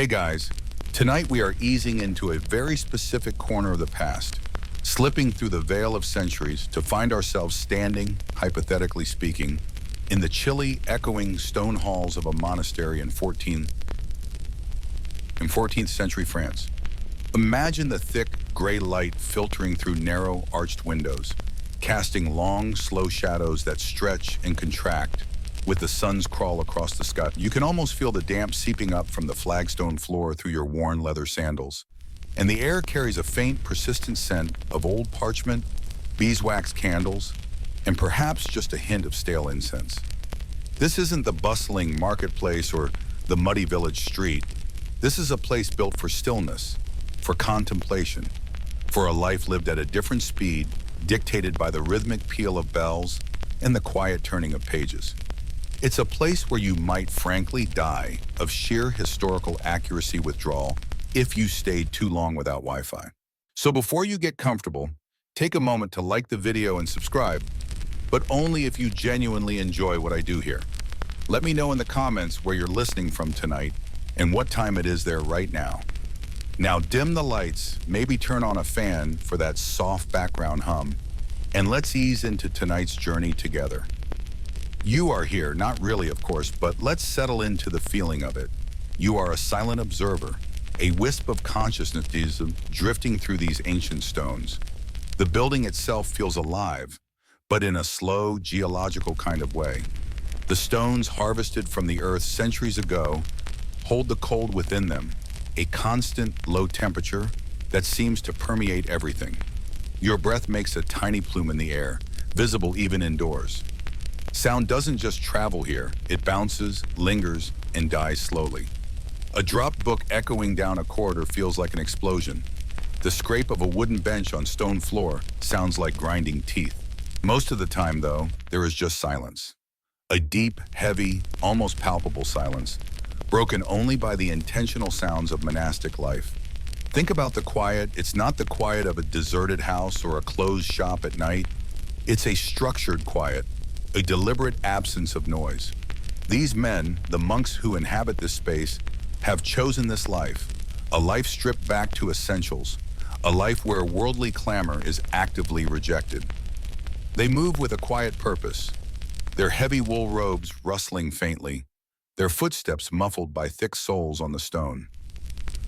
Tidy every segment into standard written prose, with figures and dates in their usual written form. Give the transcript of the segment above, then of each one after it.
Hey guys, tonight we are easing into a very specific corner of the past, slipping through the veil of centuries to find ourselves standing, hypothetically speaking, in the chilly, echoing stone halls of a monastery in 14th century France. Imagine the thick, gray light filtering through narrow, arched windows, casting long, slow shadows that stretch and contract with the sun's crawl across the sky. You can almost feel the damp seeping up from the flagstone floor through your worn leather sandals. And the air carries a faint, persistent scent of old parchment, beeswax candles, and perhaps just a hint of stale incense. This isn't the bustling marketplace or the muddy village street. This is a place built for stillness, for contemplation, for a life lived at a different speed, dictated by the rhythmic peal of bells and the quiet turning of pages. It's a place where you might frankly die of sheer historical accuracy withdrawal if you stayed too long without Wi-Fi. So before you get comfortable, take a moment to like the video and subscribe, but only if you genuinely enjoy what I do here. Let me know in the comments where you're listening from tonight and what time it is there right now. Now dim the lights, maybe turn on a fan for that soft background hum, and let's ease into tonight's journey together. You are here, not really of course, but let's settle into the feeling of it. You are a silent observer, a wisp of consciousness drifting through these ancient stones. The building itself feels alive, but in a slow, geological kind of way. The stones harvested from the earth centuries ago hold the cold within them, a constant low temperature that seems to permeate everything. Your breath makes a tiny plume in the air, visible even indoors. Sound doesn't just travel here, it bounces, lingers, and dies slowly. A dropped book echoing down a corridor feels like an explosion. The scrape of a wooden bench on stone floor sounds like grinding teeth. Most of the time, though, there is just silence. A deep, heavy, almost palpable silence, broken only by the intentional sounds of monastic life. Think about the quiet. It's not the quiet of a deserted house or a closed shop at night. It's a structured quiet, a deliberate absence of noise. These men, the monks who inhabit this space, have chosen this life, a life stripped back to essentials, a life where worldly clamor is actively rejected. They move with a quiet purpose, their heavy wool robes rustling faintly, their footsteps muffled by thick soles on the stone.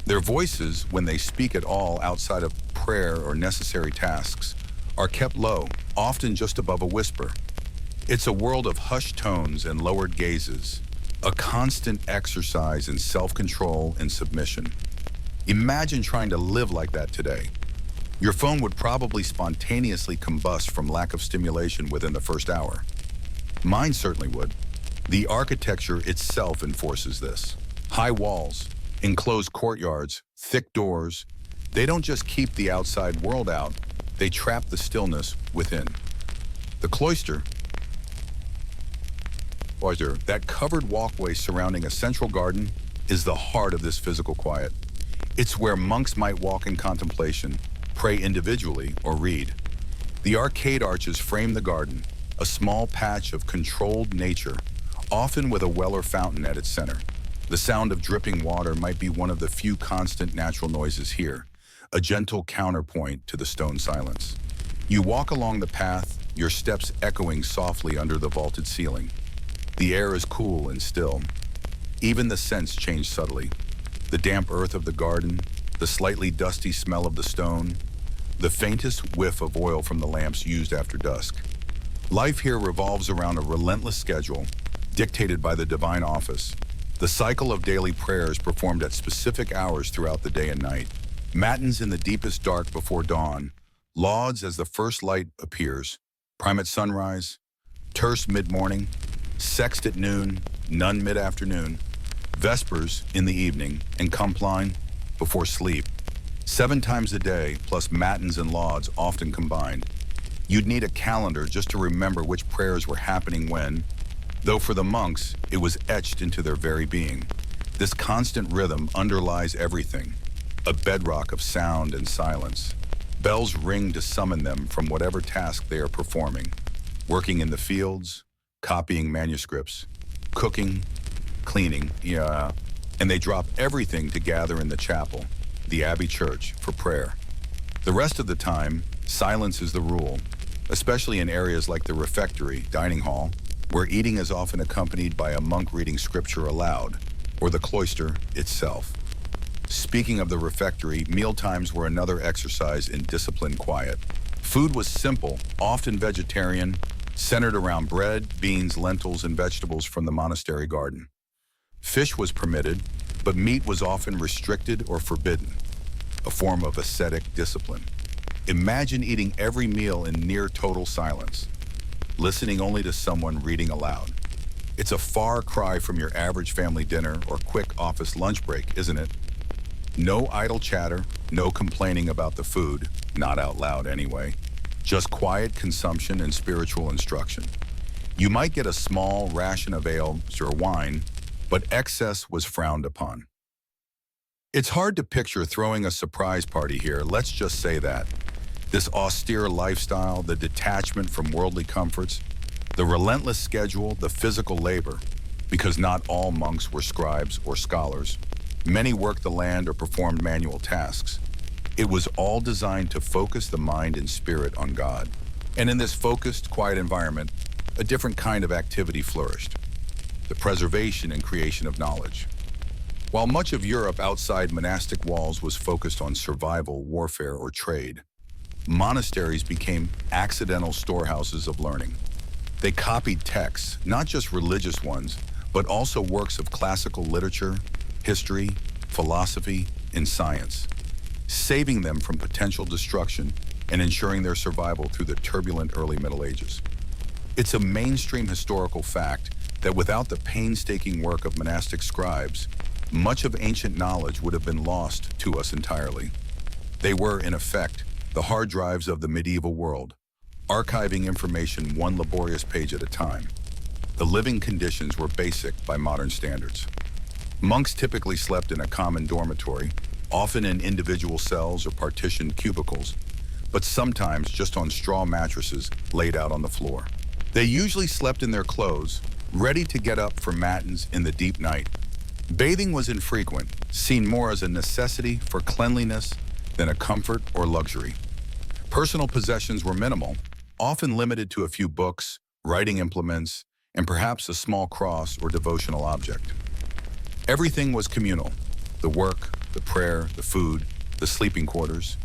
Their voices, when they speak at all outside of prayer or necessary tasks, are kept low, often just above a whisper. It's a world of hushed tones and lowered gazes, a constant exercise in self-control and submission. Imagine trying to live like that today. Your phone would probably spontaneously combust from lack of stimulation within the first hour. Mine certainly would. The architecture itself enforces this. High walls, enclosed courtyards, thick doors. They don't just keep the outside world out, they trap the stillness within. The cloister, that covered walkway surrounding a central garden, is the heart of this physical quiet. It's where monks might walk in contemplation, pray individually, or read. The arcade arches frame the garden, a small patch of controlled nature, often with a well or fountain at its center. The sound of dripping water might be one of the few constant natural noises here, a gentle counterpoint to the stone silence. You walk along the path, your steps echoing softly under the vaulted ceiling. The air is cool and still. Even the scents change subtly. The damp earth of the garden, the slightly dusty smell of the stone, the faintest whiff of oil from the lamps used after dusk. Life here revolves around a relentless schedule, dictated by the divine office. The cycle of daily prayers performed at specific hours throughout the day and night. Matins in the deepest dark before dawn, lauds as the first light appears, prime at sunrise, terce mid-morning, sext at noon, none mid-afternoon, vespers in the evening, and compline before sleep. 7 times a day, plus matins and lauds often combined. You'd need a calendar just to remember which prayers were happening when, though for the monks, it was etched into their very being. This constant rhythm underlies everything, a bedrock of sound and silence. Bells ring to summon them from whatever task they are performing, working in the fields, copying manuscripts, cooking, cleaning, and they drop everything to gather in the chapel, the Abbey Church, for prayer. The rest of the time, silence is the rule, especially in areas like the refectory, dining hall, where eating is often accompanied by a monk reading scripture aloud, or the cloister itself. Speaking of the refectory, mealtimes were another exercise in disciplined quiet. Food was simple, often vegetarian, centered around bread, beans, lentils, and vegetables from the monastery garden. Fish was permitted, but meat was often restricted or forbidden, a form of ascetic discipline. Imagine eating every meal in near total silence, listening only to someone reading aloud. It's a far cry from your average family dinner or quick office lunch break, isn't it? No idle chatter, no complaining about the food, not out loud anyway. Just quiet consumption and spiritual instruction. You might get a small ration of ale or wine, but excess was frowned upon. It's hard to picture throwing a surprise party here, let's just say that. This austere lifestyle, the detachment from worldly comforts, the relentless schedule, the physical labor, because not all monks were scribes or scholars. Many worked the land or performed manual tasks. It was all designed to focus the mind and spirit on God. And in this focused, quiet environment, a different kind of activity flourished: the preservation and creation of knowledge. While much of Europe outside monastic walls was focused on survival, warfare, or trade, monasteries became accidental storehouses of learning. They copied texts, not just religious ones, but also works of classical literature, history, philosophy, and science, saving them from potential destruction and ensuring their survival through the turbulent early Middle Ages. It's a mainstream historical fact that without the painstaking work of monastic scribes, much of ancient knowledge would have been lost to us entirely. They were, in effect, the hard drives of the medieval world, archiving information one laborious page at a time. The living conditions were basic by modern standards. Monks typically slept in a common dormitory, often in individual cells or partitioned cubicles, but sometimes just on straw mattresses laid out on the floor. They usually slept in their clothes, ready to get up for matins in the deep night. Bathing was infrequent, seen more as a necessity for cleanliness than a comfort or luxury. Personal possessions were minimal, often limited to a few books, writing implements, and perhaps a small cross or devotional object. Everything was communal: the work, the prayer, the food, the sleeping quarters,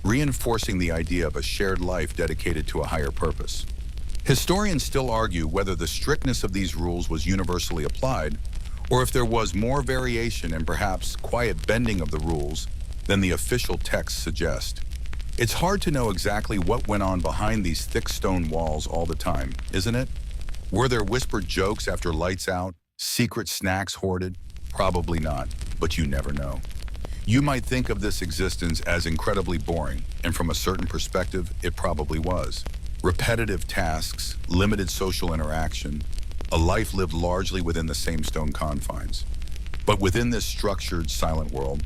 reinforcing the idea of a shared life dedicated to a higher purpose. Historians still argue whether the strictness of these rules was universally applied, or if there was more variation and perhaps quiet bending of the rules than the official texts suggest. It's hard to know exactly what went on behind these thick stone walls all the time, isn't it? Were there whispered jokes after lights out, secret snacks hoarded? Probably not, but you never know. You might think of this existence as incredibly boring, and from a certain perspective, it probably was. Repetitive tasks, limited social interaction, a life lived largely within the same stone confines. But within this structured, silent world,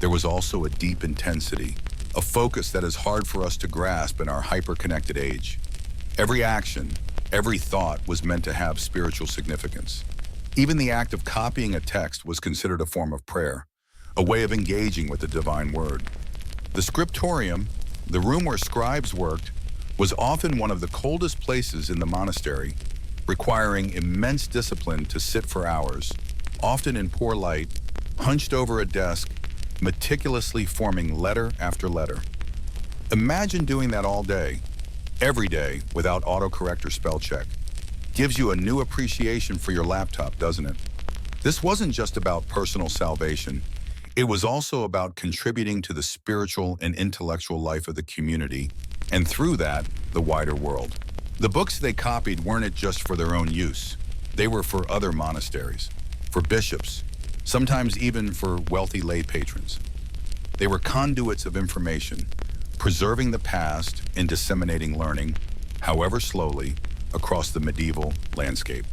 there was also a deep intensity, a focus that is hard for us to grasp in our hyper-connected age. Every action, every thought was meant to have spiritual significance. Even the act of copying a text was considered a form of prayer, a way of engaging with the divine word. The scriptorium, the room where scribes worked, was often one of the coldest places in the monastery, requiring immense discipline to sit for hours, often in poor light, hunched over a desk, meticulously forming letter after letter. Imagine doing that all day, every day, without autocorrect or spell check. Gives you a new appreciation for your laptop, doesn't it? This wasn't just about personal salvation. It was also about contributing to the spiritual and intellectual life of the community, and through that, the wider world. The books they copied weren't just for their own use. They were for other monasteries, for bishops, sometimes even for wealthy lay patrons. They were conduits of information, preserving the past and disseminating learning, however slowly, across the medieval landscape.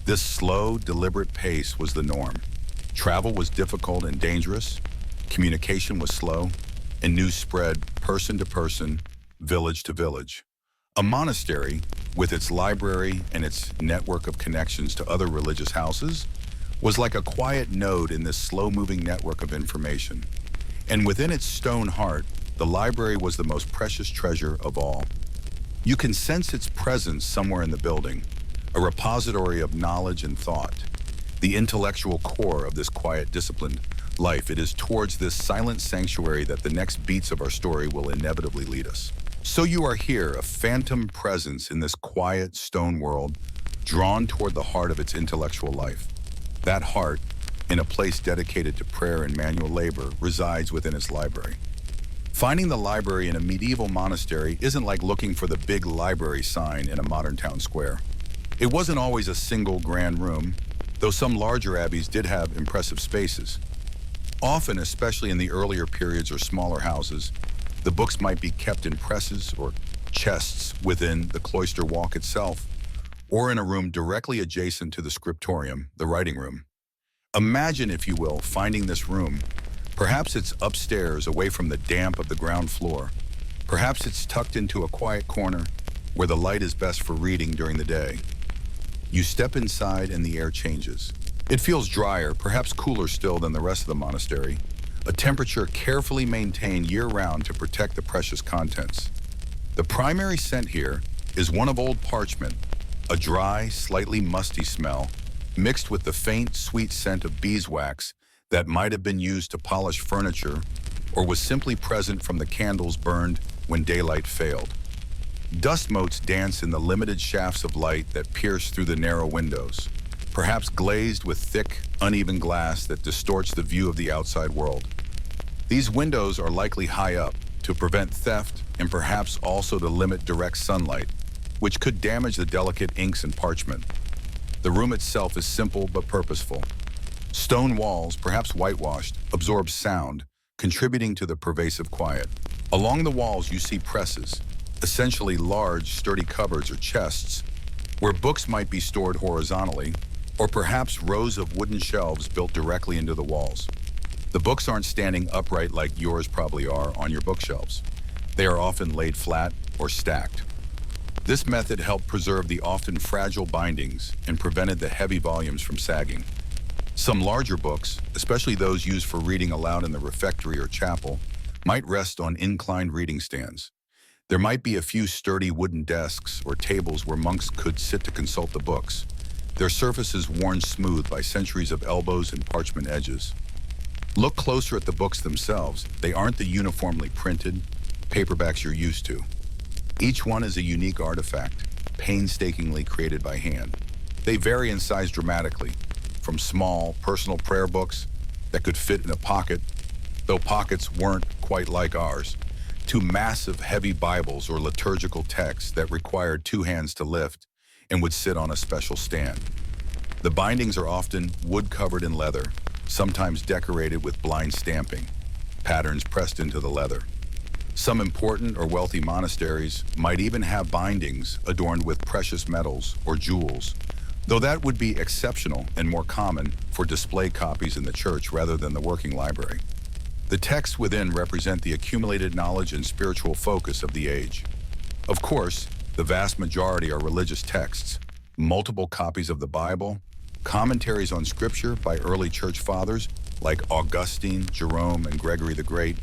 This slow, deliberate pace was the norm. Travel was difficult and dangerous, communication was slow, and news spread person to person, village to village. A monastery, with its library and its network of connections to other religious houses, was like a quiet node in this slow-moving network of information. And within its stone heart, the library was the most precious treasure of all. You can sense its presence somewhere in the building, a repository of knowledge and thought. The intellectual core of this quiet, disciplined life. It is towards this silent sanctuary that the next beats of our story will inevitably lead us. So you are here, a phantom presence in this quiet stone world, drawn toward the heart of its intellectual life. That heart, in a place dedicated to prayer and manual labor, resides within its library. Finding the library in a medieval monastery isn't like looking for the big library sign in a modern town square. It wasn't always a single grand room, though some larger abbeys did have impressive spaces. Often, especially in the earlier periods or smaller houses, the books might be kept in presses or chests within the cloister walk itself, or in a room directly adjacent to the scriptorium, the writing room. Imagine, if you will, finding this room. Perhaps it's upstairs, away from the damp of the ground floor. Perhaps it's tucked into a quiet corner where the light is best for reading during the day. You step inside and the air changes. It feels drier, perhaps cooler still than the rest of the monastery, a temperature carefully maintained year-round to protect the precious contents. The primary scent here is one of old parchment, a dry, slightly musty smell, mixed with the faint, sweet scent of beeswax that might have been used to polish furniture or was simply present from the candles burned when daylight failed. Dust motes dance in the limited shafts of light that pierce through the narrow windows, perhaps glazed with thick, uneven glass that distorts the view of the outside world. These windows are likely high up to prevent theft and perhaps also to limit direct sunlight, which could damage the delicate inks and parchment. The room itself is simple but purposeful. Stone walls, perhaps whitewashed, absorb sound, contributing to the pervasive quiet. Along the walls you see presses, essentially large, sturdy cupboards or chests, where books might be stored horizontally, or perhaps rows of wooden shelves built directly into the walls. The books aren't standing upright like yours probably are on your bookshelves. They are often laid flat or stacked. This method helped preserve the often fragile bindings and prevented the heavy volumes from sagging. Some larger books, especially those used for reading aloud in the refectory or chapel, might rest on inclined reading stands. There might be a few sturdy wooden desks or tables where monks could sit to consult the books, their surfaces worn smooth by centuries of elbows and parchment edges. Look closer at the books themselves. They aren't the uniformly printed paperbacks you're used to. Each one is a unique artifact, painstakingly created by hand. They vary in size dramatically, from small, personal prayer books that could fit in a pocket, though pockets weren't quite like ours, to massive, heavy Bibles or liturgical texts that required two hands to lift and would sit on a special stand. The bindings are often wood-covered in leather, sometimes decorated with blind stamping, patterns pressed into the leather. Some important or wealthy monasteries might even have bindings adorned with precious metals or jewels, though that would be exceptional and more common for display copies in the church rather than the working library. The texts within represent the accumulated knowledge and spiritual focus of the age. Of course, the vast majority are religious texts, multiple copies of the Bible, commentaries on Scripture by early church fathers like Augustine, Jerome, and Gregory the Great.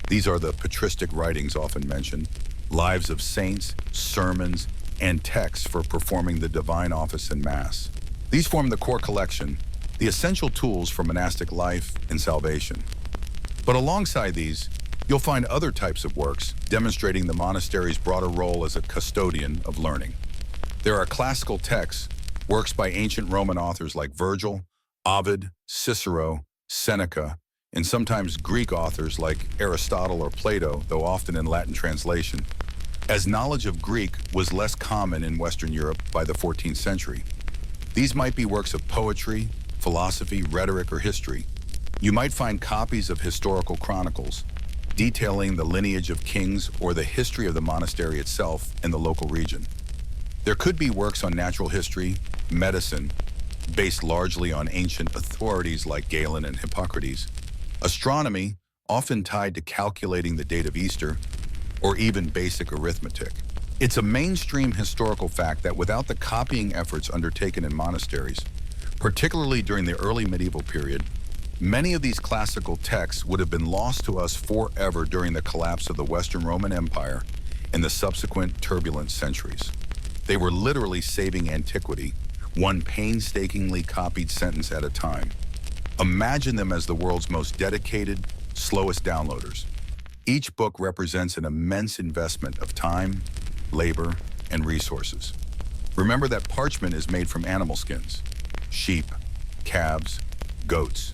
These are the patristic writings often mentioned, lives of saints, sermons, and texts for performing the divine office in Mass. These form the core collection, the essential tools for monastic life and salvation. But alongside these, you'll find other types of works demonstrating the monastery's broader role as a custodian of learning. There are classical texts, works by ancient Roman authors like Virgil, Ovid, Cicero, Seneca, and sometimes Greek authors like Aristotle or Plato, though often in Latin translation, as knowledge of Greek was less common in Western Europe by the 14th century. These might be works of poetry, philosophy, rhetoric, or history. You might find copies of historical chronicles, detailing the lineage of kings or the history of the monastery itself in the local region. There could be works on natural history, medicine, based largely on ancient authorities like Galen and Hippocrates, astronomy, often tied to calculating the date of Easter, or even basic arithmetic. It's a mainstream historical fact that without the copying efforts undertaken in monasteries, Particularly during the early medieval period, many of these classical texts would have been lost to us forever during the collapse of the Western Roman Empire and the subsequent turbulent centuries. They were literally saving antiquity, one painstakingly copied sentence at a time. Imagine them as the world's most dedicated, slowest downloaders. Each book represents an immense investment of time, labor, and resources. Remember that parchment is made from animal skins: sheep, calves, goats.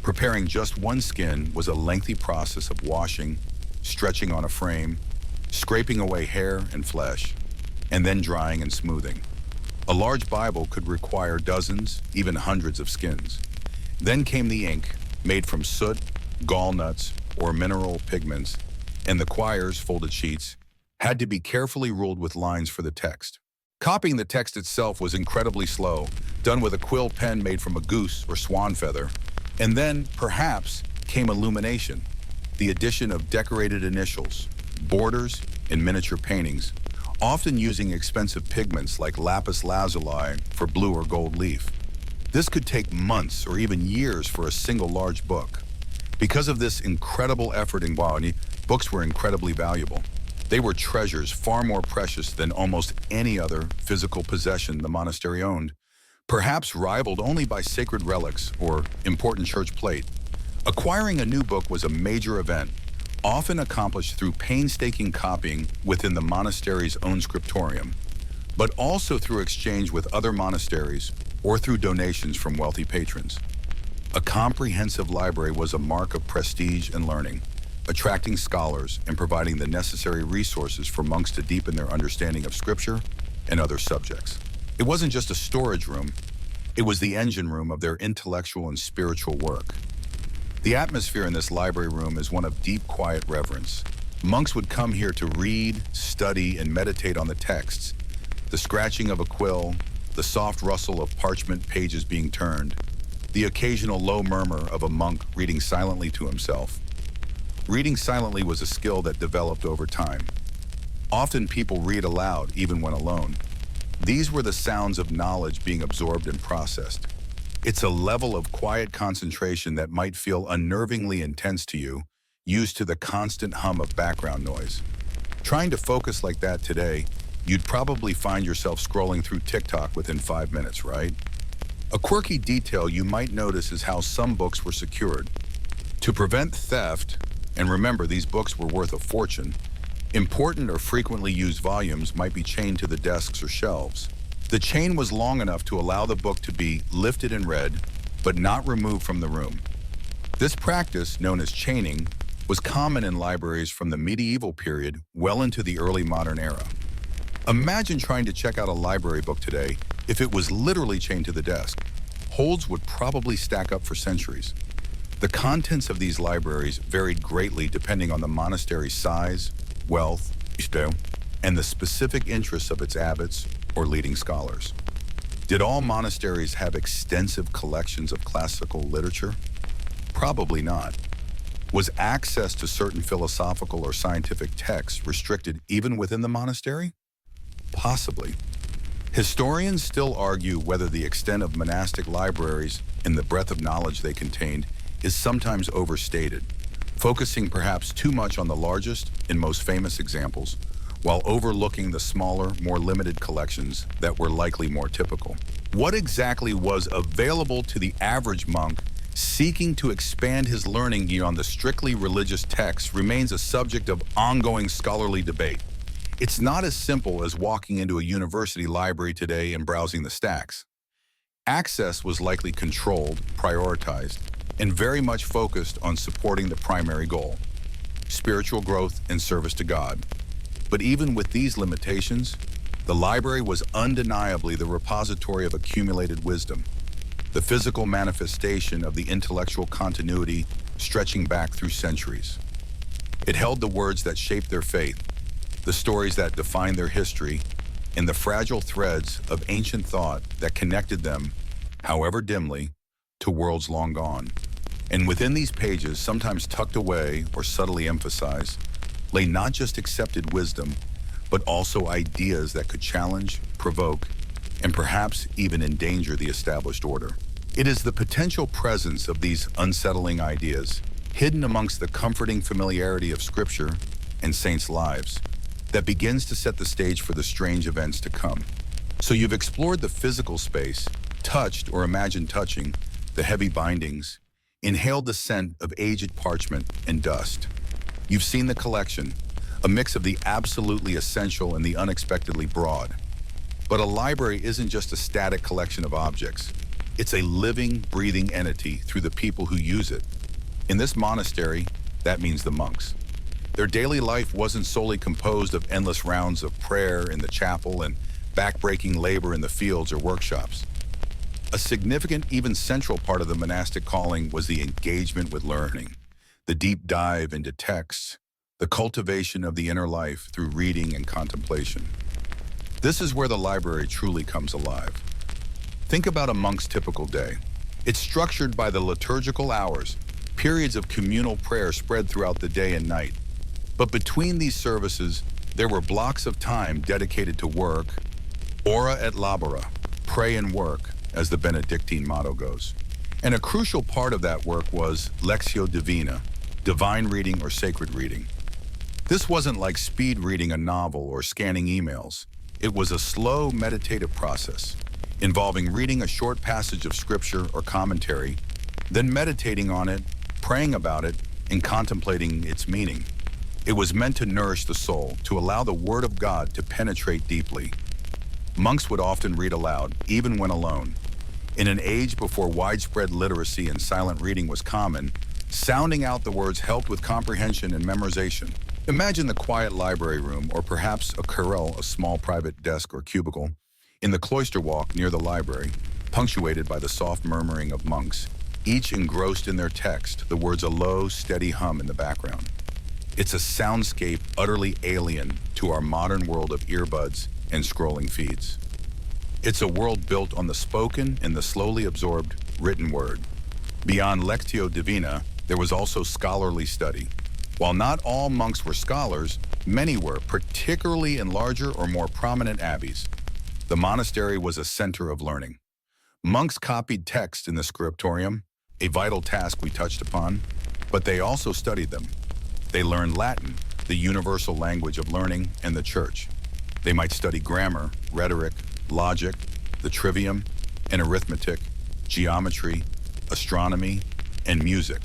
Preparing just one skin was a lengthy process of washing, stretching on a frame, scraping away hair and flesh, and then drying and smoothing. A large Bible could require dozens, even hundreds of skins. Then came the ink, made from soot, gall nuts, or mineral pigments, and the quires, folded sheets, had to be carefully ruled with lines for the text. Copying the text itself was incredibly slow, done with a quill pen made from a goose or swan feather. And then, perhaps, came illumination, the addition of decorated initials, borders, and miniature paintings, often using expensive pigments like lapis lazuli for blue or gold leaf. This could take months or even years for a single large book. Because of this incredible effort in quality, books were incredibly valuable. They were treasures far more precious than almost any other physical possession the monastery owned, perhaps rivaled only by sacred relics or important church plate. Acquiring a new book was a major event, often accomplished through painstaking copying within the monastery's own scriptorium, but also through exchange with other monasteries or through donations from wealthy patrons. A comprehensive library was a mark of prestige and learning, attracting scholars and providing the necessary resources for monks to deepen their understanding of scripture and other subjects. It wasn't just a storage room, it was the engine room of their intellectual and spiritual work. The atmosphere in this library room is one of deep, quiet reverence. Monks would come here to read, study, and meditate on the texts. The scratching of a quill, the soft rustle of parchment pages being turned, the occasional low murmur of a monk reading silently to himself. Reading silently was a skill that developed over time. Often people read aloud, even when alone. These were the sounds of knowledge being absorbed and processed. It's a level of quiet concentration that might feel unnervingly intense to you, used to the constant hum of background noise. Trying to focus like that today, you'd probably find yourself scrolling through TikTok within 5 minutes, right? A quirky detail you might notice is how some books were secured. To prevent theft, and remember these books were worth a fortune, important or frequently used volumes might be chained to the desks or shelves. The chain was long enough to allow the book to be lifted and read, but not removed from the room. This practice, known as chaining, was common in libraries from the medieval period well into the early modern era. Imagine trying to check out a library book today if it was literally chained to the desk. Holds would probably stack up for centuries. The contents of these libraries varied greatly depending on the monastery's size, wealth, and the specific interests of its abbots or leading scholars. Did all monasteries have extensive collections of classical literature? Probably not. Was access to certain philosophical or scientific texts restricted even within the monastery? Possibly. Historians still argue whether the extent of monastic libraries and the breadth of knowledge they contained is sometimes overstated, focusing perhaps too much on the largest and most famous examples, while overlooking the smaller, more limited collections that were likely more typical. What exactly was available to the average monk seeking to expand his learning beyond the strictly religious texts remains a subject of ongoing scholarly debate. It's not as simple as walking into a university library today and browsing the stacks. Access was likely controlled, prioritized, and very much focused on supporting the primary goal: spiritual growth and service to God. But even with these limitations, the library was undeniably the repository of accumulated wisdom, the physical manifestation of the intellectual continuity stretching back through centuries. It held the words that shaped their faith, the stories that defined their history, and the fragile threads of ancient thought that connected them, however dimly, to worlds long gone. And within these pages, sometimes tucked away or subtly emphasized, lay not just accepted wisdom, but also ideas that could challenge, provoke, and perhaps even endanger the established order. It is the potential presence of these unsettling ideas, hidden amongst the comforting familiarity of Scripture and saints' lives, that begins to set the stage for the strange events to come. So you've explored the physical space, touched or imagined touching the heavy bindings, inhaled the scent of aged parchment and dust. You've seen the collection, a mix of the absolutely essential and the unexpectedly broad. But a library isn't just a static collection of objects. It's a living, breathing entity through the people who use it. In this monastery, that means the monks. Their daily life wasn't solely composed of endless rounds of prayer in the chapel and backbreaking labor in the fields or workshops. A significant, even central part of the monastic calling was the engagement with learning, the deep dive into texts, the cultivation of the inner life through reading and contemplation. This is where the library truly comes alive. Think about a monk's typical day. It's structured by the liturgical hours, periods of communal prayer spread throughout the day and night. But between these services, there were blocks of time dedicated to work, ora et labora, pray and work, as the Benedictine motto goes. And a crucial part of that work was lectio divina, divine reading or sacred reading. This wasn't like speed reading a novel or scanning emails. It was a slow, meditative process, involving reading a short passage of scripture or commentary, then meditating on it, praying about it, and contemplating its meaning. It was meant to nourish the soul, to allow the Word of God to penetrate deeply. Monks would often read aloud, even when alone. In an age before widespread literacy and silent reading was common, sounding out the words helped with comprehension and memorization. Imagine the quiet library room, or perhaps a carrel, a small private desk or cubicle, in the cloister walk near the library, punctuated by the soft murmuring of monks, each engrossed in their text, the words a low, steady hum in the background. It's a soundscape utterly alien to our modern world of earbuds and scrolling feeds. It's a world built on the spoken and the slowly absorbed written word. Beyond lectio divina, there was also scholarly study. While not all monks were scholars, many were, particularly in larger or more prominent abbeys. The monastery was a center of learning. Monks copied text in the scriptorium, a vital task we touched upon, but they also studied them. They learned Latin, the universal language of learning, and the church. They might study grammar, rhetoric, logic, the trivium, and arithmetic, geometry, astronomy, and music,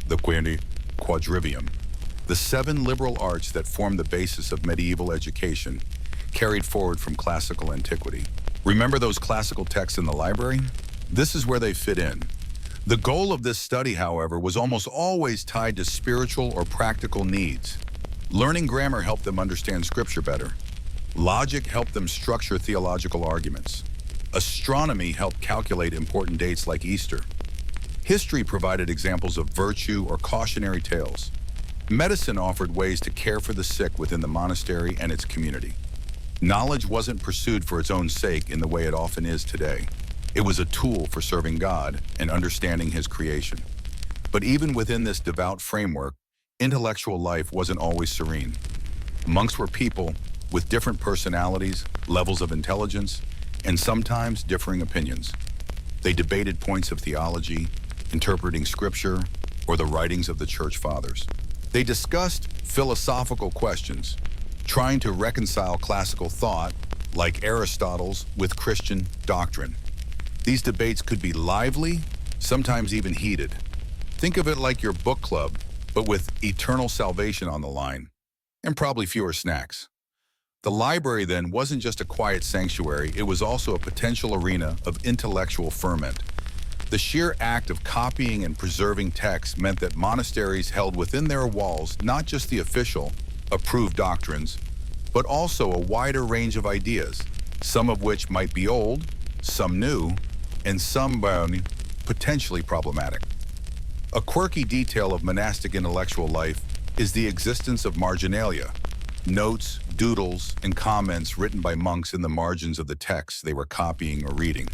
the quadrivium. The 7 liberal arts that formed the basis of medieval education, carried forward from classical antiquity. Remember those classical texts in the library? This is where they fit in. The goal of this study, however, was almost always tied to spiritual or practical needs. Learning grammar helped them understand Scripture better. Logic helped them structure theological arguments. Astronomy helped calculate important dates like Easter. History provided examples of virtue or cautionary tales. Medicine offered ways to care for the sick within the monastery and its community. Knowledge wasn't pursued for its own sake in the way it often is today. It was a tool for serving God and understanding His creation. But even within this devout framework, intellectual life wasn't always serene. Monks were people with different personalities, levels of intelligence, and sometimes differing opinions. They debated points of theology, interpreting Scripture, or the writings of the Church Fathers. They discussed philosophical questions, trying to reconcile classical thought, like Aristotle's, with Christian doctrine. These debates could be lively, sometimes even heated. Think of it like your book club, but with eternal salvation on the line, and probably fewer snacks. The library, then, wasn't just a quiet sanctuary, it was also a potential arena of intellectual ferment. The sheer act of copying and preserving texts meant that monasteries held within their walls not just the official, approved doctrines, but also a wider range of ideas, some of which might be old, some new, and some potentially problematic. A quirky detail of monastic intellectual life is the existence of marginalia, notes, doodles, and comments written by monks in the margins of the texts they were copying or reading.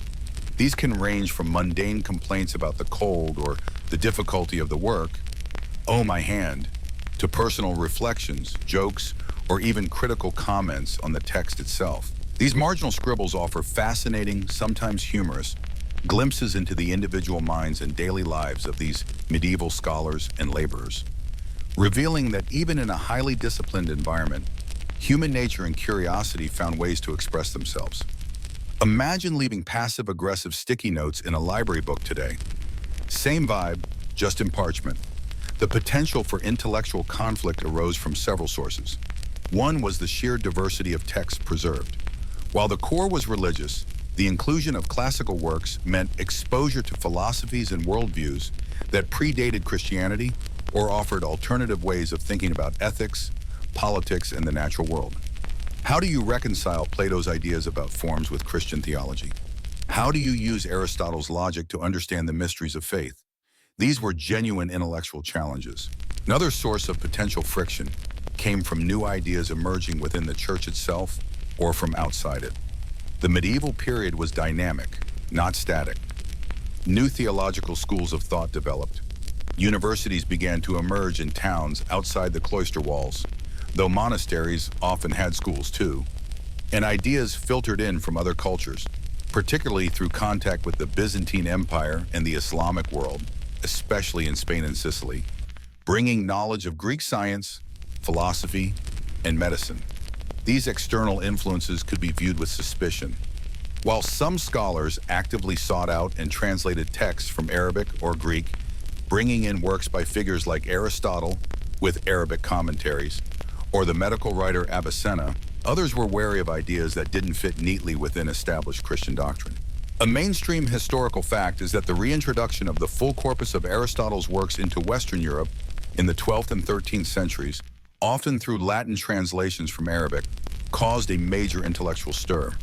These can range from mundane complaints about the cold or the difficulty of the work, "Oh, my hand," to personal reflections, jokes, or even critical comments on the text itself. These marginal scribbles offer fascinating, sometimes humorous, glimpses into the individual minds and daily lives of these medieval scholars and laborers, revealing that even in a highly disciplined environment, human nature and curiosity found ways to express themselves. Imagine leaving passive-aggressive sticky notes in a library book today. Same vibe, just in parchment. The potential for intellectual conflict arose from several sources. One was the sheer diversity of texts preserved. While the core was religious, the inclusion of classical works meant exposure to philosophies and worldviews that predated Christianity or offered alternative ways of thinking about ethics, politics, and the natural world. How do you reconcile Plato's ideas about forms with Christian theology? How do you use Aristotle's logic to understand the mysteries of faith? These were genuine intellectual challenges. Another source of potential friction came from new ideas emerging within the church itself or from outside it. The medieval period was dynamic, not static. New theological schools of thought developed. Universities began to emerge in towns outside the cloister walls, though monasteries often had schools too. And ideas filtered in from other cultures, particularly through contact with the Byzantine Empire and the Islamic world, especially in Spain and Sicily, bringing knowledge of Greek science, philosophy, and medicine. These external influences could be viewed with suspicion. While some scholars actively sought out and translated texts from Arabic or Greek, bringing in works by figures like Aristotle with Arabic commentaries, or the medical writer Avicenna, others were wary of ideas that didn't fit neatly within established Christian doctrine. A mainstream historical fact is that the reintroduction of the full corpus of Aristotle's works into Western Europe in the 12th and 13th centuries, often through Latin translations from Arabic, caused a major intellectual stir.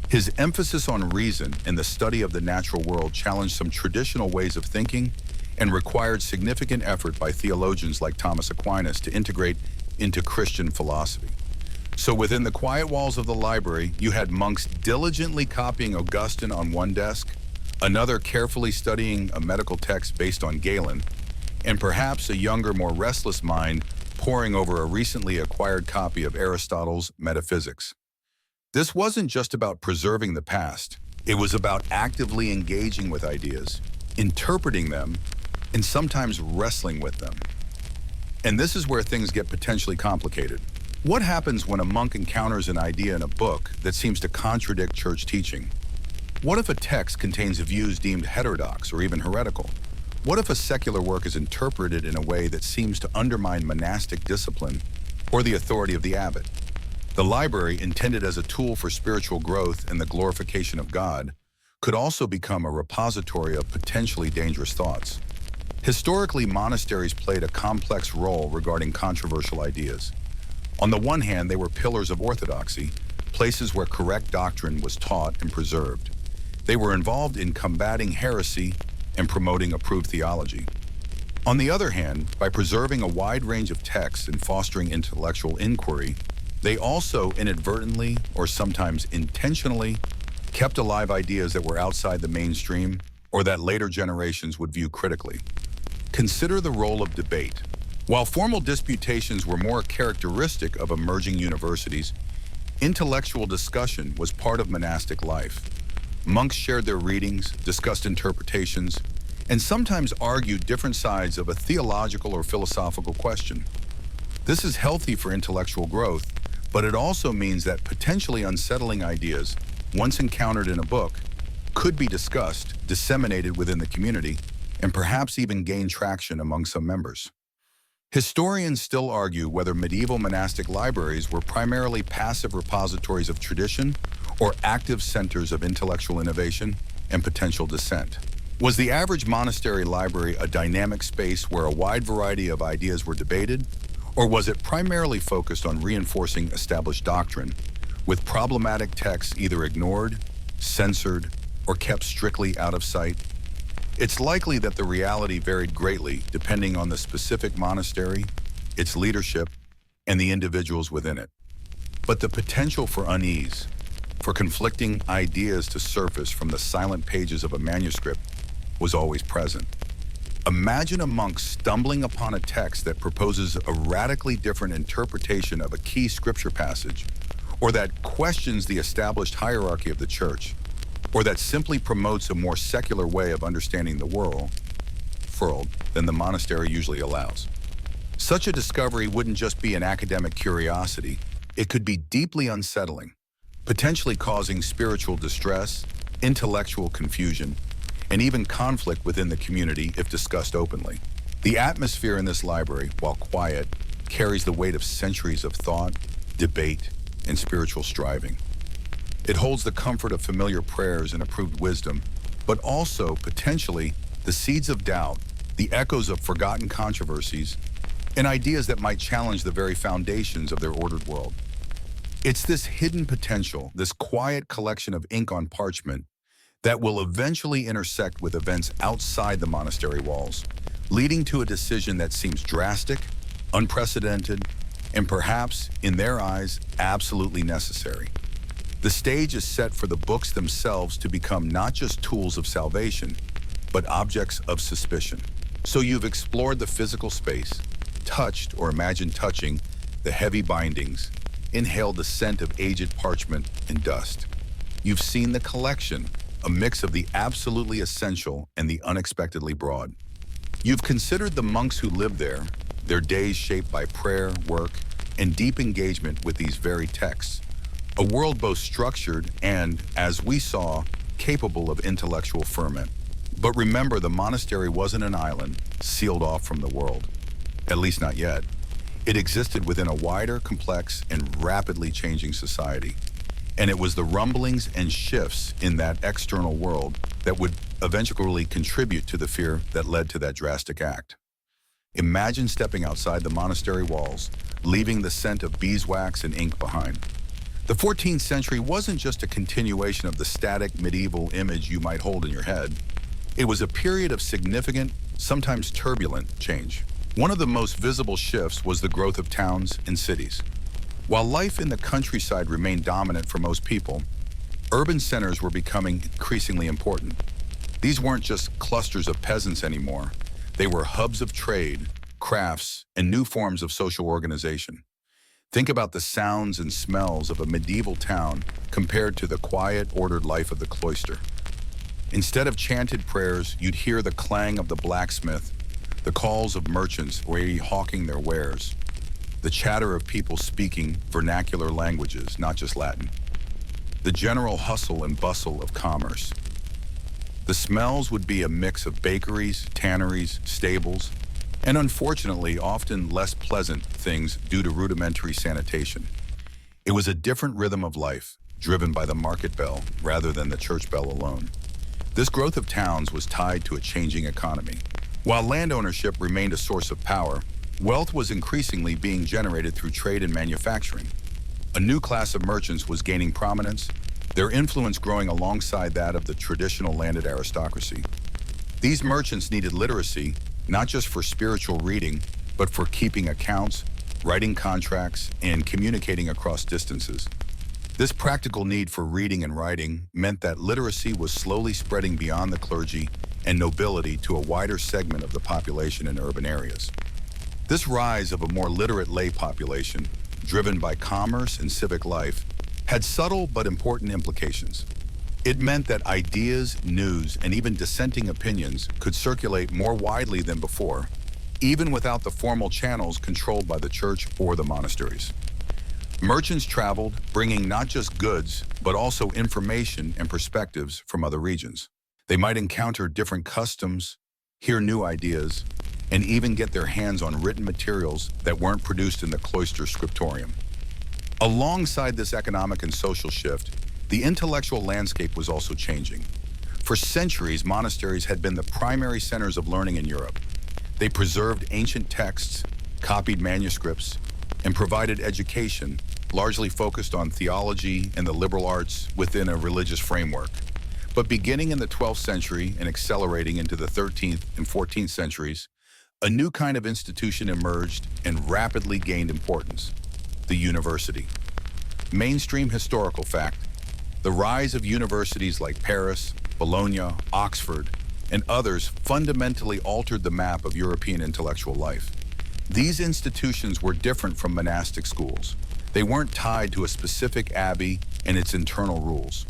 His emphasis on reason and the study of the natural world challenged some traditional ways of thinking and required significant effort by theologians like Thomas Aquinas to integrate into Christian philosophy. So within the quiet walls of the library, you had monks diligently copying Augustine on one desk, another carefully studying a medical text based on Galen, and perhaps a younger, more restless mind poring over a recently acquired copy of Aristotle's Metaphysics. This wasn't just about preserving the past. It was about actively engaging with ideas, interpreting them, and sometimes wrestling with them. And this is where things get potentially complicated. What happens when a monk encounters an idea in a book that seems to contradict church teaching? What if a text contains views deemed heterodox or even heretical? What if a secular work is interpreted in a way that seems to undermine monastic discipline or the authority of the abbot? The library, intended as a tool for spiritual growth and the glorification of God, could also become a repository of potentially dangerous thoughts. Historically, monasteries played a complex role regarding controversial ideas. On the one hand, they were pillars of orthodoxy, places where correct doctrine was taught and preserved. They were involved in combating heresy and promoting approved theology. On the other hand, by preserving a wide range of texts and fostering intellectual inquiry, they also inadvertently, or sometimes intentionally, kept alive ideas that were outside the mainstream or that later generations would view critically. Consider the role of debate. While formal disputations were more characteristic of emerging universities, intellectual discussion was part of monastic life. Monks shared their readings, discussed interpretations, and sometimes argued different sides of a theological or philosophical question. This is healthy for intellectual growth, but it also means that potentially unsettling ideas, once encountered in a book, could be discussed, disseminated within the community, and perhaps even gain traction among some members. Historians still argue whether medieval monastic libraries were primarily passive repositories of tradition or active centers of intellectual innovation and potential dissent. Was the average monastery library a dynamic space where a wide variety of ideas were debated, or was it primarily focused on reinforcing established doctrine, with problematic texts either ignored, censored, or kept strictly out of sight? It's likely that the reality varied greatly depending on the specific monastery, its leadership, and the individuals within it. But the potential for unease, for conflicting ideas to surface from the silent pages of a manuscript, was always present. Imagine a monk stumbling upon a text that proposes a radically different interpretation of a key scripture passage, or that questions the established hierarchy of the church. or that simply promotes a more secular way of understanding the world than the monastery usually allows. Such a discovery wouldn't just be an academic curiosity, it could be deeply unsettling, potentially causing spiritual distress, intellectual confusion, and even conflict within the community if discussed openly. The atmosphere in this library, while quiet, carries the weight of centuries of thought, debate, and spiritual striving. It holds the comfort of familiar prayers and approved wisdom, but also, potentially, the seeds of doubt, the echoes of forgotten controversies, and ideas that might challenge the very foundations of their ordered world. It's this hidden potential, this quiet collection of ink on parchment, that will eventually intersect with events outside the monastery walls, leading to a decision that seems drastic, unprecedented, and perhaps, in their eyes, absolutely necessary. The stage is set for the books themselves to become not just tools of salvation, but objects of suspicion. So you've explored the physical space, touched or imagined touching the heavy bindings, inhaled the scent of aged parchment and dust. You've seen the collection, a mix of the absolutely essential and the unexpectedly broad. You've considered the monks who live there, their days shaped by prayer, work, and deep engagement with these very texts. A world both structured and, as we saw, capable of intellectual ferment. But remember, the monastery wasn't an island, sealed off from the world. At least not yet. It existed within a wider, complex, and rapidly changing society. And it was the rumblings and shifts in that external world that would eventually contribute to the fear that led to that drastic act. Imagine stepping outside the monastery walls, leaving the scent of beeswax and ink behind. The 14th century wasn't just a continuation of the static medieval image you might hold in your head. It was a period of significant, sometimes turbulent, change. One of the most visible shifts was the growth of towns and cities. While life in the countryside remained dominant for most people, urban centers were becoming increasingly important. These weren't just clusters of peasants anymore. They were hubs of trade, crafts, and new forms of social organization. Think about the sounds and smells of a medieval town compared to the quiet, ordered life of the cloister. Instead of chanted prayers, you'd hear the clang of the blacksmith, the calls of merchants hawking their wares, the chatter of people speaking vernacular languages, not just Latin, the general hustle and bustle of commerce. The smells would be a mix of bakeries, tanneries, stables, and unfortunately, often less pleasant things due to rudimentary sanitation. It was a different rhythm of life, driven by the market bell rather than the church bell alone. This growth of towns was tied to a changing economy. While land ownership remained a source of power, wealth was increasingly being generated through trade and manufacturing. A new class of merchants was gaining prominence, their influence growing alongside that of the traditional landed aristocracy. These merchants needed literacy, not just for spiritual reading, but for keeping accounts, writing contracts, and communicating across distances. This practical need for reading and writing meant that literacy was slowly spreading beyond the clergy and nobility to a wider segment of the population in urban areas. This rise of a more literate lay population, driven by commerce and civic life, had subtle but important implications. It meant that ideas, news, and even dissenting opinions could circulate more widely than before, even without the formal channels controlled by the church or the monasteries. Merchants traveled, bringing not just goods, but also information and perspectives from other regions. They might encounter different customs, hear new ideas, and even get their hands on written materials that weren't produced in the cloister scriptorium. Alongside this economic and social shift, the intellectual landscape was also changing. For centuries, monasteries had been the primary centers of learning in Europe. They preserved ancient texts, copied manuscripts, and provided education, largely focused on theology and the liberal arts within a religious framework. But beginning in the 12th century and accelerating into the 13th and 14th centuries, a new kind of institution emerged and rapidly gained importance: the university. Mainstream historical fact: the rise of universities like Paris, Bologna, Oxford, and others fundamentally altered the map of European intellectual life. These institutions were different from monastic schools. They weren't tied to a specific abbey and its internal rules.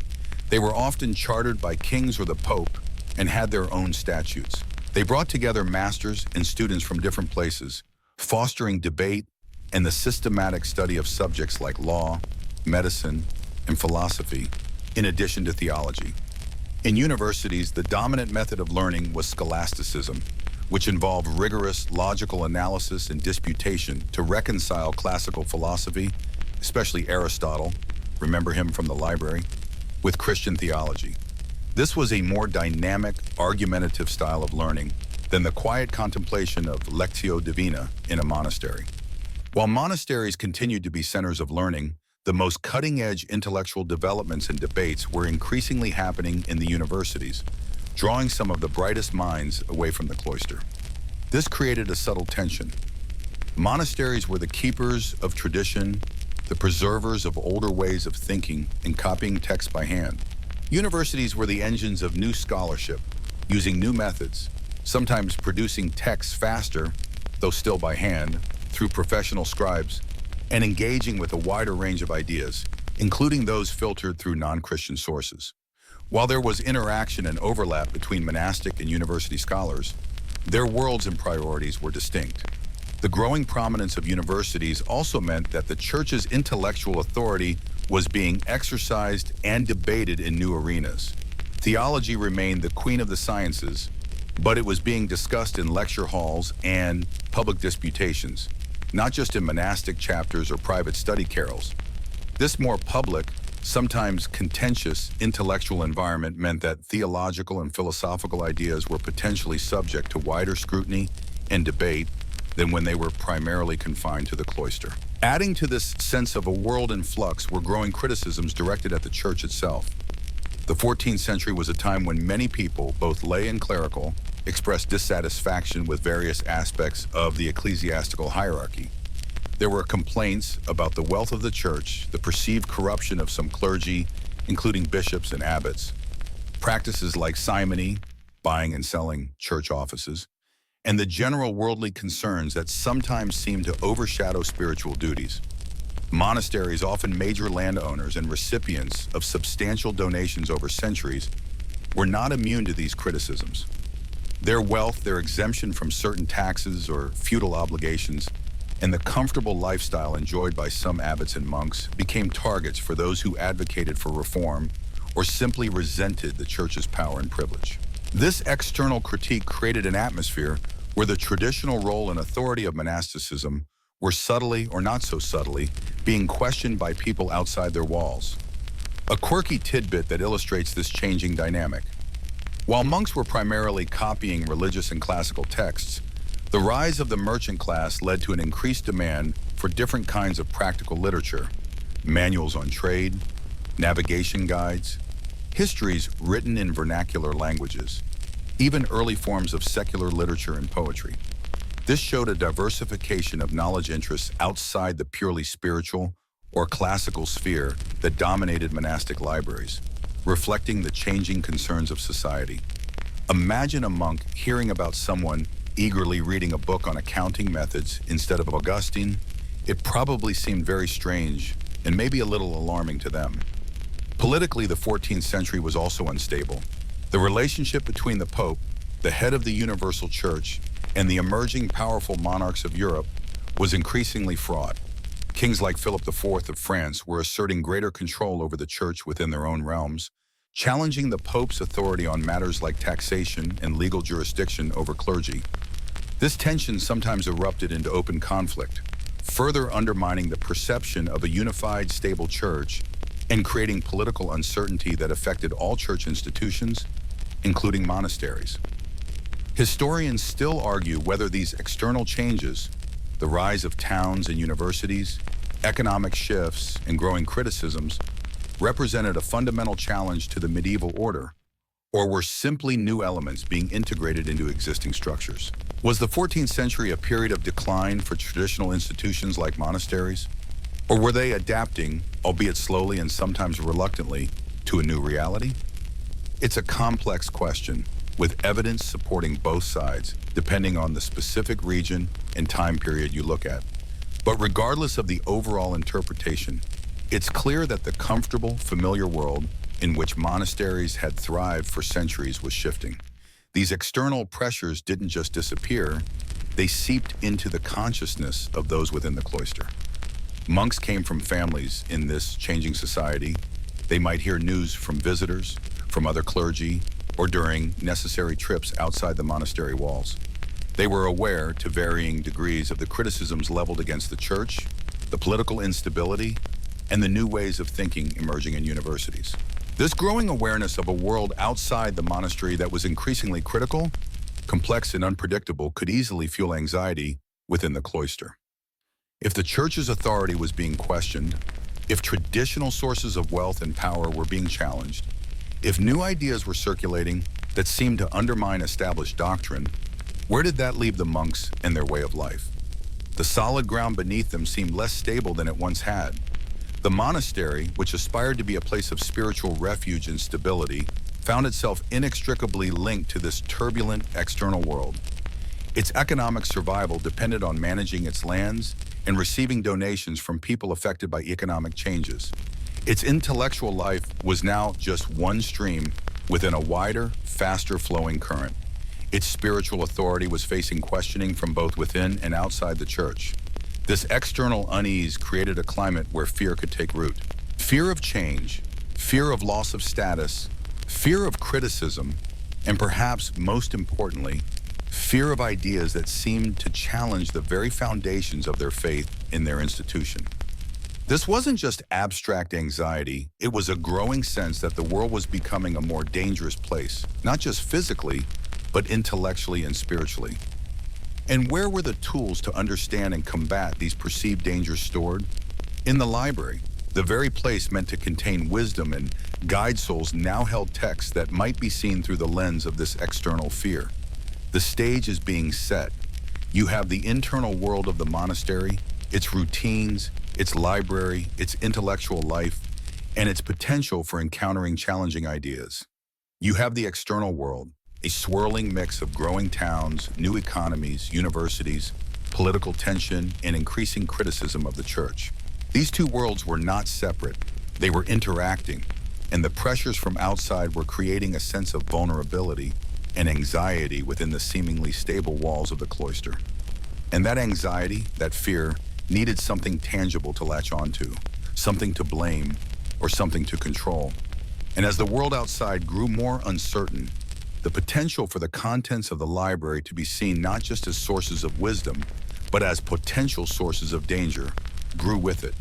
They were often chartered by kings or the Pope and had their own statutes. They brought together masters and students from different places, fostering debate and the systematic study of subjects like law, medicine, and philosophy, in addition to theology. In universities, the dominant method of learning was scholasticism, which involved rigorous logical analysis and disputation to reconcile classical philosophy, especially Aristotle, remember him from the library, with Christian theology. This was a more dynamic, argumentative style of learning than the quiet contemplation of lectio divina in a monastery. While monasteries continued to be centers of learning, the most cutting-edge intellectual developments and debates were increasingly happening in the universities, drawing some of the brightest minds away from the cloister. This created a subtle tension. Monasteries were the keepers of tradition, the preservers of older ways of thinking and copying texts by hand. Universities were the engines of new scholarship, using new methods, sometimes producing texts faster, though still by hand, through professional scribes, and engaging with a wider range of ideas, including those filtered through non-Christian sources. While there was interaction and overlap between monastic and university scholars, their worlds and priorities were distinct. The growing prominence of universities also meant that the church's intellectual authority was being exercised and debated in new arenas. Theology remained the queen of the sciences, but it was being discussed in lecture halls and public disputations, not just in monastic chapters or private study carrels. This more public, sometimes contentious intellectual environment meant that theological and philosophical ideas were potentially subject to wider scrutiny and debate than when they were primarily confined to the cloister. Adding to this sense of a world in flux were growing criticisms directed at the church itself. The 14th century was a time when many people, both lay and clerical, expressed dissatisfaction with various aspects of the ecclesiastical hierarchy. There were complaints about the wealth of the church, the perceived corruption of some clergy, including bishops and abbots, practices like simony, buying and selling church offices, and the general worldly concerns that sometimes seemed to overshadow spiritual duties. Monasteries, often major landowners and recipients of substantial donations over centuries, were not immune to these criticisms. Their wealth, their exemption from certain taxes or feudal obligations, and the comfortable lifestyle enjoyed by some abbots and monks became targets for those who advocated for reform or simply resented the church's power and privilege. This external critique created an atmosphere where the traditional role and authority of monasticism were subtly or not so subtly being questioned by people outside their walls. A quirky tidbit that illustrates this changing dynamic. While monks were primarily copying religious and classical texts, the rise of the merchant class led to an increased demand for different kinds of practical literature, manuals on trade, navigation guides, histories written in vernacular languages, even early forms of secular literature and poetry. This showed a diversification of knowledge interests outside the purely spiritual or classical sphere that dominated monastic libraries, reflecting the changing concerns of society. Imagine a monk hearing about someone eagerly reading a book on accounting methods instead of Augustine. It probably seemed very strange and maybe a little alarming to them. Politically, the 14th century was also unstable. The relationship between the Pope, the head of the Universal Church, and the emerging powerful monarchs of Europe was increasingly fraught. Kings like Philip IV of France were asserting greater control over the church within their own realms, challenging the Pope's authority on matters like taxation and legal jurisdiction over clergy. This tension sometimes erupted into open conflict, further undermining the perception of a unified, stable church and creating political uncertainty that affected all church institutions, including monasteries. Historians still argue whether these external changes, the rise of towns and universities, economic shifts, and growing criticisms, represented a fundamental challenge to the medieval order, or were simply new elements being integrated into existing structures. Was the 14th century a period of decline for traditional institutions like monasteries? Or were they adapting, albeit slowly and sometimes reluctantly, to a new reality? It's a complex question, with evidence supporting both sides, depending on the specific region and time period you look at. But regardless of the overall interpretation, it's clear that the comfortable, familiar world in which monasteries had thrived for centuries was shifting. These external pressures didn't just disappear, they seeped into the consciousness of those within the cloister. Monks came from families in this changing society. They might hear news from visitors, from other clergy, or during necessary trips outside the monastery walls. They were aware, to varying degrees, of the criticisms leveled against the church, the political instability, and the new ways of thinking emerging in universities. This growing awareness of a world outside the monastery that was increasingly critical, complex, and unpredictable could easily fuel anxiety within the cloister. If the church's authority was being questioned, if traditional sources of wealth and power were being challenged, if new ideas were circulating that seemed to undermine established doctrine, where did that leave the monks and their way of life? The solid ground beneath them seemed less stable than it once had. The monastery, which aspired to be a place of spiritual refuge and stability, found itself inextricably linked to this turbulent external world. Its economic survival depended on managing its lands and receiving donations from people affected by economic changes. Its intellectual life was now just one stream within a wider, faster-flowing current. Its spiritual authority was facing questioning from both within and outside the church. This external unease created a climate where fear could take root. Fear of change, fear of loss of status, fear of criticism, and perhaps most importantly, fear of ideas that seemed to challenge the very foundations of their faith in their institution. This wasn't just abstract anxiety, it was a growing sense that the world was becoming a more dangerous place, not just physically, but intellectually and spiritually. And where were the tools to understand and combat these perceived dangers stored? In the library, the very place meant to contain wisdom and guide souls now held texts that might be seen through the lens of this external fear. The stage is being set. You have the internal world of the monastery, its routines, its library, its intellectual life, and its potential for encountering challenging ideas. You have the external world, a swirling mix of growing towns, new economies, universities, political tension, and increasing criticism of the church. These two worlds were not separate, they were interacting, and the pressures from outside were creating a sense of vulnerability and anxiety within the seemingly stable walls of the cloister. And that anxiety, that fear, needed something tangible to latch onto, something to blame, or something to control. And as the world outside grew more uncertain, the potential for the contents of the library to be seen not just as sources of wisdom, but as potential sources of danger, grew with it.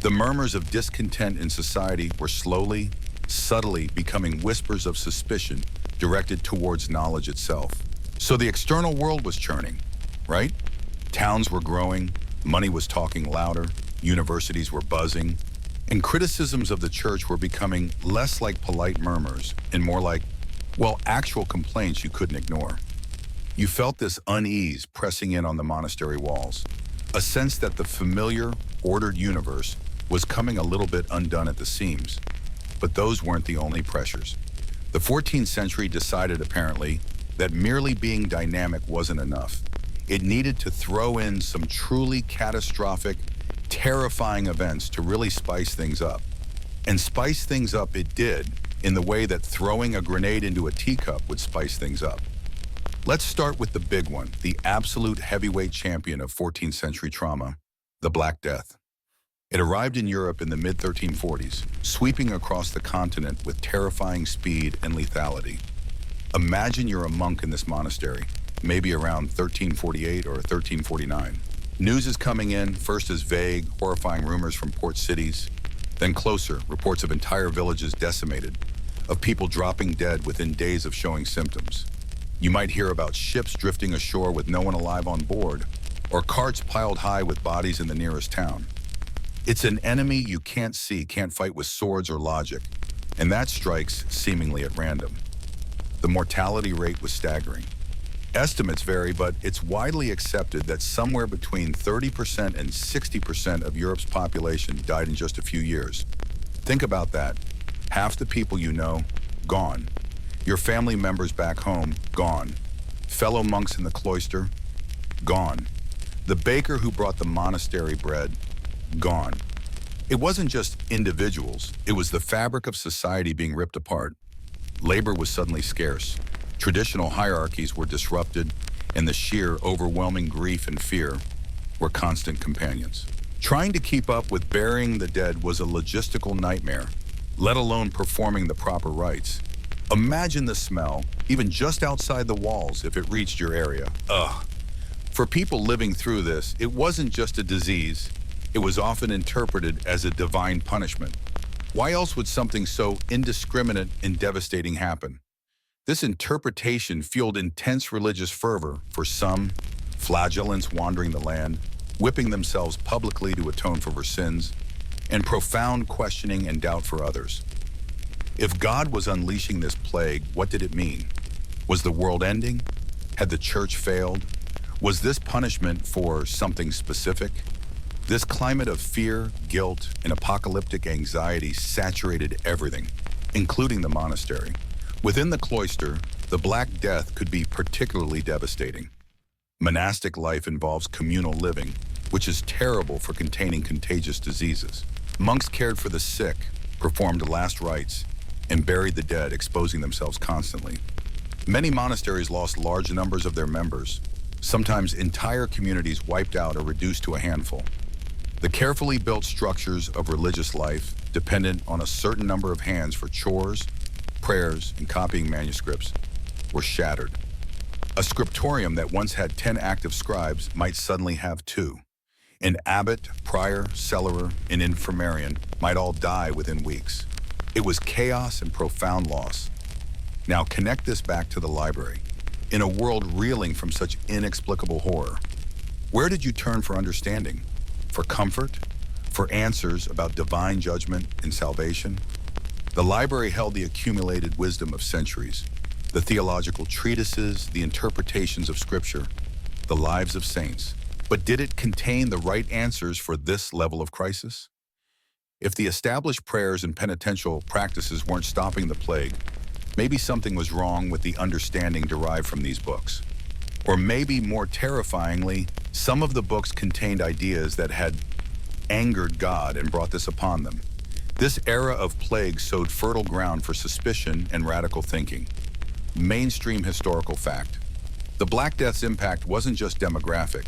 The murmurs of discontent in society were slowly, subtly becoming whispers of suspicion directed towards knowledge itself. So the external world was churning, right? Towns were growing, money was talking louder, universities were buzzing, and criticisms of the church were becoming less like polite murmurs and more like, well, actual complaints you couldn't ignore. You felt this unease pressing in on the monastery walls, a sense that the familiar, ordered universe was coming a little bit undone at the seams. But those weren't the only pressures. The 14th century decided, apparently, that merely being dynamic wasn't enough. It needed to throw in some truly catastrophic, terrifying events to really spice things up. And spice things up it did, in the way that throwing a grenade into a teacup would spice things up. Let's start with the big one, the absolute heavyweight champion of 14th century trauma, the Black Death. It arrived in Europe in the mid-1340s, sweeping across the continent with terrifying speed and lethality. Imagine you're a monk in this monastery, maybe around 1348 or 1349. News is coming in, first as vague, horrifying rumors from port cities, then closer, reports of entire villages decimated, of people dropping dead within days of showing symptoms. You might hear about ships drifting ashore with no one alive on board, or carts piled high with bodies in the nearest town. It's an enemy you can't see, can't fight with swords or logic, and that strikes seemingly at random. The mortality rate was staggering. Estimates vary, but it's widely accepted that somewhere between 30% and 60% of Europe's population died in just a few years. Think about that. Half the people you know, gone. Your family members back home, gone. Fellow monks in the cloister, gone. The baker who brought the monastery bread, gone. It wasn't just individuals, it was the fabric of society being ripped apart. Labor was suddenly scarce. Traditional hierarchies were disrupted, and the sheer, overwhelming grief and fear were constant companions. Trying to keep up with burying the dead was a logistical nightmare, let alone performing the proper rites. Imagine the smell, even just outside the walls, if it reached your area. Ugh. For people living through this, it wasn't just a disease. It was often interpreted as a divine punishment. Why else would something so indiscriminate and devastating happen? This interpretation fueled intense religious fervor for some, flagellants wandering the land, whipping themselves publicly to atone for their sins, and profound questioning and doubt for others. If God was unleashing this plague, what did it mean? Was the world ending? Had the church failed? Was this punishment for something specific? This climate of fear, guilt, and apocalyptic anxiety saturated everything, including the monastery. Within the cloister, the Black Death could be particularly devastating. Monastic life involves communal living, which is terrible for containing contagious diseases. Monks cared for the sick, performed last rites, and buried the dead, exposing themselves constantly. Many monasteries lost large numbers of their members. Sometimes entire communities wiped out or reduced to a handful. The carefully built structures of religious life, dependent on a certain number of hands for chores, prayers, and copying manuscripts, were shattered. A scriptorium that once had 10 active scribes might suddenly have 2. An abbot, prior, cellarer, and infirmarian might all die within weeks. It was chaos and profound loss. Now connect this back to the library. In a world reeling from such inexplicable horror, where did you turn for understanding? For comfort? For answers about divine judgment and salvation? The library held the accumulated wisdom of centuries, the theological treatises, the interpretations of Scripture, the lives of saints. But did it contain the right answers for this level of crisis? If the established prayers and penitential practices weren't stopping the plague, maybe something was wrong with the understanding derived from these books. Or maybe more terrifyingly, some of the books contained ideas that had angered God and brought this upon them. This era of plague sowed fertile ground for suspicion and radical thinking. Mainstream historical fact. The Black Death's impact wasn't just demographic.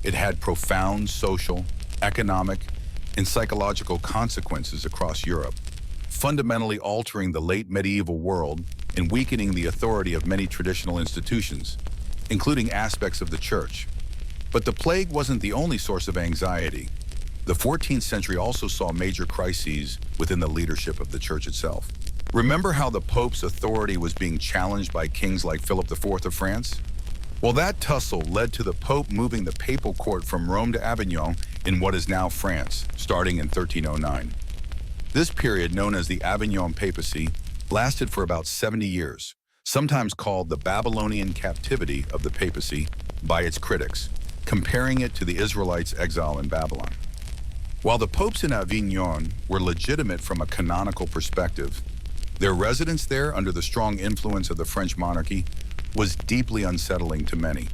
It had profound social, economic, and psychological consequences across Europe, fundamentally altering the late medieval world and weakening the authority of many traditional institutions, including aspects of the church. But the plague wasn't the only source of anxiety. The 14th century also saw major crises within the leadership of the church itself. Remember how the Pope's authority was being challenged by kings like Philip IV of France? Well, that tussle led to the Pope moving the papal court from Rome to Avignon in what is now France, starting in 1309. This period, known as the Avignon Papacy, lasted for about 70 years, sometimes called the Babylonian captivity of the papacy by its critics, comparing it to the Israelites' exile in Babylon. While the popes in Avignon were legitimate from a canonical perspective, their residence there under the strong influence of the French monarchy was deeply unsettling to many.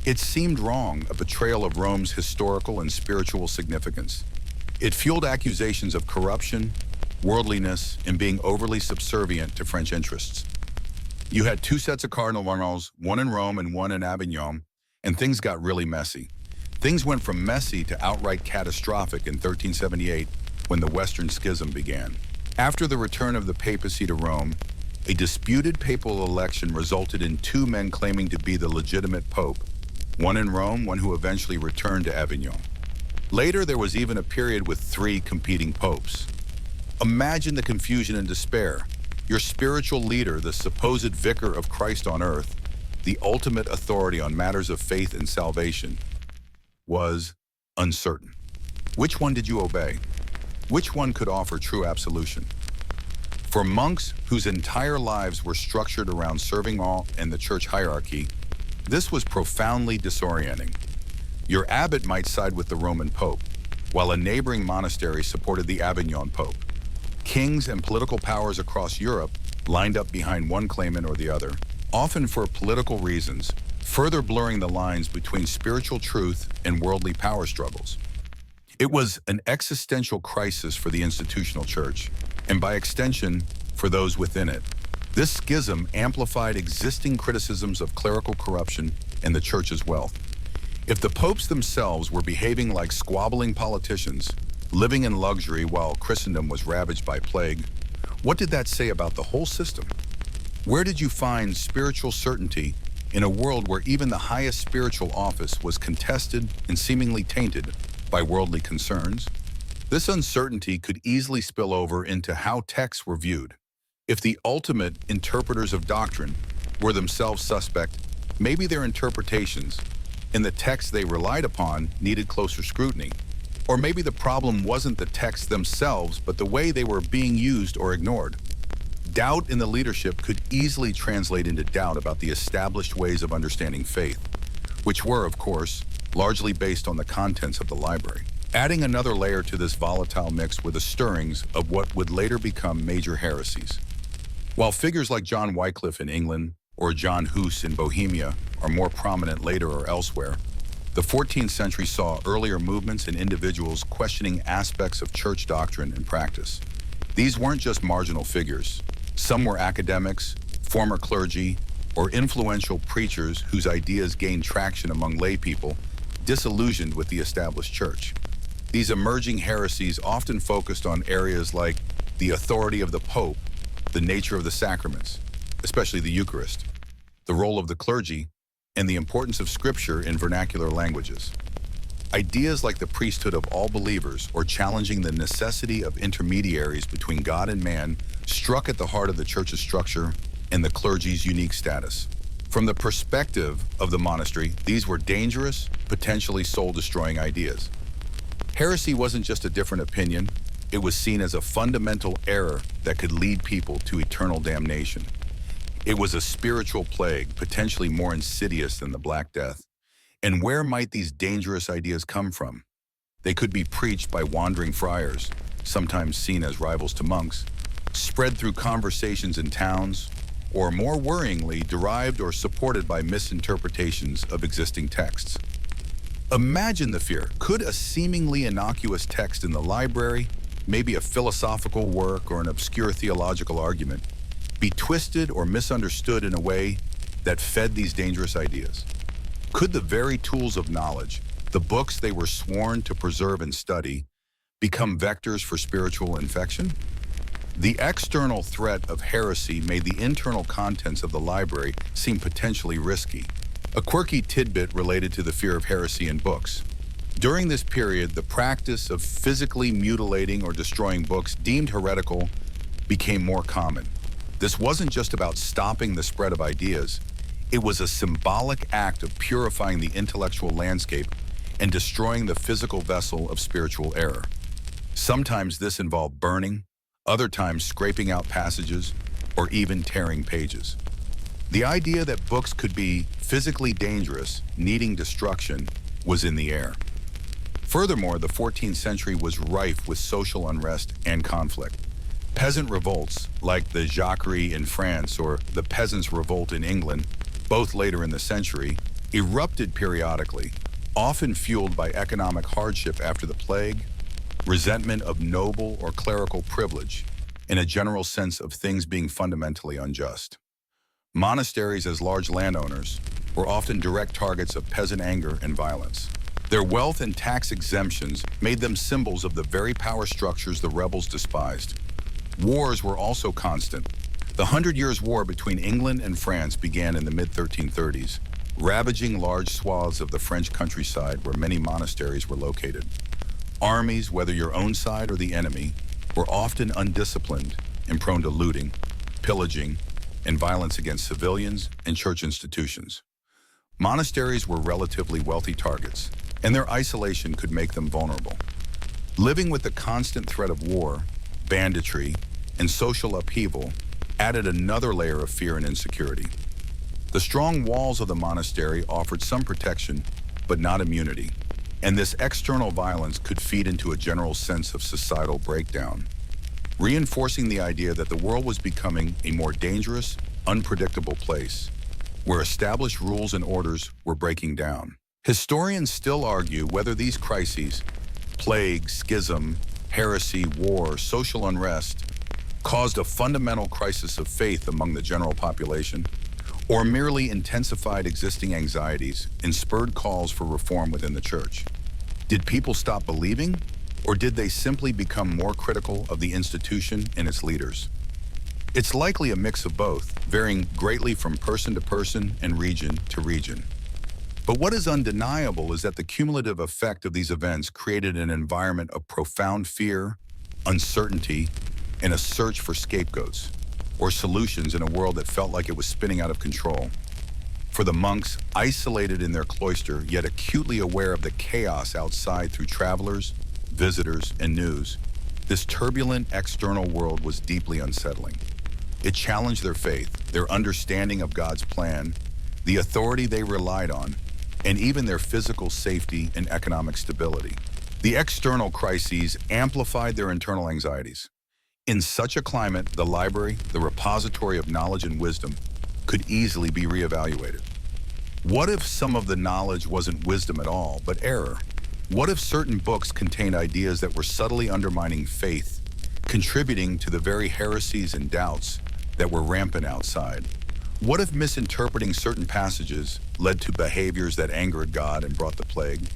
It seemed wrong, a betrayal of Rome's historical and spiritual significance. It fueled accusations of corruption, worldliness, and being overly subservient to French interests. You had 2 sets of cardinals, one in Rome and one in Avignon, and things got really messy. Things went from messy to outright catastrophic in 1378 when the Western Schism began. After the return of the papacy to Rome, a disputed papal election resulted in 2 men claiming to be the legitimate pope, one in Rome, one who eventually returned to Avignon. Later, there was even a period with 3 competing popes. Imagine the confusion and despair. Your spiritual leader, the supposed vicar of Christ on earth, the ultimate authority on matters of faith and salvation, was uncertain. Which one did you obey? Which one could offer true absolution? For monks whose entire lives were structured around serving all and the church hierarchy, this was profoundly disorienting. Your abbot might side with the Roman Pope, while a neighboring monastery supported the Avignon Pope. Kings and political powers across Europe lined up behind one claimant or the other, often for political reasons, further blurring the lines between spiritual truth and worldly power struggles. It was an existential crisis for the institutional church, and by extension, for those within it. This schism amplified existing criticisms of clerical corruption and the church's wealth. If the popes themselves were behaving like squabbling politicians, living in luxury while Christendom was ravaged by plague, what did that say about the whole system? Where did you find spiritual certainty in a world where even the highest spiritual office was contested and seemingly tainted by worldly concerns? This uncertainty could easily spill over into how texts were viewed. If the ultimate interpreters of doctrine were themselves suspect, maybe their interpretations in the texts they relied upon needed closer scrutiny. Or maybe the problem wasn't the texts themselves, but the way they were being used or ignored. Doubt in the leadership could easily translate into doubt about the established ways of understanding faith, which were, of course, largely based on the contents of the library. Adding another layer to this volatile mix were the stirrings of what would later become major heresies. While figures like John Wycliffe in England or John Hus in Bohemia are more prominent later or elsewhere, the 14th century saw earlier movements and individuals questioning aspects of church doctrine and practice. These weren't just marginal figures. Some were academics, former clergy, or influential preachers whose ideas gained traction among lay people, disillusioned with the established church. These emerging heresies often focused on areas like the authority of the Pope, the nature of the sacraments, especially the Eucharist, the role of the clergy, and the importance of Scripture in vernacular languages. Ideas like the priesthood of all believers or challenging the necessity of intermediaries between God and man struck at the heart of the church's structure and the clergy's unique status. From the perspective of the monastery, these were dangerous, potentially soul-destroying ideas. Heresy wasn't just a different opinion, it was seen as a fundamental error that could lead people to eternal damnation. It was a spiritual plague, potentially more insidious than the Black Death. And where might these dangerous ideas come from? They could be preached by wandering friars, sometimes seen as rivals to monks, spread through conversations in towns, or more worryingly, derived or supported by misinterpretations of existing texts. Imagine the fear. Could a seemingly innocuous text in the library, maybe a philosophical work or an obscure theological argument, be twisted or misunderstood in a way that fed these dangerous ideas? Could the very tools of knowledge, the books they were sworn to preserve and study, become vectors for spiritual infection? The external threat of heresy made the internal contents of the library seem potentially risky. A quirky tidbit related to the fear of heresy in books. During this period, the practice of physically mutilating or destroying books deemed heretical became more common. This wasn't just about stopping the spread of ideas. It was a symbolic act of purifying the intellectual landscape and destroying the physical vessel of spiritual error. Sometimes this involved burning, other times scraping out passages, or even tearing pages. The idea that books could be physically dangerous, needing destruction, was in the air. Furthermore, the 14th century was rife with social unrest and conflict. Peasant revolts, like the Jacquerie in France or the Peasants' Revolt in England, both later in the century, erupted periodically, often fueled by economic hardship after the plague, resentment of noble or clerical privilege, and a general sense of things being fundamentally unjust. Monasteries, as large landowners, were often direct targets of peasant anger and violence. Their wealth and tax exemptions made them symbols of the very power structures the rebels despised. Wars were also constant. The 100 Years' War between England and France began in the mid-1330s, ravaging large swaths of the French countryside where many monasteries were located. Armies, whether your own side or the enemy, were often undisciplined and prone to looting, pillaging, and violence against civilians and church institutions. Monasteries were relatively wealthy targets, and their isolation could make them vulnerable. Living with the constant threat of war, banditry, and social upheaval added another layer of fear and insecurity. The strong walls of the monastery offered some protection, but not immunity, and this external violence could feed into a general sense of societal breakdown, reinforcing the idea that the world was becoming a more dangerous, unpredictable place, where established rules and orders were breaking down. Historians still argue whether these crises Plague, schism, heresy, war, social unrest caused a fundamental crisis of faith among the general population, or merely intensified existing anxieties and spurred calls for reform within the church? Did people stop believing, or did they simply become more critical of the institution and its leaders? It's likely a mix of both, varying greatly from person to person and region to region. But what is undeniable is that the cumulative effect of these events created an environment of profound fear, uncertainty, and a search for scapegoats or solutions in a world that felt like it was spinning out of control. For the monks, isolated in their cloister, yet acutely aware of the chaos outside through travelers, visitors, and news, this turbulent external world was deeply unsettling. It challenged their faith, their understanding of God's plan, the authority they relied on, and even their physical safety and economic stability. The external crises amplified their internal anxieties. In such a climate, the library, the repository of knowledge and wisdom, could easily be reevaluated. What if some of the knowledge wasn't wisdom at all, but error? What if certain books contained ideas that were subtly undermining faith, contributing to the very heresies and doubts that were rampant outside? What if misinterpreting certain passages led to behaviors that angered God and brought the plague?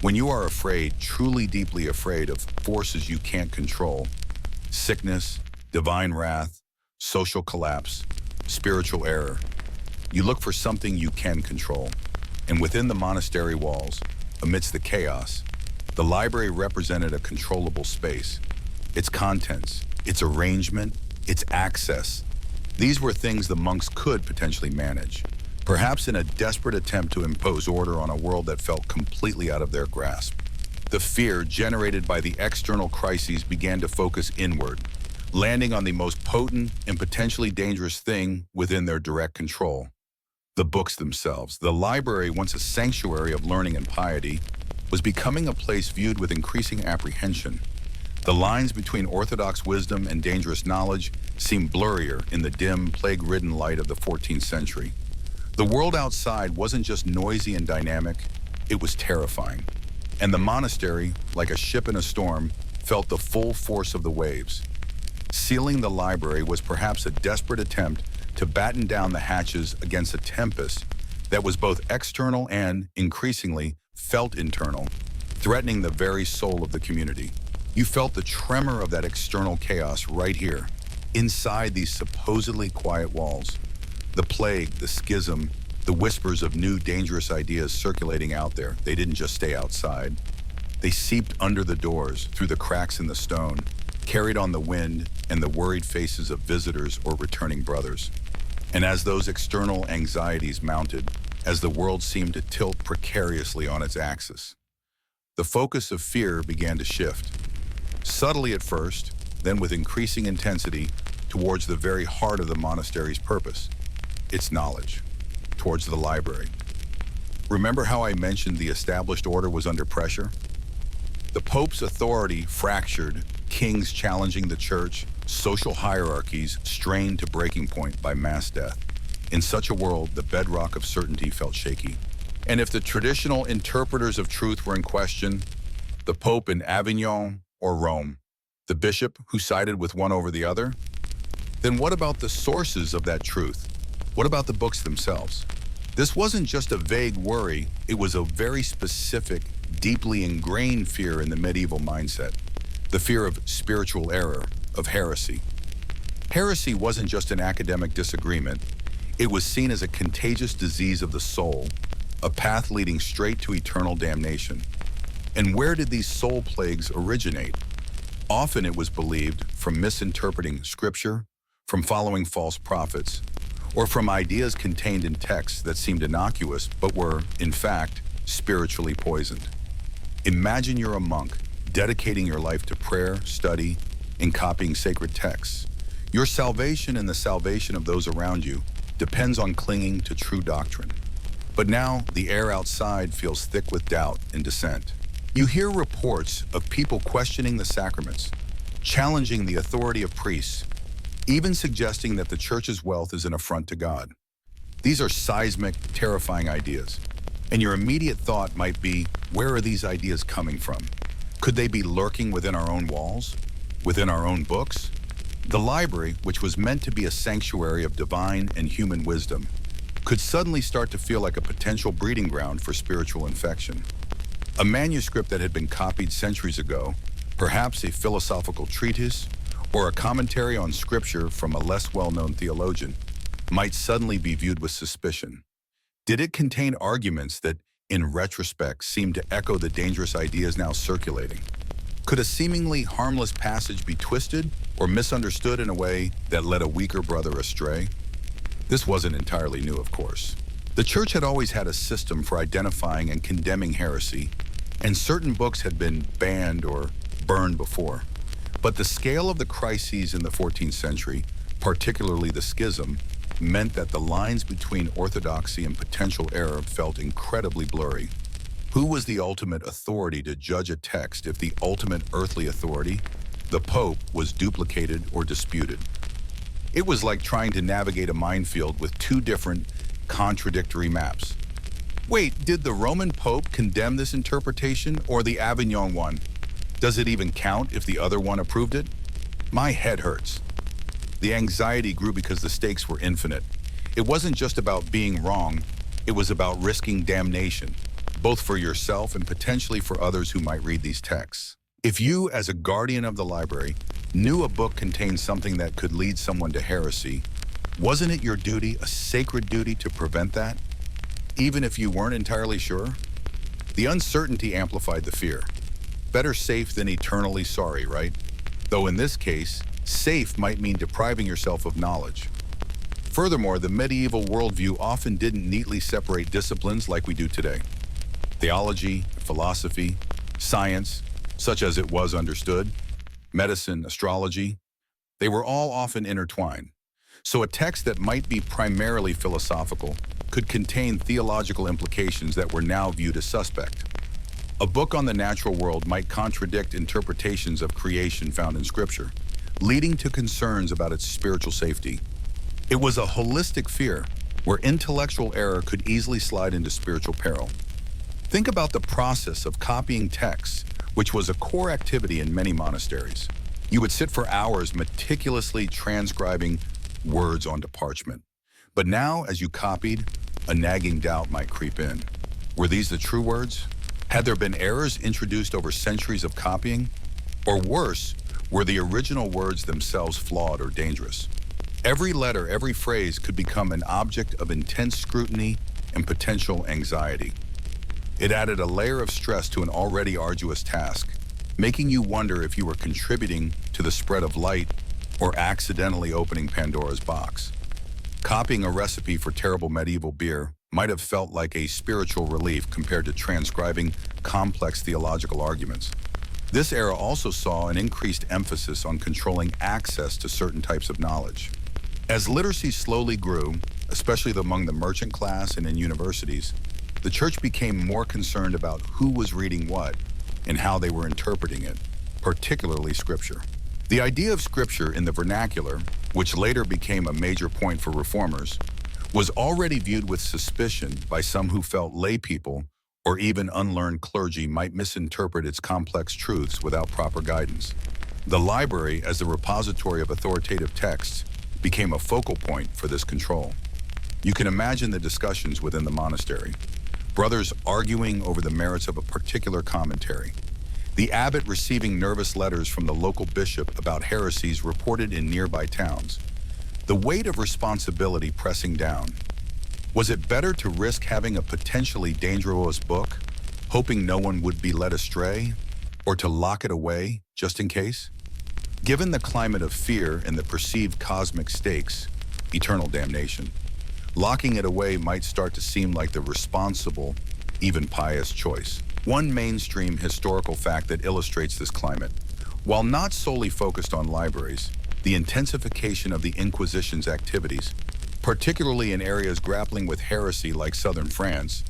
When you are afraid, truly deeply afraid of forces you can't control, sickness, divine wrath, social collapse, spiritual error, you look for something you can control. And within the monastery walls, amidst the chaos, the library represented a controllable space. Its contents, its arrangement, its access, these were things the monks could potentially manage, perhaps in a desperate attempt to impose order on a world that felt completely out of their grasp. The fear generated by the external crises began to focus inward, landing on the most potent and potentially dangerous thing within their direct control: the books themselves. The library, once a sanctuary of learning and piety, was becoming a place viewed with increasing apprehension. The lines between orthodox wisdom and dangerous knowledge seemed blurrier in the dim, plague-ridden light of the 14th century. The world outside wasn't just noisy and dynamic, it was terrifying. And the monastery, like a ship in a storm, felt the full force of the waves. Sealing the library was perhaps a desperate attempt to batten down the hatches against a tempest that was both external and, increasingly, felt internal, threatening the very soul of the community. You felt the tremor of that external chaos right here, inside these supposedly quiet walls. The plague, the schism, the whispers of new dangerous ideas circulating out there, they didn't just stay outside. They seeped under the doors, through the cracks in the stone, carried on the wind and the worried faces of visitors or returning brothers. And as those external anxieties mounted, as the world seemed to tilt precariously on its axis, the focus of fear began to shift. Subtly at first, then with increasing intensity, towards the very heart of the monastery's purpose, its knowledge, towards the library. Remember how I mentioned the established order was under pressure? The Pope's authority fractured, kings challenging the church, social hierarchies strained to breaking point by mass death. In such a world, the bedrock of certainty felt shaky. And if the traditional interpreters of truth were in question, the Pope in Avignon or Rome, the bishop who sided with one over the other, then what about the sources of that truth? What about the books themselves? This wasn't just a vague worry, it was a very specific, deeply ingrained fear in the medieval mindset. The fear of spiritual error, of heresy. Heresy wasn't just an academic disagreement, it was seen as a contagious disease of the soul, a path leading straight to eternal damnation. And where did these soul plagues originate? Often it was believed from misinterpreting scripture, from following false prophets, or from ideas contained in texts that seemed innocuous but were, in fact, spiritually poisoned. Imagine you're a monk, dedicating your life to prayer, study, and copying sacred texts. Your salvation and the salvation of those around you depends on clinging to true doctrine. But now, the air outside feels thick with doubt and dissent. You hear reports of people questioning the sacraments, challenging the authority of priests, even suggesting that the church's wealth is an affront to God. These are seismic, terrifying ideas. And your immediate thought might be, where are these ideas coming from? Could they be lurking within our own walls? Within our own books? The library, which was meant to be a sanctuary of divine and human wisdom, could suddenly start to feel like a potential breeding ground for spiritual infection. A manuscript that had been copied centuries ago, perhaps a philosophical treatise or a commentary on scripture from a less well-known theologian, might suddenly be viewed with suspicion. Did it contain arguments that, in retrospect, seemed to echo the dangerous ideas now circulating? Could a seemingly harmless passage be twisted or misunderstood in a way that led a weaker brother astray? This wasn't entirely new, of course. The church had always had a system for identifying and condemning heresy, and certain books had been banned or burned before. But the scale of the crises in the 14th century, particularly the schism, meant that the lines between orthodoxy and potential error felt incredibly blurry. Who was the ultimate authority to judge a text if the ultimate earthly authority, the Pope, was duplicated or disputed? It was like trying to navigate a minefield with two different, contradictory maps. Wait, did the Roman Pope condemn this interpretation or the Avignon one? Does it even count if the other one approved it? My head hurts. The anxiety grew because the stakes were infinite. It wasn't just about being wrong, it was about risking damnation, both for yourself and potentially for others who might read these texts. If you, as a guardian of the library, knew a book contained something that could lead someone to heresy, wasn't it your duty, a sacred duty, to prevent that, even if you weren't entirely sure? The uncertainty amplified the fear. Better safe than eternally sorry, right? Though in this case, safe might mean depriving yourself of knowledge. Furthermore, the medieval worldview often didn't neatly separate disciplines like we do today. Theology, philosophy, science, such as it was understood, medicine, astrology, they were all often intertwined. So a text that might be primarily philosophical could contain theological implications that were now viewed as suspect. A book on the natural world might contradict interpretations of creation found in Scripture, leading to concerns about its spiritual safety. It was a holistic fear where intellectual error could easily slide into spiritual peril. Think about the process of copying texts, which was a core activity in many monasteries. You would sit for hours meticulously transcribing words onto parchment. But now, as you copied, a nagging doubt might creep in. Were these the true words? Had there been errors introduced over centuries of copying? Or worse, were the original words themselves flawed or dangerous? Every letter, every phrase could become an object of intense scrutiny and potential anxiety. It added a layer of stress to an already arduous task, making you wonder if you were contributing to the spread of light or accidentally opening Pandora's box. Copying a recipe for terrible medieval beer might have felt like a spiritual relief compared to transcribing complex theological arguments. This era also saw an increased emphasis on controlling access to certain types of knowledge. As literacy slowly grew, especially among the merchant class and in universities, the church became more concerned about who was reading what and how they were interpreting it, particularly Scripture. The idea of Scripture in the vernacular, which later became a major point for reformers, was already viewed with suspicion by some who felt lay people or even unlearned clergy might misinterpret its complex truths without proper guidance. The library, as the repository of authoritative texts, became a focal point for this control. You can imagine the discussions within the monastery. Brothers arguing over the merits of a particular commentary. The abbot receiving nervous letters from the local bishop about heresies reported in nearby towns. The weight of responsibility pressing down. Was it better to risk having a potentially dangerous book, hoping no one would be led astray, or to lock it away just in case? Given the climate of fear and the perceived cosmic stakes, eternal damnation, locking it away might start to seem like the responsible, even pious choice. One mainstream historical fact that illustrates this climate, while not solely focused on libraries, the intensification of the Inquisition's activities, particularly in areas grappling with heresy like southern France,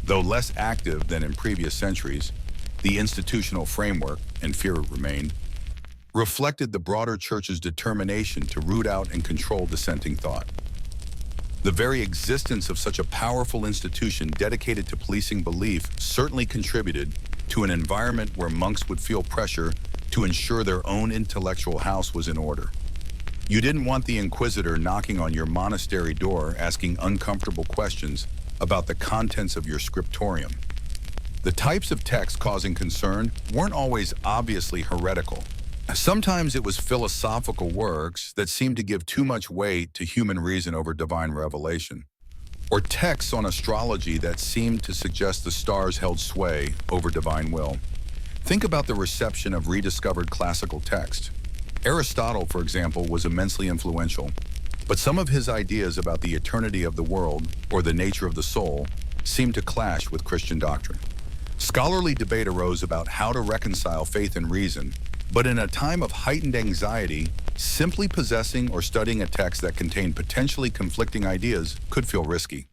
though less active than in previous centuries, the institutional framework, and fear it remained, reflected the broader church's determination to root out and control dissenting thought. The very existence of such a powerful institution dedicated to policing belief certainly contributed, to an environment where monks would feel pressure to ensure their own intellectual house was in order. You didn't want the inquisitor knocking on your monastery door asking uncomfortable questions about the contents of your scriptorium. The types of texts causing concern weren't always obviously heretical. Sometimes it was philosophical works that seemed to give too much weight to human reason over divine revelation, or texts on astrology that seemed to suggest the stars held sway over divine will. Think about the reception of rediscovered classical text. Aristotle, for example, was immensely influential, but some of his ideas about the eternity of the world or the nature of the soul seemed to clash with Christian doctrine. Scholarly debate arose about how to reconcile faith and reason, but in a time of heightened anxiety, simply possessing or studying a text that contained potentially conflicting ideas could feel risky.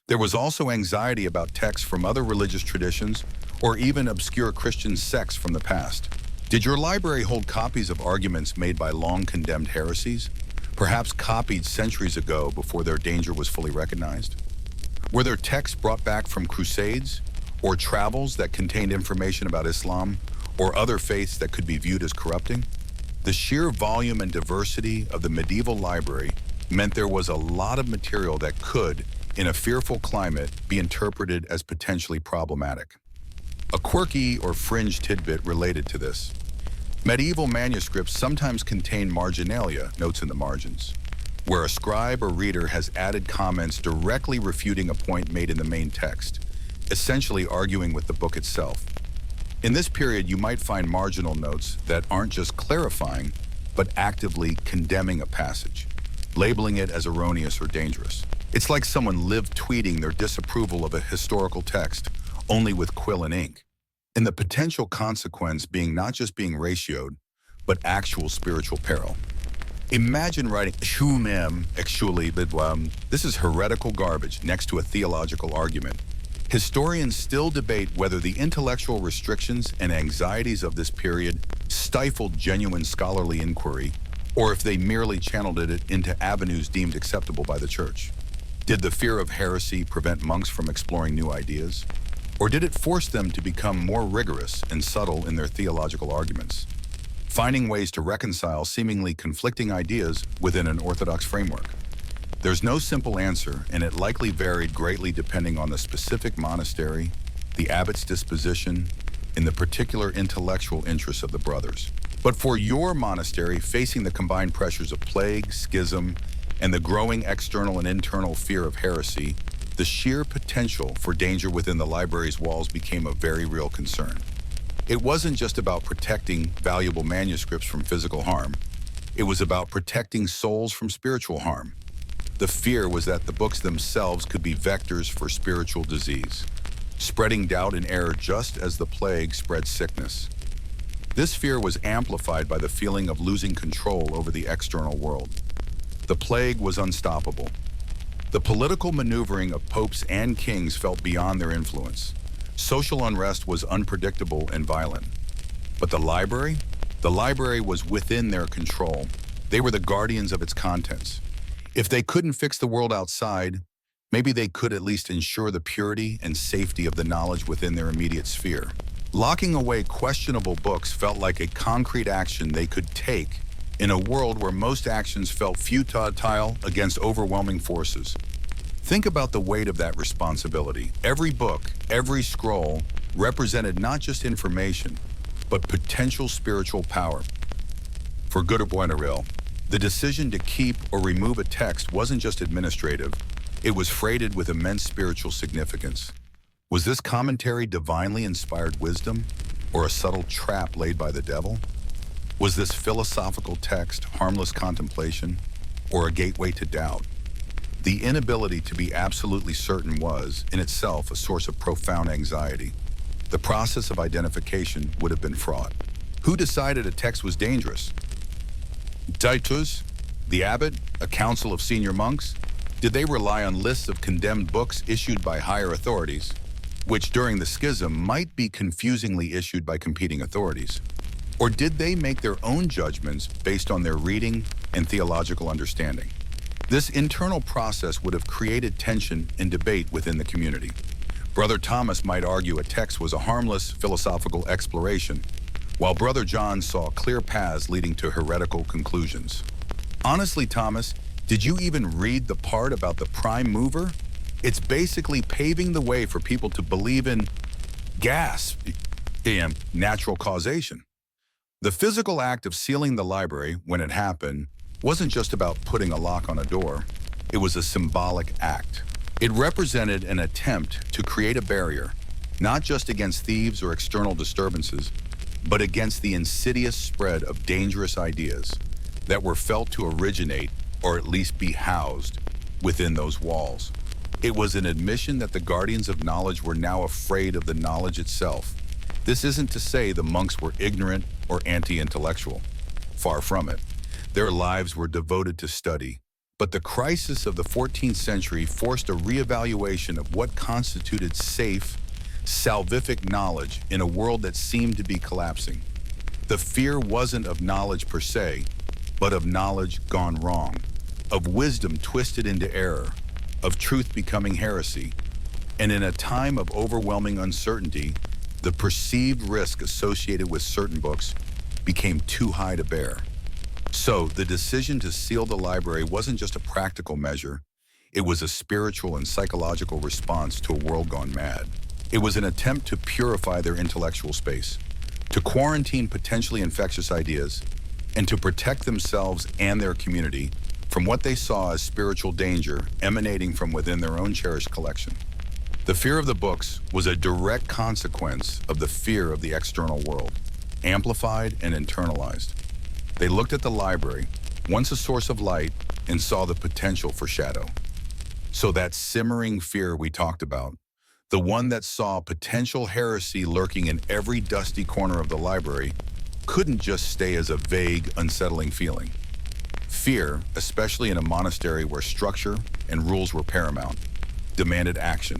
There was also anxiety about texts from other religious traditions or even obscure Christian sects from the past. Did your library hold copies of arguments made by long-condemned heresies, perhaps copied centuries ago before their danger was fully recognized? Were there texts brought back from crusades or travels that contained information about Islam or other faiths that could be viewed as corrupting? The sheer volume and diversity of the medieval library meant there was a lot of material that could, in a fearful climate, be interpreted as potentially problematic. A quirky or fringe tidbit related to this. Medieval manuscripts sometimes contain marginalia, notes in the margins, where a scribe or reader has added comments directly refuting a point made in the main text, essentially arguing with the book itself. In this period, you might find marginal notes that aren't just clarifying, but actively condemning a passage, labeling it as erroneous or dangerous. It's like someone live tweeting their disapproval of a historical text, only with quill and ink. And the potential consequence being not just being ratioed, but actual spiritual peril. Imagine writing, this is heretical garbage next to a theological argument. Historians still debate whether the intellectual restrictions and anxieties of this period stifled genuine scholarly inquiry, or if they merely channeled it into avenues deemed acceptable by the church. Did the fear of heresy prevent monks from exploring new ideas? Or did it force them to become more rigorous and subtle in their theological arguments, finding ways to reconcile seemingly conflicting ideas within an orthodox framework? There's no simple answer, and it likely varied greatly depending on the specific monastery, the abbot's disposition, and the particular intellectual interests of the brothers. But for your monastery, facing the combined pressures of plague, schism, and the growing external and internal fear of heresy, the sheer potential for danger within the library's walls became a very real concern. It wasn't just about protecting valuable manuscripts from physical harm. It was about protecting souls from spiritual harm. The fear was that the books themselves could be vectors for spiritual disease, spreading doubt and error just as the plague spread sickness. This fear was amplified by the feeling of losing control over the external world. The plague was unstoppable. The political maneuvering of popes and kings felt beyond their influence. Social unrest was unpredictable and violent. But the library? The library was within their control. They were the guardians of its contents. If they couldn't fix the world outside, maybe they could at least ensure the purity and safety of the knowledge within their immediate sphere. Locking away questionable books felt like a concrete action they could take in a world where most actions felt futile against overwhelming forces. Think about the weight of that responsibility. Every book, every scroll, represented not just information, but potential spiritual power. For good or ill, the decision to keep or remove a text wasn't just administrative, it was freighted with immense spiritual significance. Was this commentary divinely inspired wisdom, or a subtle trap laid by the devil? Was this philosophical text harmless contemplation, or a gateway to doubt? The inability to be absolutely certain was, in itself, a source of profound anxiety. The process of identification would have been fraught. Who decided a text was dangerous? Titus, the abbot, a council of senior monks? Did they rely on lists of condemned books issued by higher authorities, which during the schism might be confusingly issued by competing authorities? Or did they make their own judgments based on their reading and theological understanding? This internal process would have created tension and debate within the community. Brother Thomas might argue a text was a harmless philosophical exploration, while Brother John saw clear paths leading to heretical conclusions. Honestly, Thomas, did you even read the part about the prime mover? It's basically paving the way for people to believe in gas and natural causation. The physical act of sealing the library when it happened wasn't just about putting a lock on a door. It was a symbolic act. It represented an attempt to create a barrier, not just against thieves or external disturbances, but against the insidious spread of dangerous ideas that were felt to originate or at least be housed within those walls. It was an admission that the guardians of knowledge were now afraid of the knowledge itself. This isn't to say the monks were ignorant or anti-intellectual. Far from it. Their lives were devoted to study. But the crisis of the 14th century forced a reevaluation of what constituted safe, salvific knowledge in a world that seemed to be collapsing. The fear wasn't of knowledge per se, but of knowledge gone wrong, of wisdom twisted into error, of truth becoming heresy. And in a time of overwhelming uncertainty, the perceived risk associated with certain books became too high to bear. So the decision to seal the library wasn't just a practical measure, it was a spiritual and psychological response to a world gone mad. It was an attempt to purify their intellectual space, to quarantine potentially infectious ideas, and to protect themselves and their community from what they saw as spiritual danger emanating from within their own cherished collection. The fear of the books was a direct consequence of the fear of the external world, amplified and internalized. They looked at the library, once a source of light, and saw the potential for shadow. So that simmering fear we talked about, the one that saw potential heresy lurking in every dusty corner of the library, couldn't just stay as a vague, unsettling feeling. Fear, especially in a monastery where structure and rules were paramount, demanded action.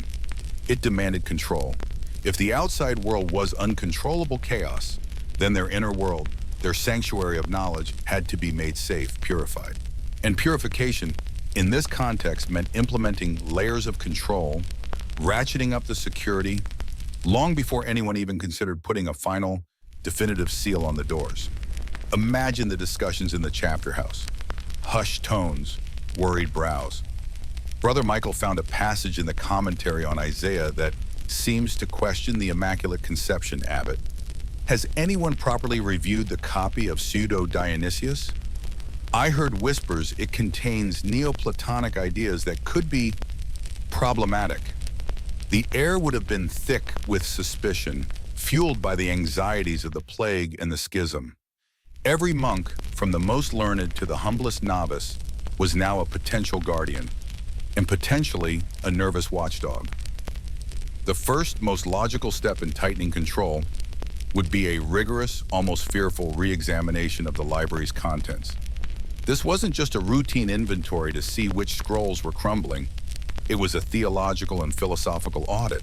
It demanded control. If the outside world was uncontrollable chaos, then their inner world, their sanctuary of knowledge, had to be made safe, purified. And purification, in this context, meant implementing layers of control, ratcheting up the security, long before anyone even considered putting a final, definitive seal on the doors. Imagine the discussions in the chapter house. Hushed tones, worried brows. Brother Michael found a passage in the commentary on Isaiah that seems to question the Immaculate Conception, Abbot. Has anyone properly reviewed the copy of Pseudo-Dionysius? I heard whispers it contains Neoplatonic ideas that could be problematic. The air would have been thick with suspicion, fueled by the anxieties of the plague and the schism. Every monk, from the most learned to the humblest novice, was now a potential guardian, and potentially a nervous watchdog. The first, most logical step in tightening control would be a rigorous, almost fearful re-examination of the library's contents. This wasn't just a routine inventory to see which scrolls were crumbling. It was a theological and philosophical audit.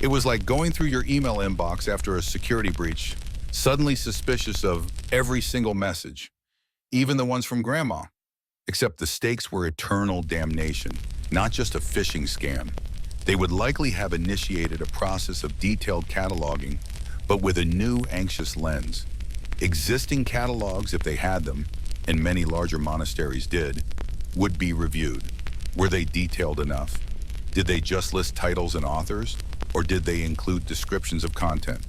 It was like going through your email inbox after a security breach, suddenly suspicious of every single message, even the ones from Grandma. Except the stakes were eternal damnation, not just a phishing scam. They would likely have initiated a process of detailed cataloging, but with a new anxious lens. Existing catalogs, if they had them, and many larger monasteries did, would be reviewed. Were they detailed enough? Did they just list titles and authors, or did they include descriptions of content?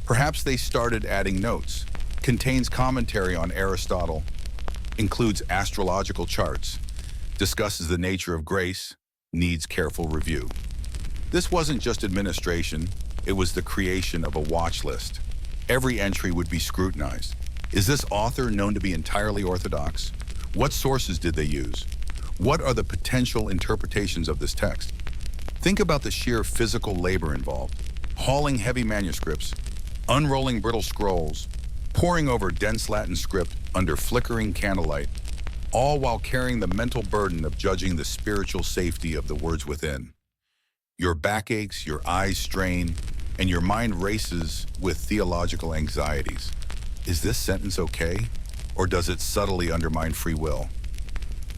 Perhaps they started adding notes, contains commentary on Aristotle, includes astrological charts, discusses the nature of grace, needs careful review. This wasn't just administration, it was the creation of a watch list. Every entry would be scrutinized. Is this author known to be entirely orthodox? What sources did they use? What are the potential interpretations of this text? Think about the sheer physical labor involved. Hauling heavy manuscripts, unrolling brittle scrolls, poring over dense Latin script under flickering candlelight, all while carrying the mental burden of judging the spiritual safety of the words within. Your back aches, your eyes strain, and your mind races with theological anxieties. Is this sentence okay? Or does it subtly undermine free will?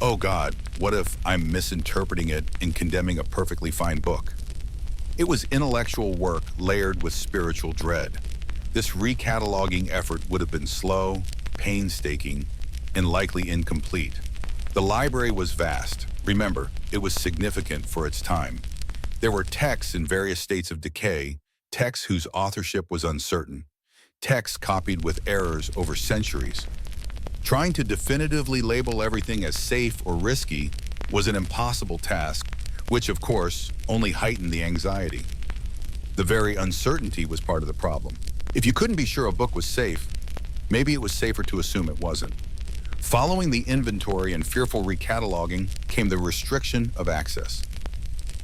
Oh God, what if I'm misinterpreting it and condemning a perfectly fine book? It was intellectual work layered with spiritual dread. This recataloging effort would have been slow, painstaking, and likely incomplete. The library was vast. Remember, it was significant for its time. There were texts in various states of decay, texts whose authorship was uncertain, texts copied with errors over centuries. Trying to definitively label everything as safe or risky was an impossible task, which, of course, only heightened the anxiety. The very uncertainty was part of the problem. If you couldn't be sure a book was safe, maybe it was safer to assume it wasn't. Following the inventory and fearful recataloging came the restriction of access.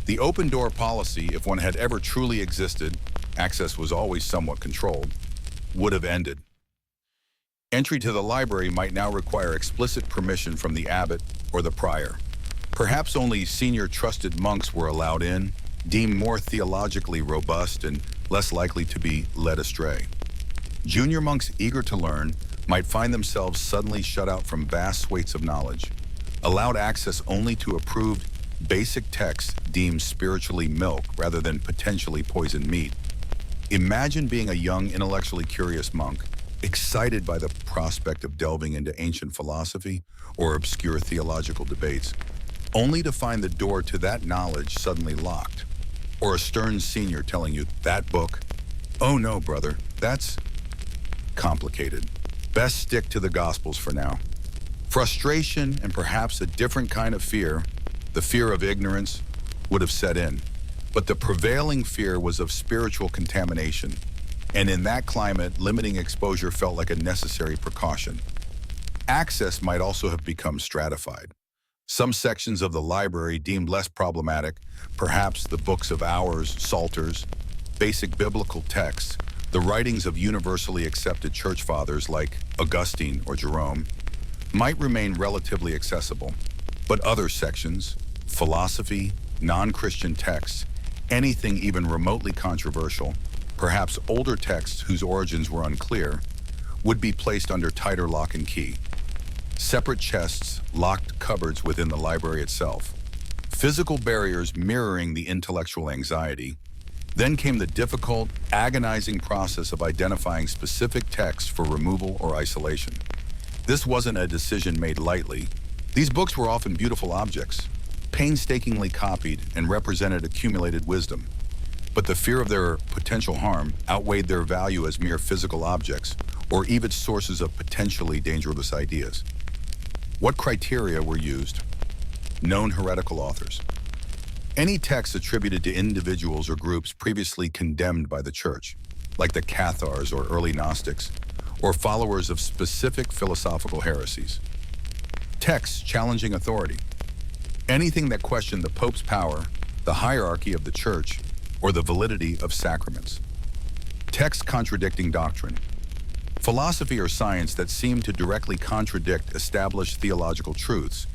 The open door policy, if one had ever truly existed, access was always somewhat controlled, would have ended. Entry to the library might now require explicit permission from the abbot or the prior. Perhaps only senior trusted monks were allowed in, deemed more theologically robust and less likely to be led astray. Junior monks eager to learn might find themselves suddenly shut out from vast swathes of knowledge, allowed access only to approved basic texts deemed spiritually milk rather than potentially poisoned meat. Imagine being a young, intellectually curious monk, excited by the prospect of delving into ancient philosophy or obscure theological debates, only to find the door to that knowledge suddenly locked, or a stern senior telling you, that book, oh no, brother, that's complicated. Best stick to the Gospels for now. Frustration and perhaps a different kind of fear, the fear of ignorance, would have set in. But the prevailing fear was of spiritual contamination, and in that climate, limiting exposure felt like a necessary precaution. Access might also have become stratified. Some sections of the library deemed less problematic, perhaps the books of hours, psalters, basic biblical texts, the writings of universally accepted church fathers like Augustine or Jerome, might remain relatively accessible. But other sections, philosophy, non-Christian texts, anything even remotely controversial, perhaps older texts whose origins were unclear, would be placed under tighter lock and key. Separate chests, locked cupboards within the library itself. Physical barriers mirroring the intellectual anxiety. Then came the difficult, agonizing process of identifying specific texts for removal or isolation. This wasn't a decision made lightly. These books were often beautiful objects, painstakingly copied and represented accumulated wisdom. But the fear of their potential harm outweighed their value as mere physical objects, or even sources of potentially dangerous ideas. What criteria were used? Known heretical authors. Any texts attributed to individuals or groups previously condemned by the church, like the Cathars or early Gnostics, or followers of specific philosophical heresies. Texts challenging authority. Anything that questioned the Pope's power, the hierarchy of the church, or the validity of sacraments. Texts contradicting doctrine. Philosophy or science that seemed to directly contradict established theological truths,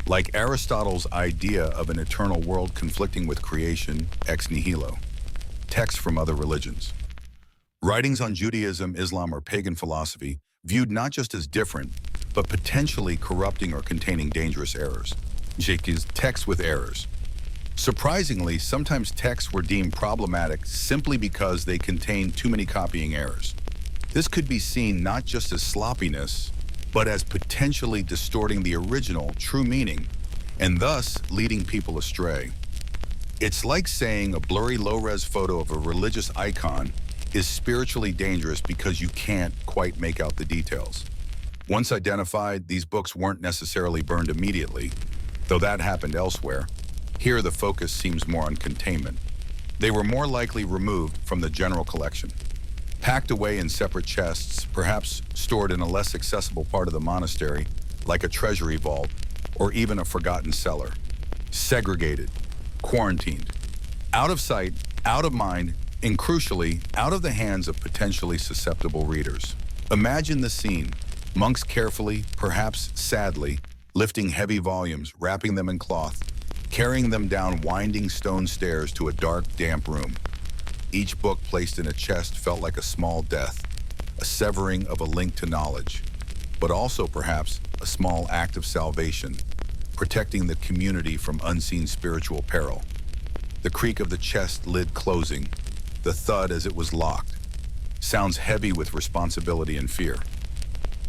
like Aristotle's idea of an eternal world conflicting with creation ex nihilo. Texts from other religions. Writings on Judaism, Islam, or pagan philosophy viewed not just as different, but potentially corrupting or containing dangerous errors. Texts with errors. Surprisingly, sometimes texts were deemed problematic simply because they contained too many copying errors. This could be seen not just as sloppiness, but as potentially distorting the original true meaning, and thus leading people astray. It's like saying a blurry low-res photo of a religious icon is spiritually dangerous because you can't quite make out the details. Once identified, these books weren't necessarily burned immediately, though that happened elsewhere. Here the focus seems more on containment. They were more likely removed from the general collection, packed away in separate chests, perhaps stored in a less accessible part of the monastery, like a treasury vault, or even a forgotten cellar. Segregated, quarantined, out of sight, out of mind, and crucially, out of the hands of potentially susceptible readers. Imagine the scene, monks carefully, perhaps sadly, lifting heavy volumes, wrapping them in cloth, carrying them down winding stone stairs to a dark, damp room. Each book placed in a chest felt like a small death, a severing of a link to knowledge, but also perhaps a small act of salvation, protecting the community from unseen spiritual peril. The creak of the chest lid closing, the thud as it was locked, sounds heavy with responsibility and fear.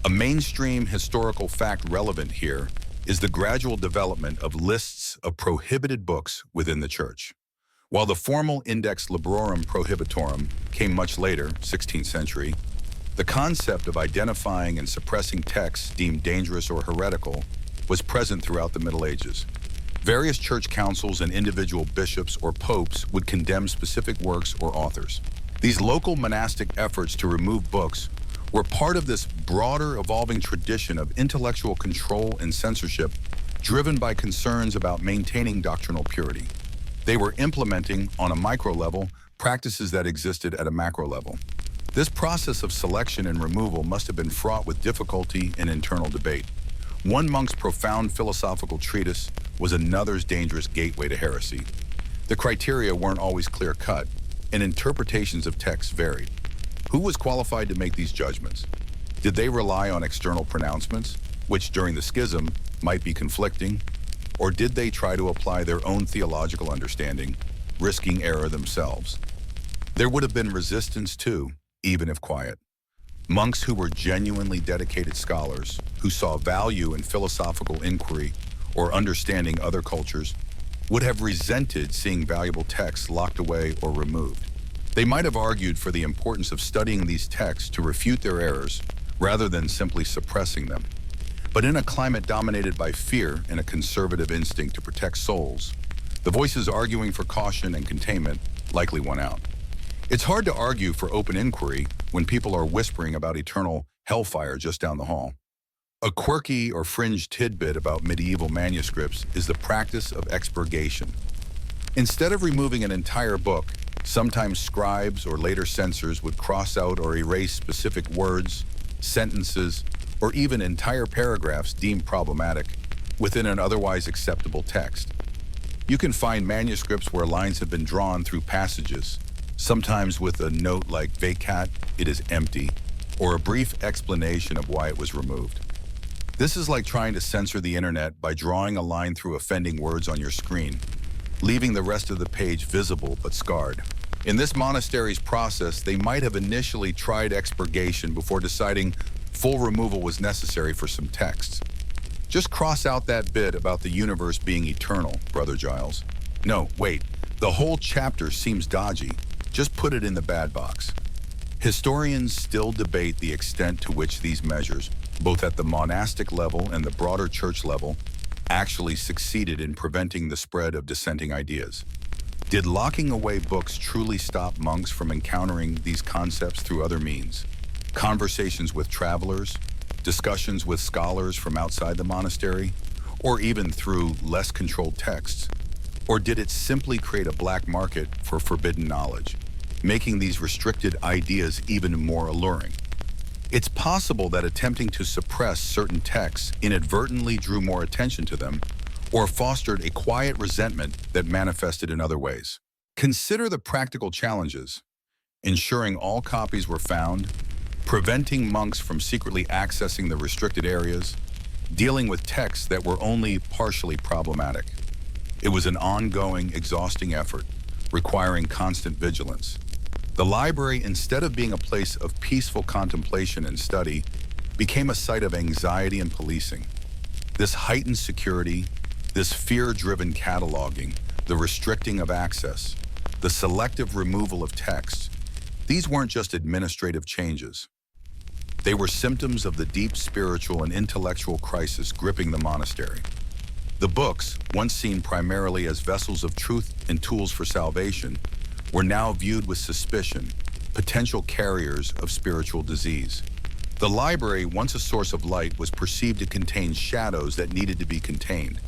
A mainstream historical fact relevant here is the gradual development of lists of prohibited books within the church. While the formal Index Librorum Prohibitorum came much later, 16th century, the concept of identifying and suppressing texts deemed dangerous or heretical was present throughout the Middle Ages. Various church councils and individual bishops or popes would condemn specific works or authors. These local monastic efforts to remove books were part of this broader evolving tradition of intellectual control and censorship driven by concerns about maintaining doctrinal purity. They were implementing, on a micro level, practices that existed at a macro level. This process of selection and removal must have been fraught with difficulty and internal debate. One monk's profound philosophical treatise was another's dangerous gateway to heresy. The criteria weren't always clear-cut, and interpretations of texts varied. Who was qualified to make these judgments? Did they rely on external pronouncements, which during the schism might be conflicting, or did they try to apply their own theological understanding, risking error themselves? There would have been resistance too, even if quiet. Monks who were genuinely dedicated scholars, who saw value in philosophical inquiry or understanding other cultures, would have resented seeing valuable texts locked away or removed. They might have argued for the importance of studying these texts to refute their errors rather than simply suppressing them. But in a climate dominated by fear and a conservative instinct to protect souls, the voices arguing for caution and containment likely won out. It's hard to argue for open inquiry when people are whispering about eternal hellfire just down the hall. A quirky or fringe tidbit about medieval manuscripts is the practice of expurgation. Instead of removing an entire book, sometimes scribes or later censors would cross out or erase specific words, sentences, or even entire paragraphs deemed problematic within an otherwise acceptable text. You can find manuscripts where lines have been drawn through passages, sometimes with a note like "vacat," it is empty, or a brief explanation of why it was removed. This is like trying to censor the internet by drawing a line through offending words on your screen, leaving the rest of the page visible but scarred. In this monastery's process, they might have initially tried expurgation before deciding full removal was necessary for some texts. Just cross out that bit about the universe being eternal, Brother Giles. No, wait, the whole chapter seems dodgy. Just put it in the bad box. Historians still debate the extent to which these measures, both at the monastic level and the broader church level, actually succeeded in preventing the spread of dissenting ideas. Did locking away books truly stop monks from encountering these concepts through other means? Conversations with travelers, discussions with scholars from outside the monastery, or even through less controlled texts? Or did it simply create a black market for forbidden knowledge, making these restricted ideas even more alluring? It's possible that attempting to suppress certain texts inadvertently drew more attention to them or fostered a quiet resentment that manifested in other ways. Consider the practical challenges: ensuring all copies were found, preventing monks from secretly accessing the restricted areas, dealing with texts that were only partially problematic. It was an ongoing, exhausting effort, requiring constant vigilance. The library, instead of being a place of peaceful contemplation and study, became a site of anxiety and policing. This heightened security, this fear-driven cataloging, the restricting of access, the selective removal of texts, these weren't just administrative changes. They were symptoms of the deep spiritual and intellectual crisis gripping the monastery. The books, once seen primarily as vessels of truth and tools for salvation, were now viewed with suspicion, potential carriers of spiritual disease. The library, once a source of light, was perceived to contain shadows that needed to be contained.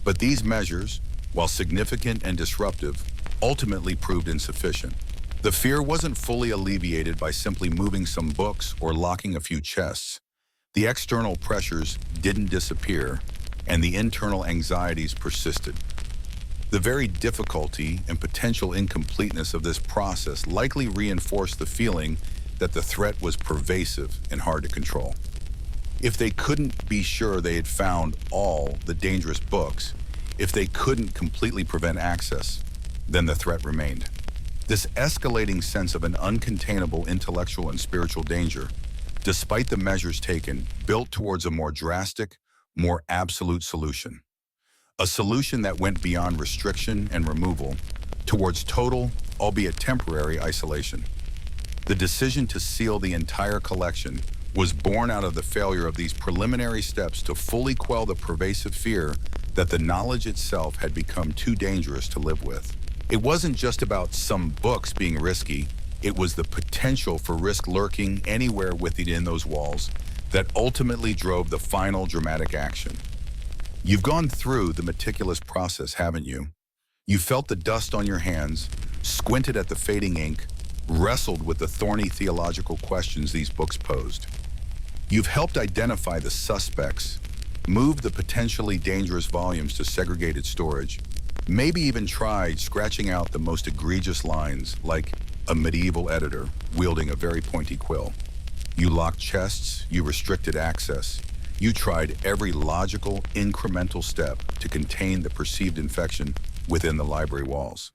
But these measures, while significant and disruptive, ultimately proved insufficient. The fear wasn't fully alleviated by simply moving some books or locking a few chests. The external pressures didn't disappear, and the internal anxieties persisted. The very difficulty and potential incompleteness of this process likely reinforced the feeling that the threat was pervasive and hard to control. If they couldn't be sure they had found all the dangerous books, if they couldn't completely prevent access, then the threat remained. This escalating sense of an uncontainable intellectual and spiritual danger, despite the measures taken, built towards a more drastic, more absolute solution. A solution that went beyond restriction and removal towards total, albeit temporary, isolation. The decision to seal the entire collection was born out of the failure of these preliminary steps to fully quell the pervasive fear that the knowledge itself had become too dangerous to live with. It wasn't just about some books being risky, it was the potential for risk lurking anywhere within those walls that ultimately drove the final dramatic action. You've gone through the meticulous process, haven't you? You felt the dust on your hands, squinted at the fading ink, wrestled with the thorny theological questions these books posed. You've helped identify the suspects, moved the potentially dangerous volumes to segregated storage, maybe even tried scratching out the most egregious lines, like a medieval editor wielding a very pointy quill. You locked chests, you restricted access, you tried every logical, incremental step to contain the perceived infection within the library walls.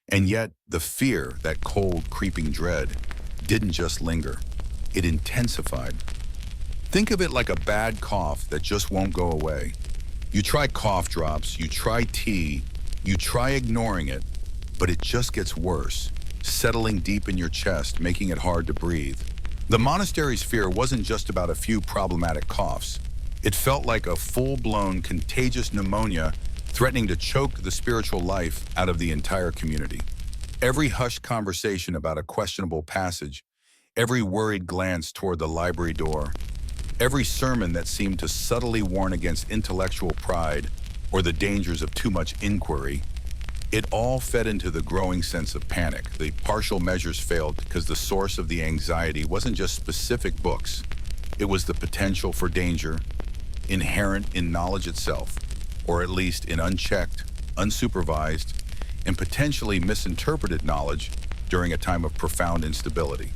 And yet, the fear, that cold, creeping dread, didn't just linger. It intensified. Think of it like a bad cough that just won't go away. You try cough drops, you try tea, you try ignoring it, but it just gets worse, settling deep in your chest, making it hard to breathe. The monastery's fear wasn't just about a few problematic coughs. It felt like a full-blown, contagious pneumonia threatening to choke the spiritual life out of the entire community. Every hushed conversation about a questionable passage, every worried glance toward the library door, every sermon that seemed to subtly warn against intellectual pride or the dangers of too much inquiry, it all fed into the growing sense of panic. The partial measures failed because the source of the anxiety wasn't just specific books. It was the potential for danger inherent in knowledge itself, or at least in unchecked, unsupervised, and potentially misinterpreted knowledge during a time of profound instability.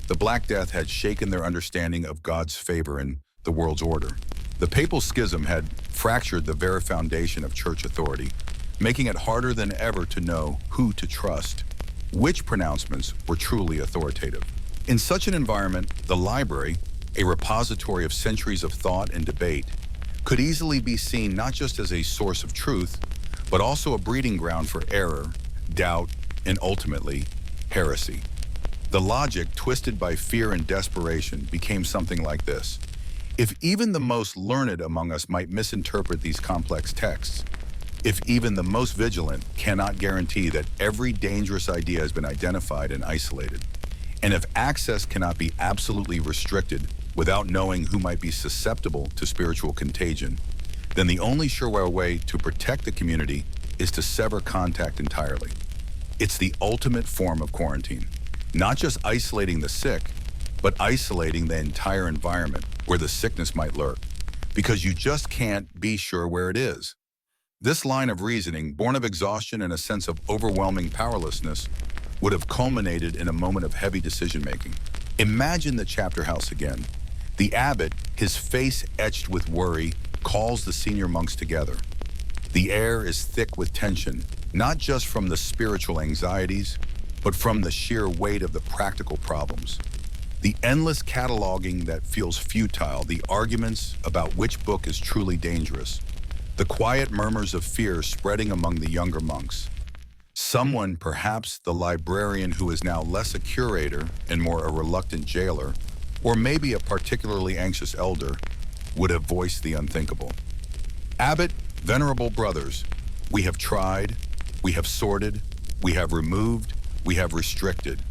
The Black Death had shaken their understanding of God's favor in the world's order. The papal schism had fractured the very foundation of church authority, making it harder than ever to know who to trust, which pronouncements were truly authoritative. In such an environment, the library, a repository of centuries of thought and debate, could easily be seen not just as a source of truth, but also a breeding ground for error, doubt, and ultimately, heresy. The logic, twisted by fear and desperation, became something like this. If even the most learned among us might misinterpret these complex texts, if even the most vigilant cannot guarantee that every dangerous idea has been identified and isolated, and if access cannot be absolutely restricted without knowing who might be susceptible to spiritual contagion, then the only surefire way to protect the community is to sever contact entirely. It's the ultimate form of quarantine, not just isolating the sick, but isolating the entire environment where the sickness might lurk, because you just can't be sure where it is. This line of reasoning, born of exhaustion and a sense of overwhelming powerlessness, would have culminated in a moment of heavy decision-making. Imagine the chapter house again. The abbot, his face etched with worry, calls the senior monks together. The air is thick with tension, not just from the spiritual anxieties, but from the sheer weight of the practical problems. The endless cataloging that feels futile, the arguments about which book is truly dangerous, the quiet murmurs of fear spreading among the younger monks. Someone, perhaps the librarian who is now less a curator and more a reluctant jailer, or maybe a particularly anxious elder, would have voiced the unthinkable. Abbot, venerable brothers, we have tried, we have sorted, we have removed, we have restricted,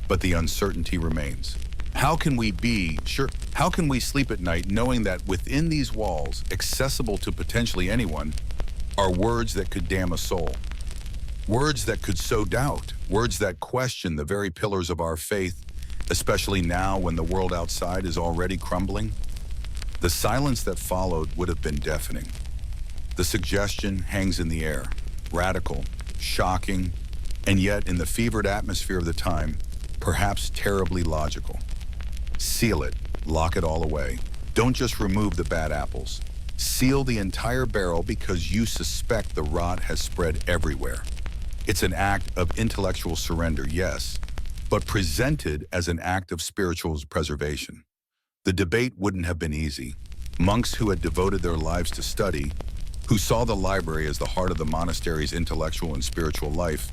but the uncertainty remains. How can we be sure? How can we sleep at night knowing that within these walls, accessible to potentially anyone, are words that could damn a soul? Words that could sow doubt, words that question the very pillars of our faith, especially now when the world outside is already crumbling? The silence that followed would have been deafening. The suggestion hangs in the air, radical, shocking, and yet in the fevered atmosphere of the time, perhaps terribly logical. Seal it, lock it all away. Don't just remove the bad apples. Seal the entire barrel because you suspect the rot has spread everywhere. It's an act of intellectual surrender, yes, but presented as an act of spiritual preservation. The debate wouldn't have been easy. Monks who had devoted their lives to study, who saw the library as the heart of the monastery's intellectual and spiritual life,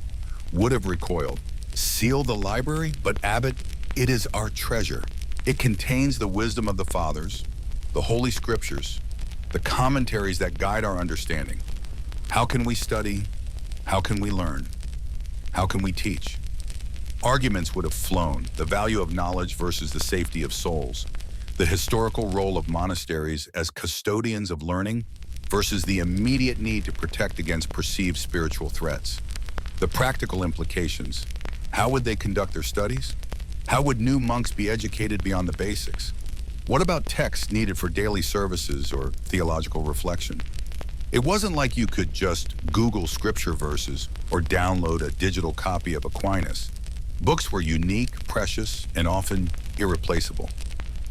would have recoiled. Seal the library? But Abbot, it is our treasure. It contains the wisdom of the fathers, the holy scriptures, the commentaries that guide our understanding. How can we study? How can we learn? How can we teach? Arguments would have flown, the value of knowledge versus the safety of souls, the historical role of monasteries as custodians of learning versus the immediate need to protect against perceived spiritual threats. The practical implications. How would they conduct their studies? How would new monks be educated beyond the basics? What about texts needed for daily services or theological reflection? It wasn't like you could just Google scripture verses or download a digital copy of Aquinas. Books were unique, precious, and often irreplaceable.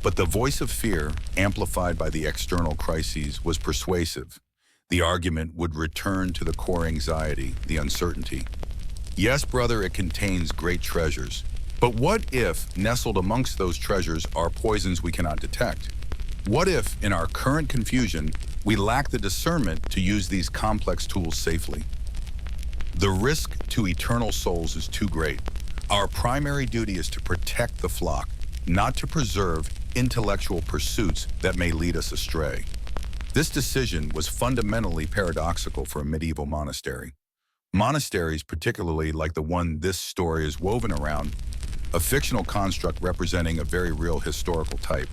But the voice of fear, amplified by the external crises, was persuasive. The argument would return to the core anxiety, the uncertainty. Yes, brother, it contains great treasures. But what if, nestled amongst those treasures, are poisons we cannot detect? What if, in our current confusion, we lack the discernment to use these complex tools safely? The risk to eternal souls is too great. Our primary duty is to protect the flock, not to preserve intellectual pursuits that may lead us astray. This decision was fundamentally paradoxical for a medieval monastery. Monasteries, particularly like the one this story is woven around, a fictional construct representing a very real historical type,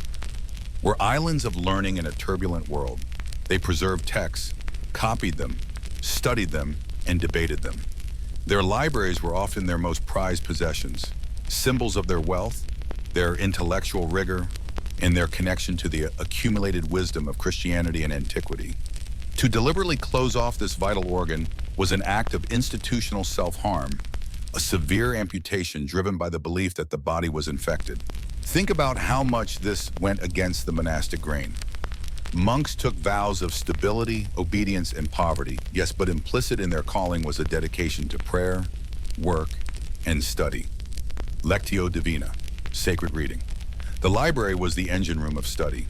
were islands of learning in a turbulent world. They preserved texts, copied them, studied them, and debated them. Their libraries were often their most prized possessions, symbols of their wealth, their intellectual rigor, and their connection to the accumulated wisdom of Christianity and antiquity. To deliberately close off this vital organ was an act of institutional self-harm, a severe amputation driven by the belief that the body was infected. Think about how much this went against the monastic grain. Monks took vows of stability, obedience, and poverty, yes, but implicit in their calling was a dedication to prayer, work, and study. Lectio Divina, sacred reading. The library was the engine room of study.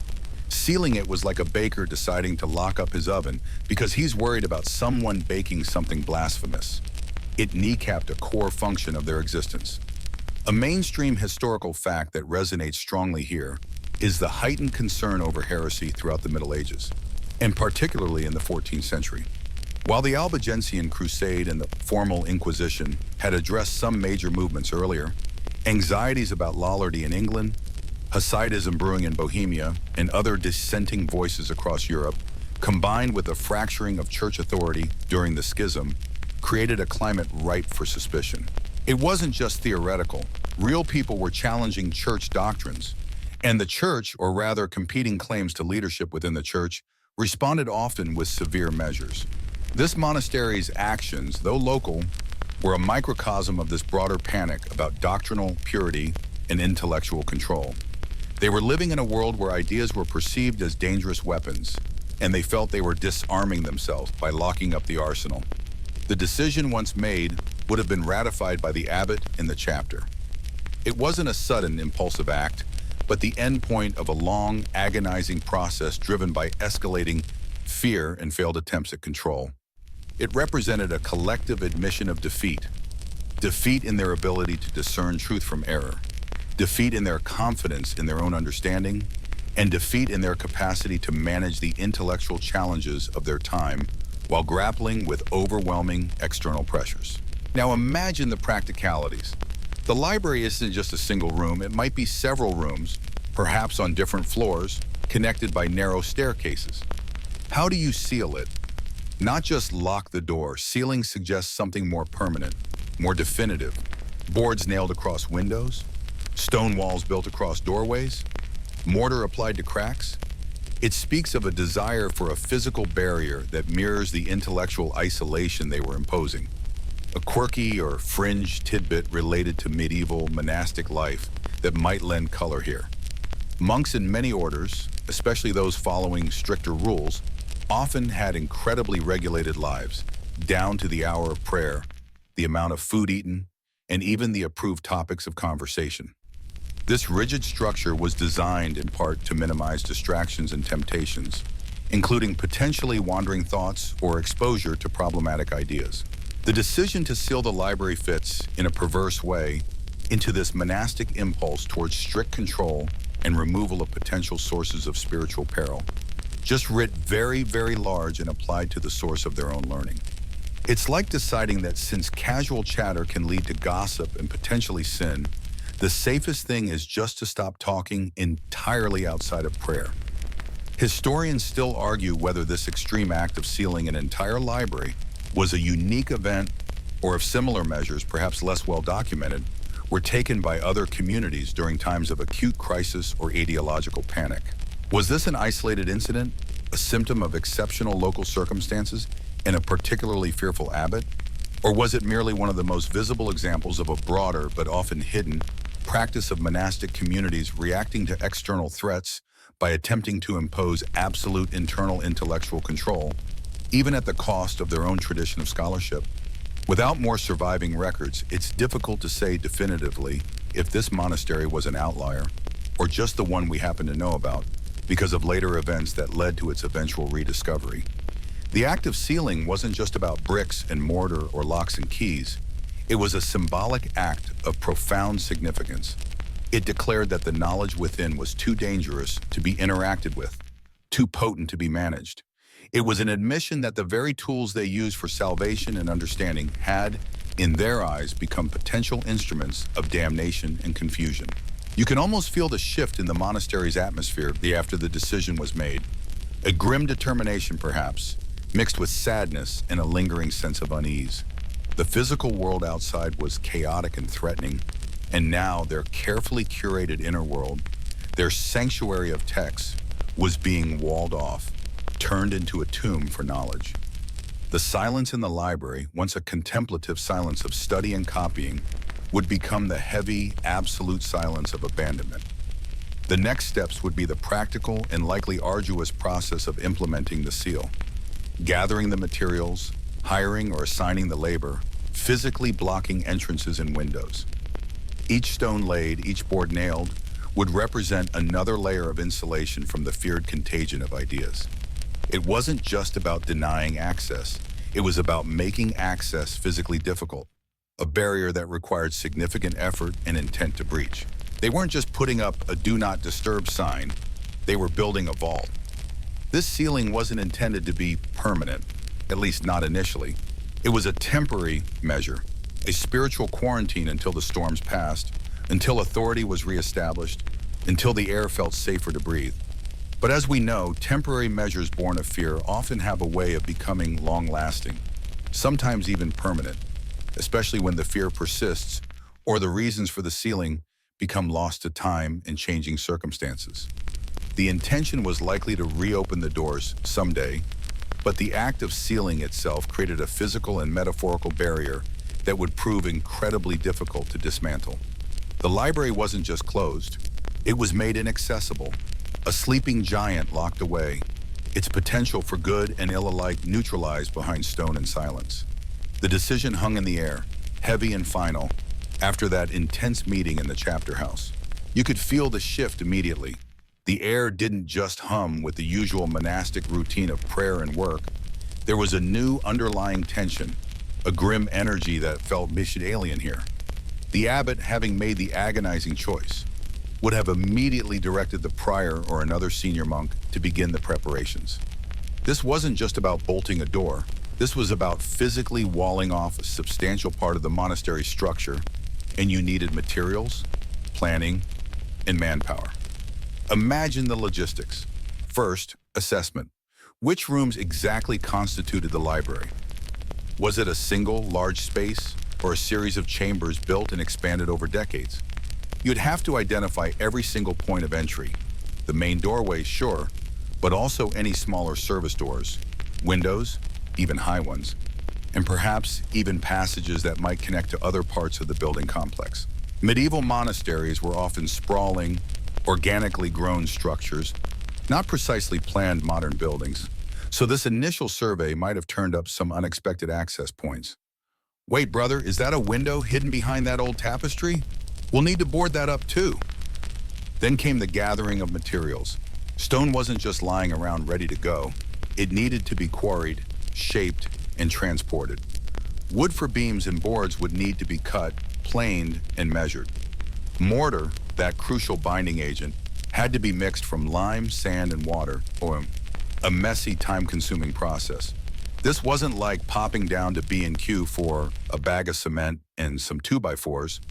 Sealing it was like a baker deciding to lock up his oven because he's worried about someone baking something blasphemous. It kneecapped a core function of their existence. A mainstream historical fact that resonates strongly here is the heightened concern over heresy throughout the Middle Ages, and particularly in the 14th century. While the Albigensian Crusade and the formal Inquisition had addressed some major movements earlier, anxieties about Lollardy in England, Hasidism brewing in Bohemia, and other dissenting voices across Europe, combined with the fracturing of church authority during the schism, created a climate ripe for suspicion. It wasn't just theoretical. Real people were challenging church doctrines, and the church, or rather competing claims to leadership within the church, responded often with severe measures. This monastery's actions, though local, were a microcosm of this broader panic about doctrinal purity and intellectual control. They were living in a world where ideas were perceived as dangerous weapons, and they felt they were disarming themselves by locking up the arsenal. The decision once made would have been ratified by the abbot in the chapter. It wasn't a sudden, impulsive act, but the endpoint of a long, agonizing process driven by escalating fear and failed attempts at control. It represented a collective admission of defeat. Defeat in their ability to discern truth from error. Defeat in their confidence in their own understanding, and defeat in their capacity to manage the intellectual challenges of their time while grappling with overwhelming external pressures. Now imagine the practicalities. The library isn't just a single room, it might be several rooms, perhaps on different floors, connected by narrow staircases. How do you seal it? Not just lock the door. Sealing suggests something more permanent, more definitive. Boards nailed across windows, stone walls built across doorways, mortar applied to cracks. It speaks of a desire for a physical barrier that mirrors the intellectual isolation they were imposing. A quirky or fringe tidbit related to medieval monastic life that might lend color here. Monks in many orders, especially those following stricter rules, often had incredibly regulated lives, down to the hour of prayer, the amount of food eaten, and even the approved topics of conversation. This rigid structure was designed in part to minimize distractions and temptations, including potentially wandering thoughts or exposure to problematic ideas. The decision to seal the library fits, in a perverse way, into this monastic impulse towards strict control and removal of potential sources of spiritual peril, just writ very, very large and applied to the source of their own learning. It's like deciding that since casual chatter can lead to gossip and potentially sin, the safest thing is just to stop talking entirely outside of prayer. Historians still argue whether this extreme act of sealing an entire library was a unique event or if similar measures, perhaps less well documented, were taken by other communities during times of acute crisis or ideological panic. Was this an isolated incident, a symptom of exceptional local circumstances and a particularly fearful abbot? Or was it merely one of the most visible examples of a broader but often hidden practice of monastic communities reacting to external threats by attempting to impose absolute internal intellectual control, even at the cost of their own tradition of scholarship? Without more surviving records, it's difficult to say definitively if this monastery was an outlier or just the one we happen to know about because of later events that led to its eventual rediscovery. The act of sealing wasn't just about bricks and mortar or locks and keys. It was a symbolic act of profound significance. It declared that the knowledge within was too dangerous to be interacted with, too potent to be managed. It was an admission that the very tools they used for salvation and understanding had, in their eyes, become potential instruments of damnation and confusion. You can almost feel the shift in the monastery's atmosphere after the decision was made. A grim determination, perhaps, mixed with sadness and a lingering sense of unease. The physical world outside was chaotic and threatening, and now their carefully curated inner world, their sanctuary of texts, was being walled off, turned into a tomb for knowledge. The silence in the library, once a contemplative silence of study and copying, would become the heavy, absolute silence of abandonment. The next steps would be the practical and likely arduous process of implementing the seal. Gathering the materials, hiring or assigning the labor, physically blocking entrances and windows. Each stone laid, each board nailed, would represent another layer of insulation from the feared contagion of ideas. It wasn't just about denying access. It was about making access physically difficult, a barrier that required significant effort and intent to breach. They weren't just putting up a "do not disturb" sign, they were building a vault. This sealing wasn't intended to be permanent, at least not initially. It was a temporary measure, a spiritual quarantine until the storms passed, until authority was reestablished, until the air felt safer to breathe. But as we know, temporary measures born of fear often have a way of becoming long-lasting, sometimes even permanent, especially when the fear persists or the reasons for the sealing become lost to time and changing circumstances. The intention was likely to reopen the doors someday, but the act of sealing itself created a physical and metaphorical barrier that would prove incredibly difficult to dismantle. The library wasn't just closed, it was made inaccessible, a sleeping giant locked away, its potential for good and ill alike neutralized behind stone and silence. The decision hung in the air, heavy and final, after that intense meeting in the chapter house. You could feel the shift immediately. The air didn't just hum with the usual monastic routine of prayer and work. There was a new underlying tension, a grim energy that felt mission alien here. The abbot, having made the agonizing choice, would have immediately directed the prior or another senior monk to begin the preparations. This wasn't just about bolting a door. This was about physically walling off a substantial part of the monastery's structure, and you needed materials, planning, and manpower. Imagine the logistics. First, assessment. Which rooms exactly constituted the library? Was it a single, large space, or a series of chambers built and expanded over decades? You'd have to identify every single point of entry. The main doorway, sure, but also any smaller service doors, windows, even high ones, and perhaps even passages that might connect to other parts of the building complex. Medieval monasteries were often sprawling, organically grown structures, not precisely planned modern buildings, so this initial survey might have turned up some unexpected access points. Wait, brother, is that a window hidden behind that old tapestry? We'll need to board that up too. Then came the gathering of materials. Stone wasn't just lying around ready to go. It needed to be quarried, shaped, and transported. Wood for beams and boards would need to be cut, planed, and measured. Mortar, that crucial binding agent, had to be mixed from lime, sand, and water, or a messy, time-consuming process. This wasn't like popping down to B&Q for a bag of cement and some 2x4s.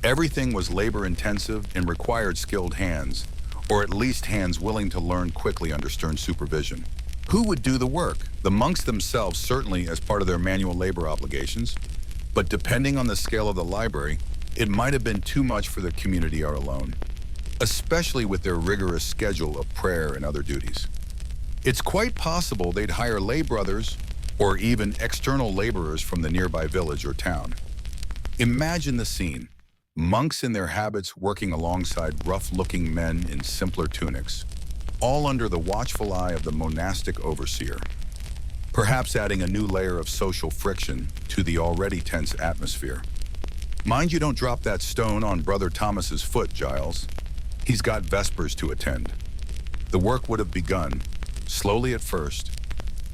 Everything was labor-intensive and required skilled hands, or at least hands willing to learn quickly under stern supervision. Who would do the work? The monks themselves, certainly as part of their manual labor obligations, but depending on the scale of the library, it might have been too much for the community or alone, especially with their rigorous schedule of prayer and other duties. It's quite possible they'd hire lay brothers or even external laborers from the nearby village or town. Imagine the scene. Monks in their habits working alongside rough-looking men in simpler tunics, all under the watchful eye of the monastic overseer, perhaps adding a new layer of social friction to the already tense atmosphere. Mind you don't drop that stone on Brother Thomas's foot, Giles. He's got vespers to attend. The work would have begun, slowly at first,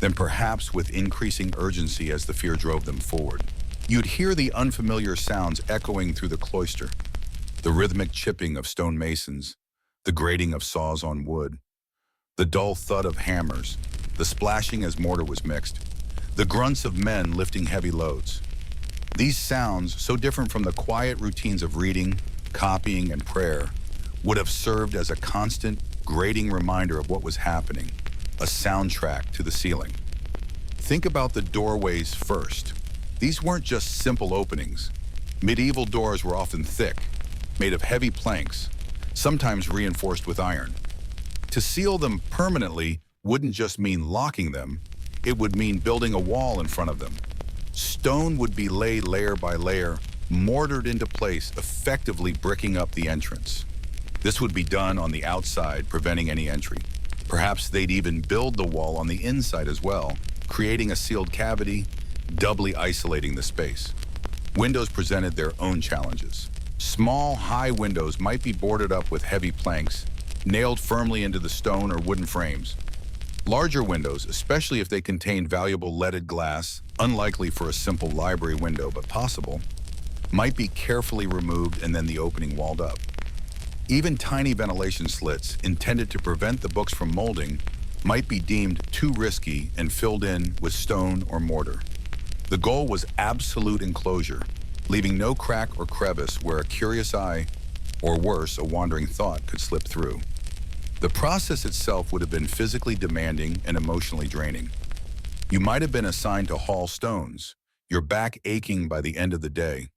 then perhaps with increasing urgency as the fear drove them forward. You'd hear the unfamiliar sounds echoing through the cloister, the rhythmic chipping of stone masons, the grating of saws on wood, the dull thud of hammers, the splashing as mortar was mixed, the grunts of men lifting heavy loads. These sounds, so different from the quiet routines of reading, copying, and prayer, would have served as a constant, grating reminder of what was happening, a soundtrack to the ceiling. Think about the doorways first. These weren't just simple openings. Medieval doors were often thick, made of heavy planks, sometimes reinforced with iron. To seal them permanently wouldn't just mean locking them, it would mean building a wall in front of them. Stone would be laid layer by layer, mortared into place, effectively bricking up the entrance. This would be done on the outside, preventing any entry. Perhaps they'd even build the wall on the inside as well, creating a sealed cavity, doubly isolating the space. Windows presented their own challenges. Small, high windows might be boarded up with heavy planks, nailed firmly into the stone or wooden frames. Larger windows, especially if they contained valuable leaded glass, unlikely for a simple library window but possible, might be carefully removed and then the opening walled up. Even tiny ventilation slits, intended to prevent the books from molding, might be deemed too risky and filled in with stone or mortar. The goal was absolute enclosure, leaving no crack or crevice where a curious eye, or worse, a wandering thought could slip through. The process itself would have been physically demanding and emotionally draining. You might have been assigned to haul stones, your back aching by the end of the day.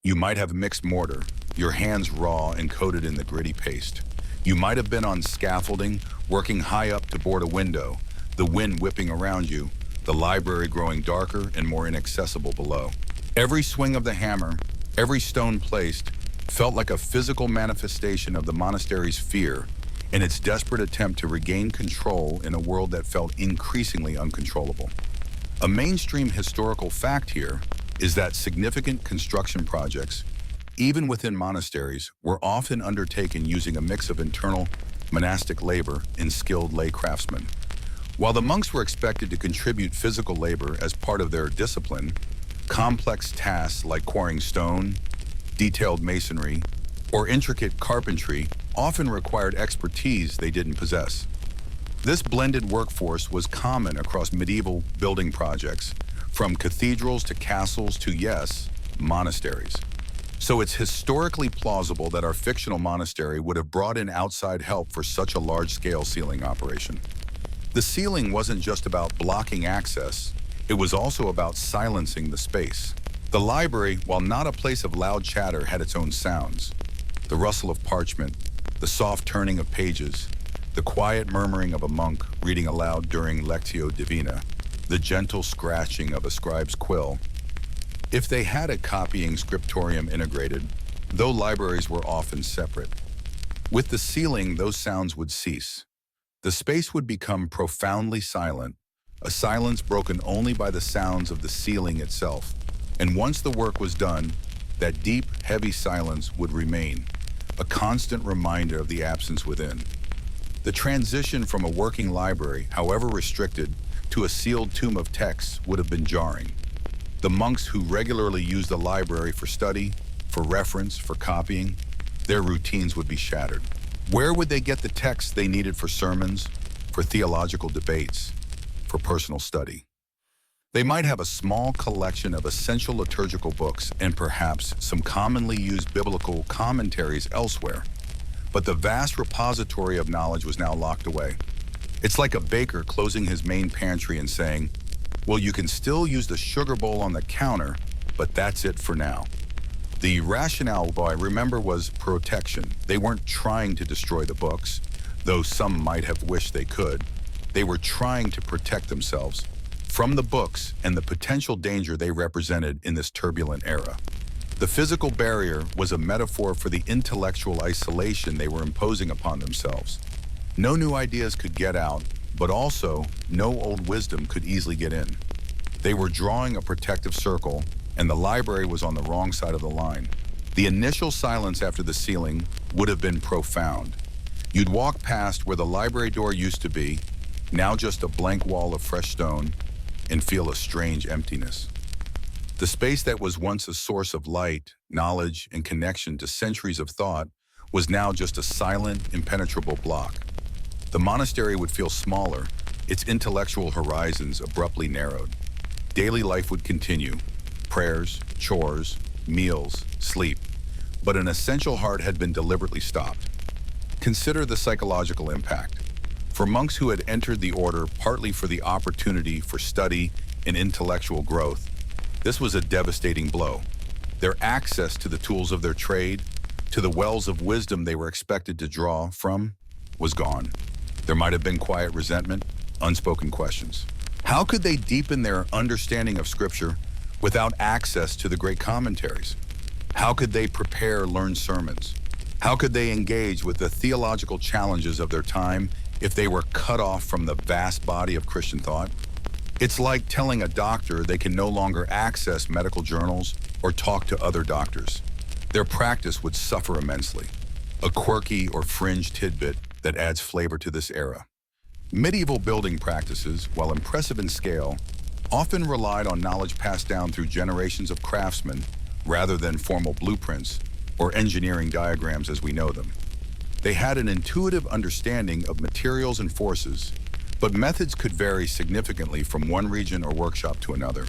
You might have mixed mortar, your hands raw and coated in the gritty paste. You might have been on scaffolding, working high up to board a window, the wind whipping around you, the library growing darker and more inaccessible below. Every swing of the hammer, every stone placed, felt like a physical manifestation of the monastery's fear in its desperate attempt to regain control in a world that felt increasingly uncontrollable. A mainstream historical fact here is that significant construction projects, even within monasteries, were often undertaken using a mix of internal monastic labor and skilled lay craftsmen. While the monks were expected to contribute physical labor as part of their discipline, complex tasks like quarrying stone, detailed masonry, or intricate carpentry often required expertise they didn't possess. This blended workforce was common across medieval building projects, from cathedrals to castles to, yes, monasteries. So it's historically plausible that our fictional monastery would have brought in outside help for such a large-scale sealing operation. The sealing wasn't just about blocking access, it was also about silencing the space. The library, while not a place of loud chatter, had its own sounds. The rustle of parchment, the soft turning of pages, the quiet murmuring of a monk reading aloud during Lectio Divina, the gentle scratching of a scribe's quill. If they had a copying scriptorium integrated, though libraries were often separate, with the sealing, those sounds would cease. The space would become profoundly silent, a silence broken only by the sounds of the sealing itself. And once the work was done, that deep, heavy silence would remain, a constant reminder of the absence within. The transition from a working library, however restricted, to a sealed tomb of texts would have been jarring. The monks who regularly used the library for study, for reference, for copying, their routines would be shattered. Where would they get the texts they needed for sermons, for theological debates, for personal study? They might have a small collection of essential liturgical books and perhaps some commonly used biblical commentaries elsewhere. But the vast repository of knowledge was now locked away. It's like a baker closing his main pantry and saying, well, you can still use the sugar bowl on the counter, but that's it for now. The rationale, I remember, was protection. They weren't trying to destroy the books, though some might have wished they could. They were trying to protect themselves from the books and the potential danger they represented in this turbulent era. The physical barrier was a metaphor for the intellectual isolation they were imposing upon themselves. No new ideas could get out, but also no old wisdom could easily get in. They were drawing a protective circle, and the library was on the wrong side of the line. The initial silence after the sealing would have been profound. You'd walk past where the library door used to be, now just a blank wall of fresh stone, and feel a strange emptiness. The space that was once a source of light, knowledge, and connection to centuries of thought was now just a silent, impenetrable block. The monastery would feel smaller, its intellectual horizons abruptly narrowed. Daily life would continue, prayers, chores, meals, sleep, but an essential heart had been deliberately stopped. Consider the psychological impact. For monks who had entered the order partly for the opportunity for study and intellectual growth, this was a devastating blow. Their access to the tools of their trade, to the wells of wisdom they were expected to draw from, was gone. There might have been quiet resentment, unspoken questions. How could they deepen their understanding of Scripture without access to the great commentaries? How could they prepare learned sermons? How could they engage with the theological challenges of their time if they were cut off from the vast body of Christian thought? It's like telling a doctor they can no longer access medical journals or talk to other doctors. Their practice would suffer immensely, a quirky or fringe tidbit that adds flavor to this era. Medieval building practices, while impressive in scale, often relied on knowledge passed down through generations of craftsmen rather than formal blueprints or engineering diagrams as we know them. They had an intuitive understanding of materials and forces, but methods could vary significantly from one region or workshop to another.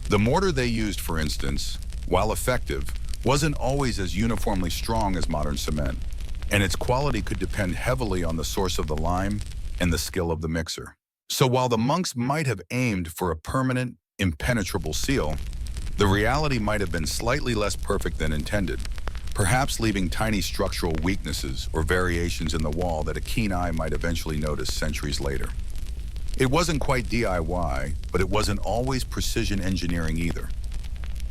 The mortar they used, for instance, while effective, wasn't always as uniformly strong as modern cement, and its quality could depend heavily on the source of the lime and the skill of the mixer. So while the monks might have aimed for a permanent, impenetrable seal, the reality might have been slightly less perfect than intended, perhaps leaving tiny structural weaknesses or variations in the wall that a keen eye might eventually notice centuries later. It wasn't quite DIY, but it wasn't always precision engineering either.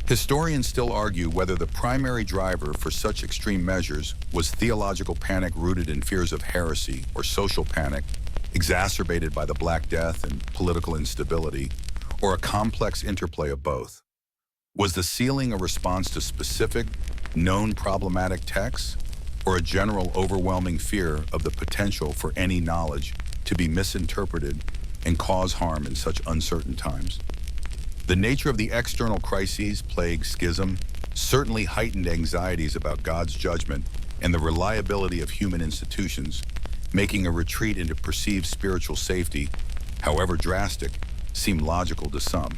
Historians still argue whether the primary driver for such extreme measures was theological panic rooted in fears of heresy or social panic, exacerbated by the Black Death and political instability, or a complex interplay of both. Was the sealing a response to specific, known problematic texts, or a general overwhelming fear of the potential for any knowledge to be misinterpreted and cause harm in such uncertain times? The nature of the external crises, plague, schism, certainly heightened anxieties about God's judgment and the reliability of human institutions, making a retreat into perceived spiritual safety, however drastic, seemed logical to some.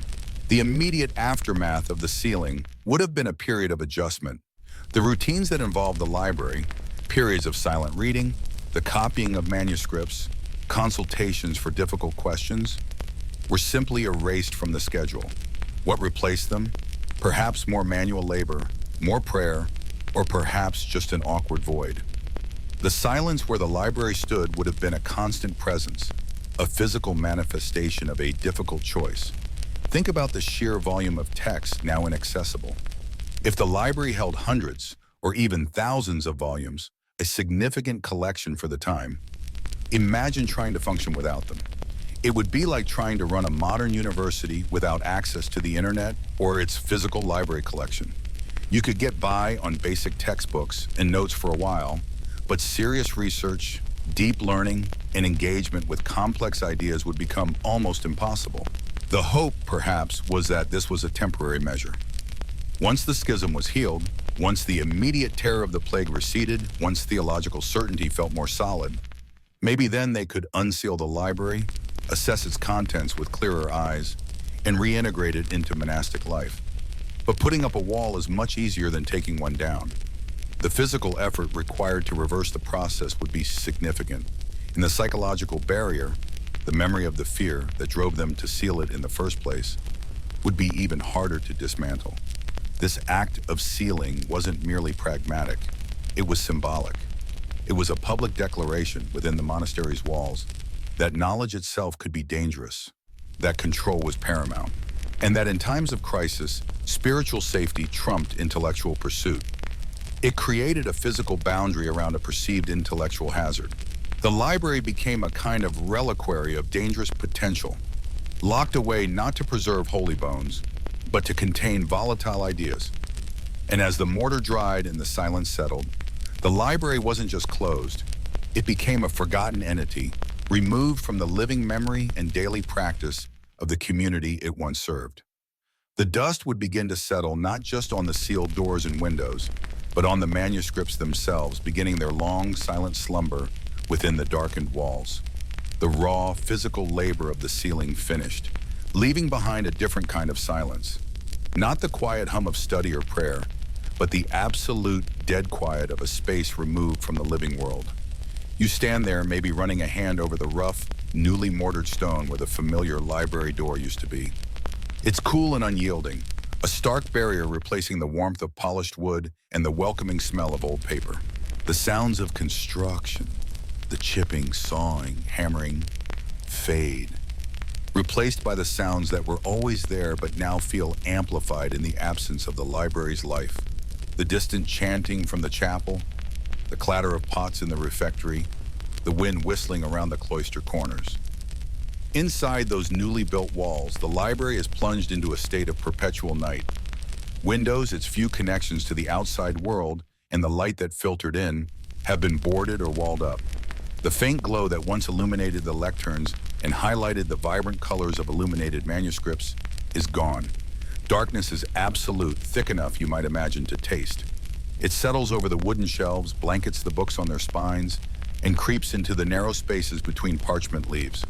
The immediate aftermath of the sealing would have been a period of adjustment. The routines that involved the library, periods of silent reading, the copying of manuscripts, consultations for difficult questions, were simply erased from the schedule. What replaced them? Perhaps more manual labor, more prayer, or perhaps just an awkward void. The silence where the library stood would have been a constant presence, a physical manifestation of a difficult choice. Think about the sheer volume of text now inaccessible. If the library held hundreds or even thousands of volumes, a significant collection for the time, imagine trying to function without them. It would be like trying to run a modern university without access to the internet or its physical library collection. You could get by on basic textbooks and notes for a while, but serious research, deep learning, and engagement with complex ideas would become almost impossible. The hope, perhaps, was that this was a temporary measure. Once the schism was healed, once the immediate terror of the plague receded, once theological certainty felt more solid, maybe then they could unseal the library, assess its contents with clearer eyes, and reintegrate it into monastic life. But putting up a wall is much easier than taking one down. The physical effort required to reverse the process would be significant, and the psychological barrier, the memory of the fear that drove them to seal it in the first place, would be even harder to dismantle. This act of sealing wasn't merely pragmatic, it was symbolic. It was a public declaration within the monastery's walls that knowledge itself could be dangerous, that control was paramount, and that in times of crisis, spiritual safety trumped intellectual pursuit. It created a physical boundary around a perceived intellectual hazard. The library became a kind of reliquary of dangerous potential, locked away not to preserve holy bones, but to contain volatile ideas. And as the mortar dried and the silence settled, the library wasn't just closed, it became a forgotten entity, removed from the living memory and daily practice of the community it once served. The dust would begin to settle not just on the sealed doors and windows, but on the manuscripts themselves, beginning their long, silent slumber within the darkened walls. The raw, physical labor of the sealing finished, leaving behind a different kind of silence. Not the quiet hum of study or prayer, but the absolute dead quiet of a space removed from the living world. You stand there, maybe running a hand over the rough, newly mortared stone where the familiar library door used to be. It's cool and unyielding, a stark barrier replacing the warmth of polished wood and the welcoming smell of old paper. The sounds of construction, the chipping, sawing, hammering, fade, replaced by the sounds that were always there but now feel amplified in the absence of the library's life. The distant chanting from the chapel, the clatter of pots in the refectory, the wind whistling around the cloister corners. Inside those newly built walls, the library is plunged into a state of perpetual night. Windows, its few connections to the outside world, and the light that filtered in, have been boarded or walled up. The faint glow that once illuminated the lecterns and highlighted the vibrant colors of illuminated manuscripts is gone. Darkness is absolute, thick enough you might imagine to taste. It settles over the wooden shelves, blankets the books on their spines, and creeps into the narrow spaces between parchment leaves.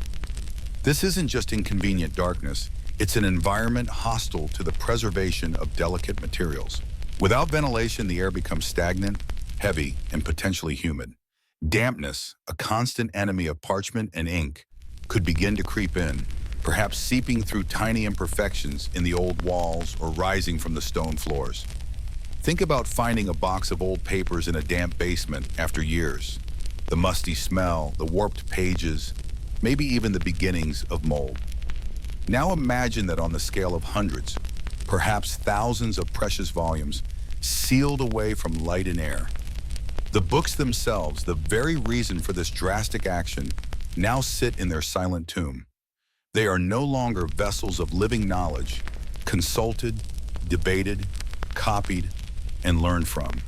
This isn't just inconvenient darkness, it's an environment hostile to the preservation of delicate materials. Without ventilation, the air becomes stagnant, heavy, and potentially humid. Dampness, a constant enemy of parchment and ink, could begin to creep in, perhaps seeping through tiny imperfections in the old walls or rising from the stone floors. Think about finding a box of old papers in a damp basement after years. The musty smell, the warped pages, maybe even the beginnings of mold. Now imagine that on the scale of hundreds, perhaps thousands of precious volumes, sealed away from light and air. The books themselves, the very reason for this drastic action, now sit in their silent tomb. They are no longer vessels of living knowledge, consulted, debated, copied, and learned from.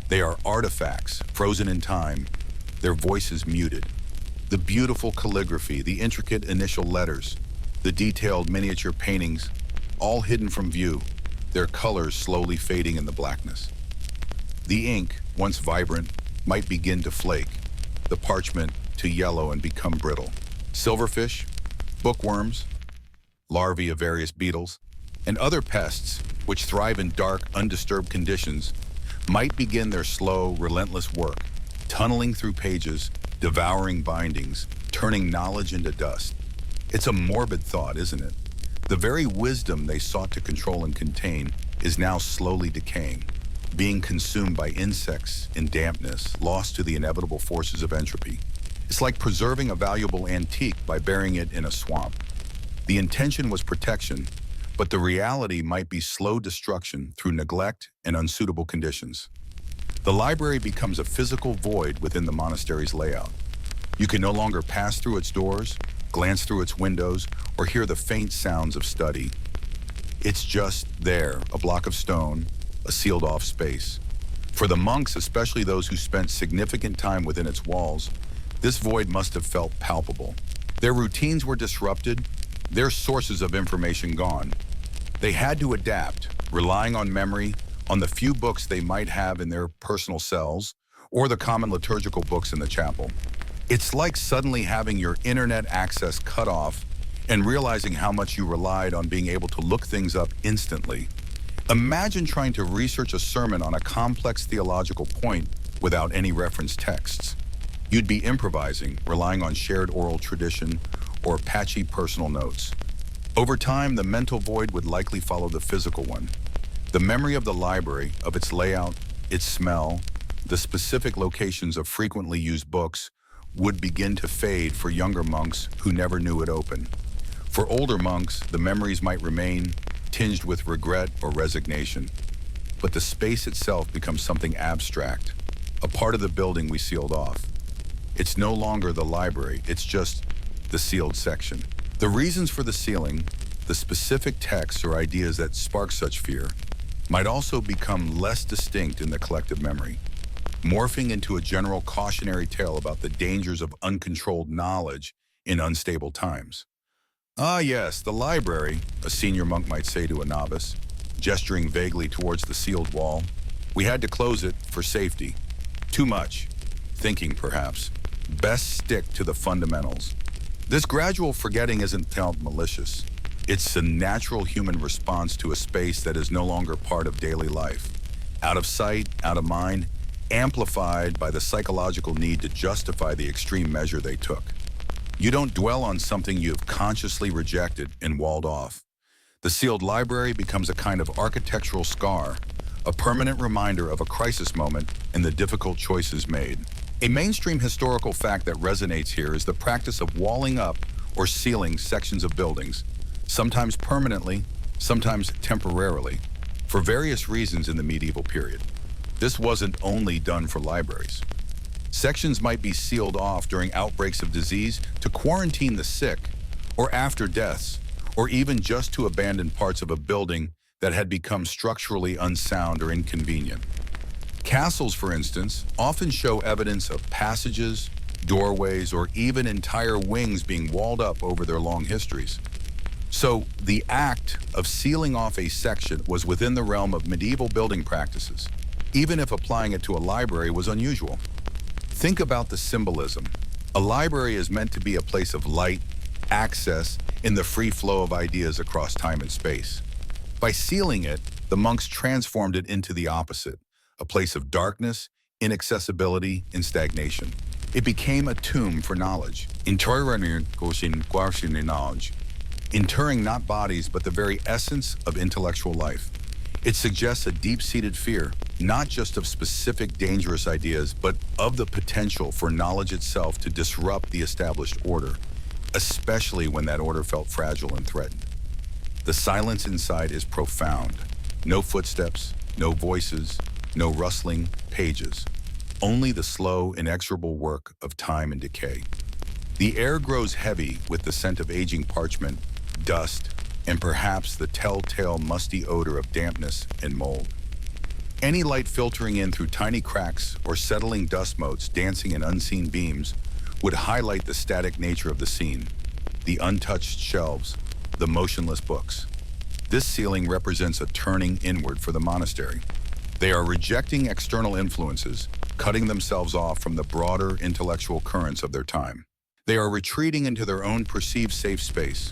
They are artifacts, frozen in time, their voices muted. The beautiful calligraphy, the intricate initial letters, the detailed miniature paintings, all hidden from view, their colors slowly fading in the blackness. The ink, once vibrant, might begin to flake, the parchment to yellow and become brittle. Silverfish, bookworms, larvae of various beetles, and other pests which thrive in dark, undisturbed conditions might begin their slow, relentless work, tunneling through pages, devouring bindings, turning knowledge into dust. It's a morbid thought, isn't it? The very wisdom they sought to control and contain is now slowly decaying, being consumed by insects in dampness, lost to the inevitable forces of entropy. It's like preserving a valuable antique by burying it in a swamp. The intention was protection, but the reality might be slow destruction through neglect and unsuitable conditions. The library becomes a physical void within the monastery's layout. You can no longer pass through its doors, glance through its windows, or hear the faint sounds of study. It's just there, a block of stone, a sealed-off space. For the monks, especially those who spent significant time within its walls, this void must have felt palpable. Their routines were disrupted, their sources of information gone. They had to adapt, relying on memory, on the few books they might have in their personal cells, or the common liturgical books in the chapel. It's like suddenly having your internet access cut off and realizing how much you relied on being able to look things up instantly. Imagine trying to research a sermon on a complex theological point without any reference texts. You'd be improvising, relying on shared oral tradition or patchy personal notes. Over time, the mental void would likely follow the physical one. The memory of the library, of its layout, its smell, the specific locations of frequently used books, would begin to fade for younger monks who never knew it open. For older monks, the memories might remain, tinged with regret or resignation. But the space itself becomes something abstract, a part of the building we sealed off. It's no longer the library, it's just the sealed section. The reasons for the sealing, the specific texts or ideas that spark such fear, might also become less distinct in the collective memory, morphing into a general cautionary tale about the dangers of uncontrolled knowledge in unstable times. Ah yes, the library, a senior monk might say to a novice, gesturing vaguely towards the sealed wall. We had to close it for safety. Too much. Thinking, perhaps. Best stick to the fundamentals. This gradual forgetting isn't felt malicious. It's a natural human response to a space that is no longer part of daily life. Out of sight, out of mind, amplified by the psychological need to justify the extreme measure they took. You don't dwell on something you've consciously rejected and walled off. The sealed library becomes a kind of architectural scar, a permanent reminder of a crisis moment and the difficult choices made. A mainstream historical fact that resonates here is the practice of walling up or sealing sections of buildings, sometimes permanently, sometimes temporarily, for various reasons in the medieval period. This wasn't only done for libraries. Sections might be sealed off during outbreaks of disease to quarantine the sick, or after deaths, or even just to abandon parts of a building that had become structurally unsound or inconvenient. Castles, for instance, often show evidence of passages, doorways, or even entire wings being walled up over their long histories. So the act of sealing off a section was within the realm of medieval building practices, even if applying it to a library was unusual. Think about the symbolism. A library is meant to be a place of light, access, in the free flow of ideas across time and space. By sealing it, the monks transformed it into the opposite, a place of darkness, inaccessibility, and stagnation. It became a tomb for knowledge, interring not bodies but the very essence of intellectual life. It suggests a deep-seated fear, not just of specific dangerous ideas, but of the potential for knowledge itself to disrupt the established order, especially when that order felt fragile and threatened. The silence inside is profound. No footsteps, no voices, no rustling pages. Only the slow, inexorable work of time and decay. The air grows heavy with the scent of aging parchment, dust, and perhaps the telltale musty odor of dampness and mold. Any light filtering in through tiny cracks or settling dust motes dancing in unseen beams would highlight the static nature of the scene, the untouched shelves, the motionless books. This sealing represents a turning inward for the monastery. They are rejecting external influences, cutting themselves off from the broader intellectual currents of their time. They are retreating into their own perceived safe space,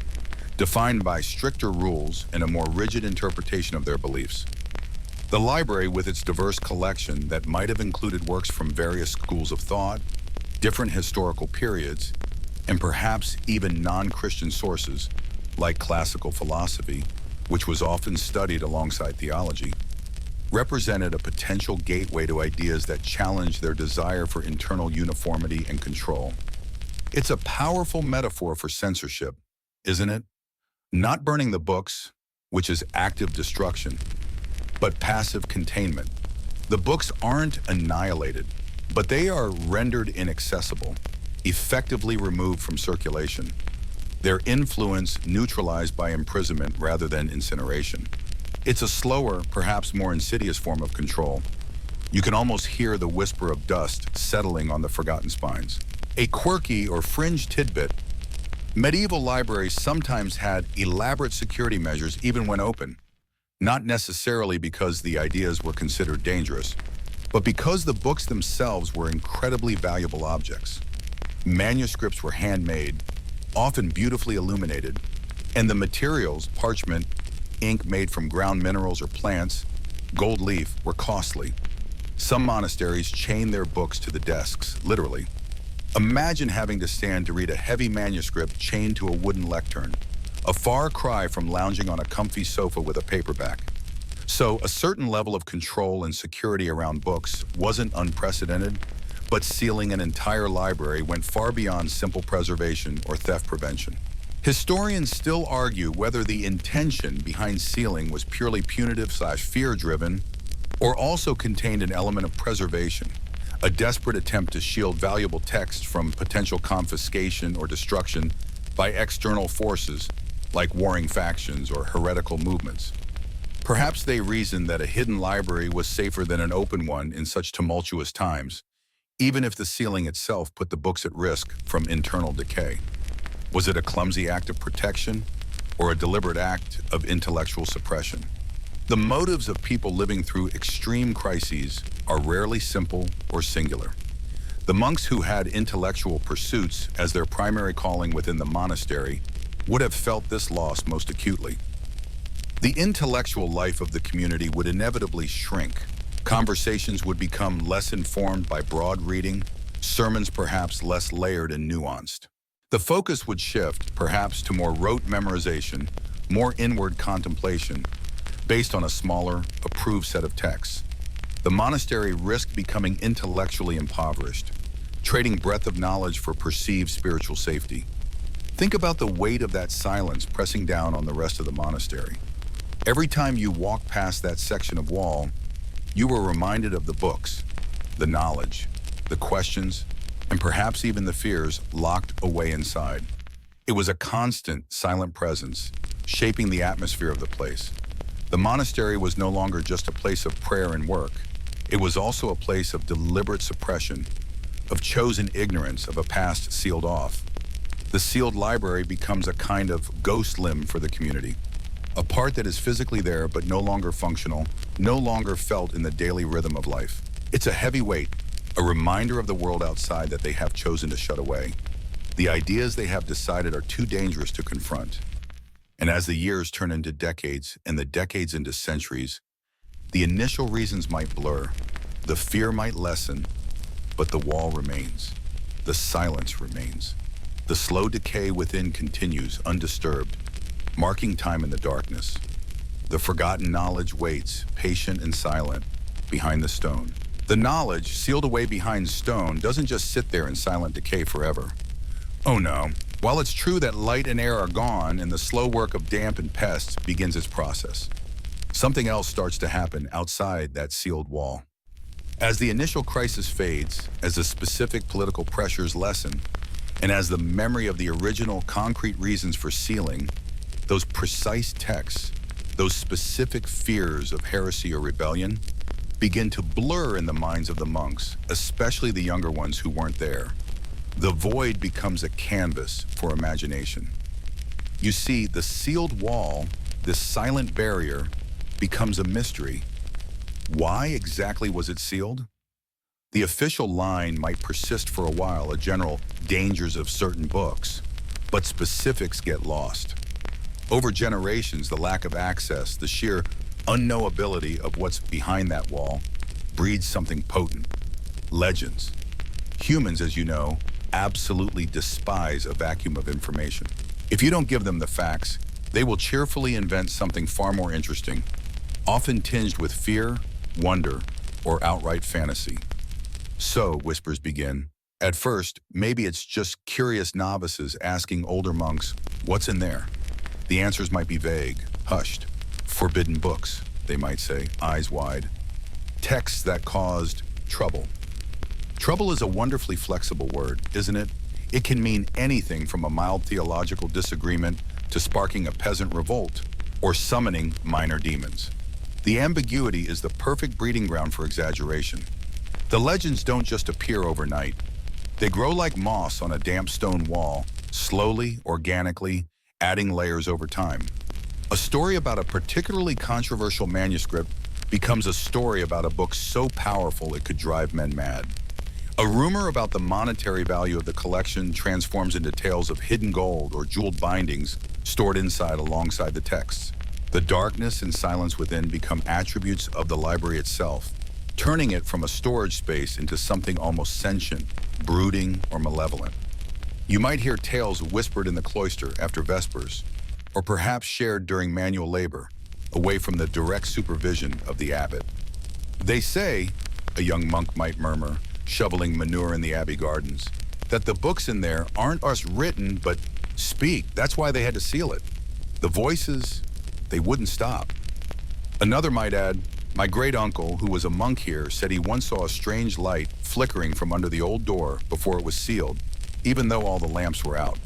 defined by stricter rules and a more rigid interpretation of their beliefs. The library, with its diverse collection that might have included works from various schools of thought, different historical periods, and perhaps even non-Christian sources, like classical philosophy, which was often studied alongside theology, represented a potential gateway to ideas that challenged their desire for internal uniformity and control. It's a powerful metaphor for censorship, isn't it? Not burning the books, which is active destruction, but passive containment. The books aren't annihilated, but they are rendered inaccessible. effectively removed from circulation, their influence neutralized by imprisonment rather than incineration. It's a slower, perhaps more insidious form of control. You can almost hear the whisper of dust settling on the forgotten spines. A quirky or fringe tidbit, medieval libraries sometimes had elaborate security measures even when open, not necessarily because the ideas were considered dangerous, but because the books themselves were incredibly valuable objects. Manuscripts were handmade, often beautifully illuminated, and the materials, parchment, ink made from ground minerals or plants, gold leaf, were costly. Some monasteries chained their books to the desks, literally. Imagine having to stand to read a heavy manuscript chained to a wooden lectern, a far cry from lounging on a comfy sofa with a paperback. So a certain level of control and security around books wasn't unprecedented, but sealing an entire library went far beyond simple preservation or theft prevention. Historians still argue whether the intention behind sealing was purely punitive/fear-driven or also contained an element of preservation, a desperate attempt to shield valuable text from potential confiscation or destruction by external forces like warring factions or heretical movements. Perhaps they reasoned that a hidden library was safer than an open one in such tumultuous times, even if the sealing itself put the books at risk from internal decay. Was it a clumsy act of protection or a deliberate act of intellectual suppression? The motives of people living through extreme crises are rarely simple or singular. The monks who had intellectual pursuits as their primary calling within the monastery would have felt this loss most acutely. The intellectual life of the community would inevitably shrink. Conversations would become less informed by broad reading, sermons perhaps less layered and nuanced. The focus would shift, perhaps, to more rote memorization, more inward contemplation, based on a smaller, approved set of texts. The monastery risked becoming intellectually impoverished, trading breadth of knowledge for perceived spiritual safety. Think about the weight of that silence pressing down on the rest of the monastery. Every time you walked past that section of wall, you were reminded of the books, the knowledge, the questions, and perhaps even the fears locked away inside. It was a constant, silent presence, shaping the atmosphere of the place. The monastery was no longer just a place of prayer and work. It was also a place of deliberate suppression, of chosen ignorance of a past sealed off. The sealed library becomes a kind of ghost limb for the community, a part that is physically there but no longer functional, no longer felt in the daily rhythm of life. It's a heavy weight, a reminder of the world outside that they have chosen to shut away. The ideas they have decided are too dangerous to confront. And as the years turn into decades and the decades into centuries, the initial reasons might blur, the fear might lessen, but the wall remains. The silence remains. The slow decay within continues undisturbed, marking time in the darkness. The forgotten knowledge waits, patient and silent, behind the stone. The knowledge, sealed away behind stone, doesn't just sit there in silent decay forever. Oh no. While it's true that light and air are gone and the slow work of damp and pests begins its process, something else starts to happen outside that sealed wall. As the initial crisis fades, as the specific political pressures lessen, and as the memory of the original concrete reasons for sealing, those precise texts, those specific fears of heresy or rebellion, begin to blur in the minds of the monks, especially the younger ones who weren't there. The void becomes a canvas for imagination. You see, the sealed wall, this silent barrier, becomes a mystery. Why exactly was it sealed? The official line might persist for a while, a general dangers of certain books, but specifics get lost. Over generations, the lack of access, the sheer unknowability of what's behind that wall, breeds something potent. Legends. Humans, as you know, absolutely despise a vacuum of information. If you don't give them the facts, they will cheerfully invent something far more interesting, often tinged with fear, wonder, or outright fantasy. So, whispers begin. At first, maybe it's just curious novices asking older monks, what's in there? The answers might be vague, hushed. Forbidden books, they might say, eyes wide. Texts that caused trouble. Trouble is a wonderfully flexible word, isn't it? It can mean anything from a mild theological disagreement to sparking a peasant revolt or summoning minor demons. The ambiguity is the perfect breeding ground for exaggeration. The legends don't just appear overnight. They grow like moss on a damp stone wall, slowly, organically, adding layers over time. A story about a particularly controversial manuscript becomes a story about a book so powerful it could drive men mad. A rumor about the monetary value of the collection transforms into tales of hidden gold or jeweled bindings stored inside alongside the texts. The darkness and silence within become attributes of the library itself, turning it from a storage space into something almost sentient, brooding, or malevolent. You might hear tales whispered in the cloister after Vespers, or perhaps shared during manual labor, away from the direct supervision of the abbot. They say, a young monk might murmur, shoveling manure in the abbey gardens, that the books in there aren't us written, but speak. That's why they had to seal it. The voices, they wouldn't stop. Another might add, my great-uncle, who was a monk here, said he once saw a strange light flickering from under the old door before it was sealed, even though all the lamps were out.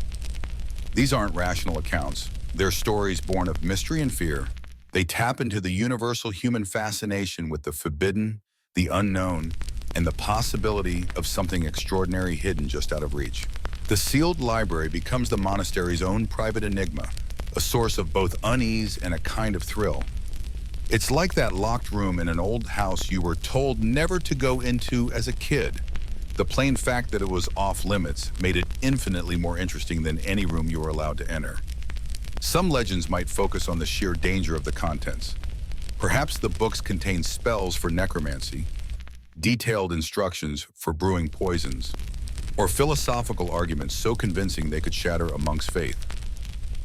These aren't rational accounts. They're stories born of mystery and fear. They tap into the universal human fascination with the forbidden, the unknown, and the possibility of something extraordinary hidden just out of reach. The sealed library becomes the monastery's own private enigma, a source of both unease and a kind of thrill. It's like that locked room in an old house you were told never to go into as a kid. The plain fact that it was off limits made it infinitely more interesting than any room you were allowed to enter. Some legends might focus on the sheer danger of the contents. Perhaps the books contain spells for necromancy, detailed instructions for brewing poisons, or philosophical arguments so convincing they could shatter a monk's faith.